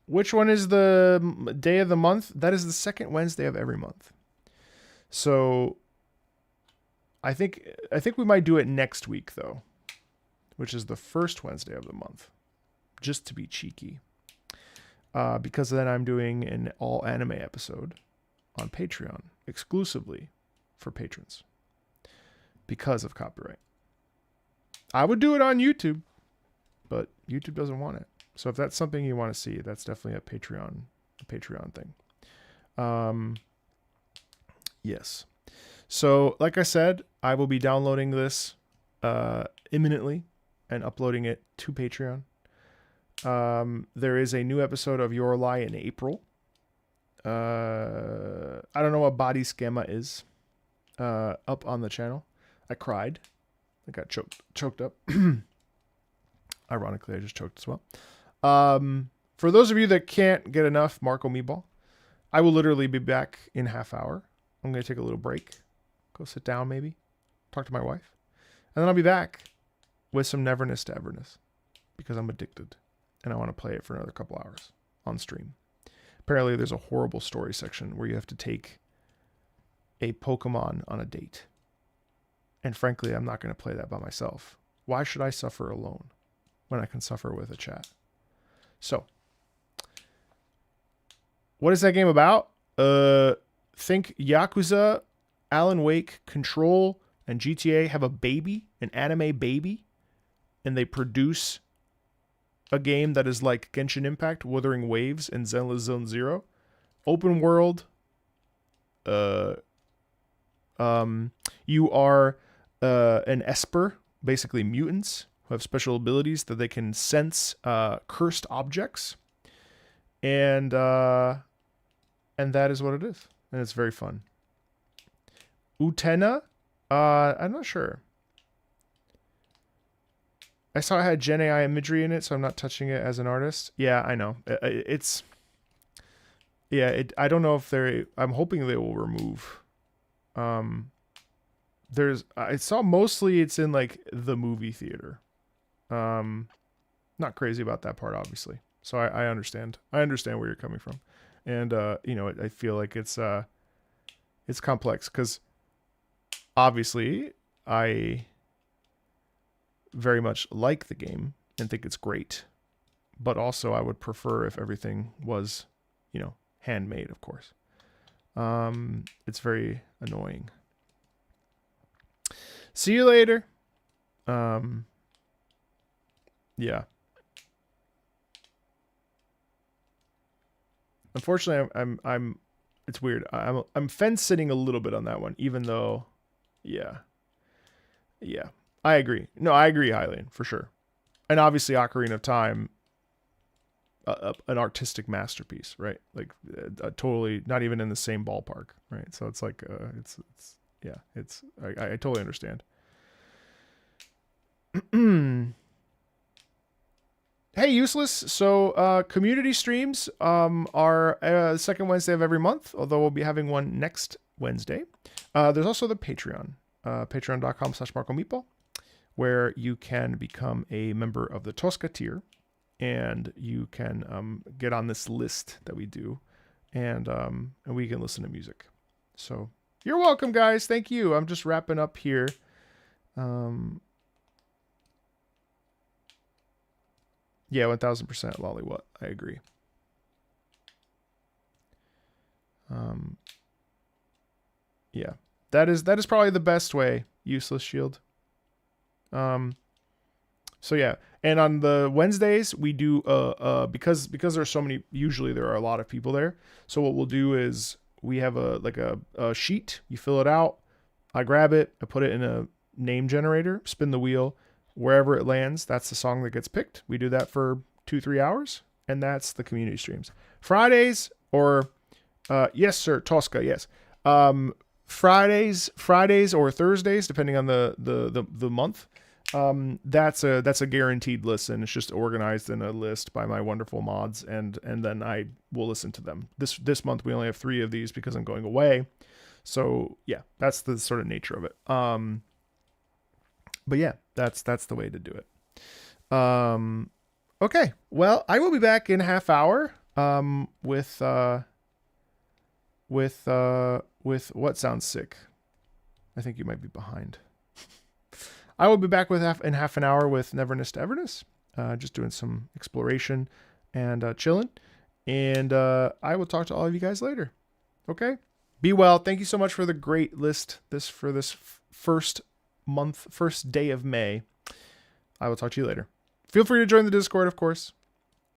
Which one is the day of the month? That is the second Wednesday of every month. So I think we might do it next week though, which is the first Wednesday of the month, just to be cheeky. Because then I'm doing an all anime episode on Patreon exclusively for patrons because of copyright. I would do it on YouTube, but YouTube doesn't want it. So if that's something you want to see, that's definitely a Patreon thing. Yes. So like I said, I will be downloading this imminently and uploading it to Patreon. There is a new episode of Your Lie in April. I don't know what body schema is up on the channel. I cried. I got choked up. Ironically, I just choked as well. For those of you that can't get enough Marco Meatball, I will literally be back in half hour. I'm going to take a little break, go sit down maybe, talk to my wife, and then I'll be back with some Neverness to Everness because I'm addicted and I want to play it for another couple hours on stream. Apparently there's a horrible story section where you have to take a Pokemon on a date. And frankly, I'm not going to play that by myself. Why should I suffer alone when I can suffer with a chat? So, what is that game about? Think Yakuza, Alan Wake, Control, and GTA have a baby, an anime baby, and they produce a game that is like Genshin Impact, Wuthering Waves, and Zenless Zone Zero. Open world. You are an Esper, basically mutants, who have special abilities that they can sense cursed objects. And that is what it is. And it's very fun. Utena? I'm not sure. I saw it had Gen AI imagery in it, so I'm not touching it as an artist. Yeah, I know. I don't know if I'm hoping they will remove. I saw mostly it's in like the movie theater. Not crazy about that part, obviously. So I understand. I understand where you're coming from. And you know, I feel like it's complex because obviously I very much like the game and think it's great, but also I would prefer if everything was, you know, handmade, of course. It's very annoying. See you later. Yeah. Unfortunately, I'm it's weird. I'm fence sitting a little bit on that one, even though, yeah, I agree. No, I agree, Hylian, for sure. And obviously, Ocarina of Time, an artistic masterpiece, right? Like, totally not even in the same ballpark, right? So it's like, I totally understand. Hey, Useless. So, community streams are the second Wednesday of every month, although we'll be having one next Wednesday. There's also the Patreon, patreon.com/MarcoMeatball, where you can become a member of the Tosca tier, and you can get on this list that we do, and we can listen to music. So, you're welcome, guys. Thank you. I'm just wrapping up here. Yeah, 1000% Lollywut. I agree. Yeah, that is probably the best way. Useless Shield. So yeah, and on the Wednesdays we do because there's so many. Usually there are a lot of people there. So what we'll do is we have a sheet. You fill it out. I grab it. I put it in a name generator. Spin the wheel. Wherever it lands, that's the song that gets picked. We do that for 2-3 hours, and that's the community streams. Fridays or yes, sir, Tosca, yes. Fridays or Thursdays, depending on the month. That's a guaranteed listen. It's just organized in a list by my wonderful mods, and then I will listen to them. This month we only have 3 of these because I'm going away. So yeah, that's the sort of nature of it. But yeah, that's the way to do it. Okay, well, I will be back in a half hour with what sounds sick. I think you might be behind. I will be back in half an hour with Neverness to Everness, just doing some exploration and chilling. And I will talk to all of you guys later. Okay, be well. Thank you so much for the great list. For this first day of May. I will talk to you later. Feel free to join the Discord, of course.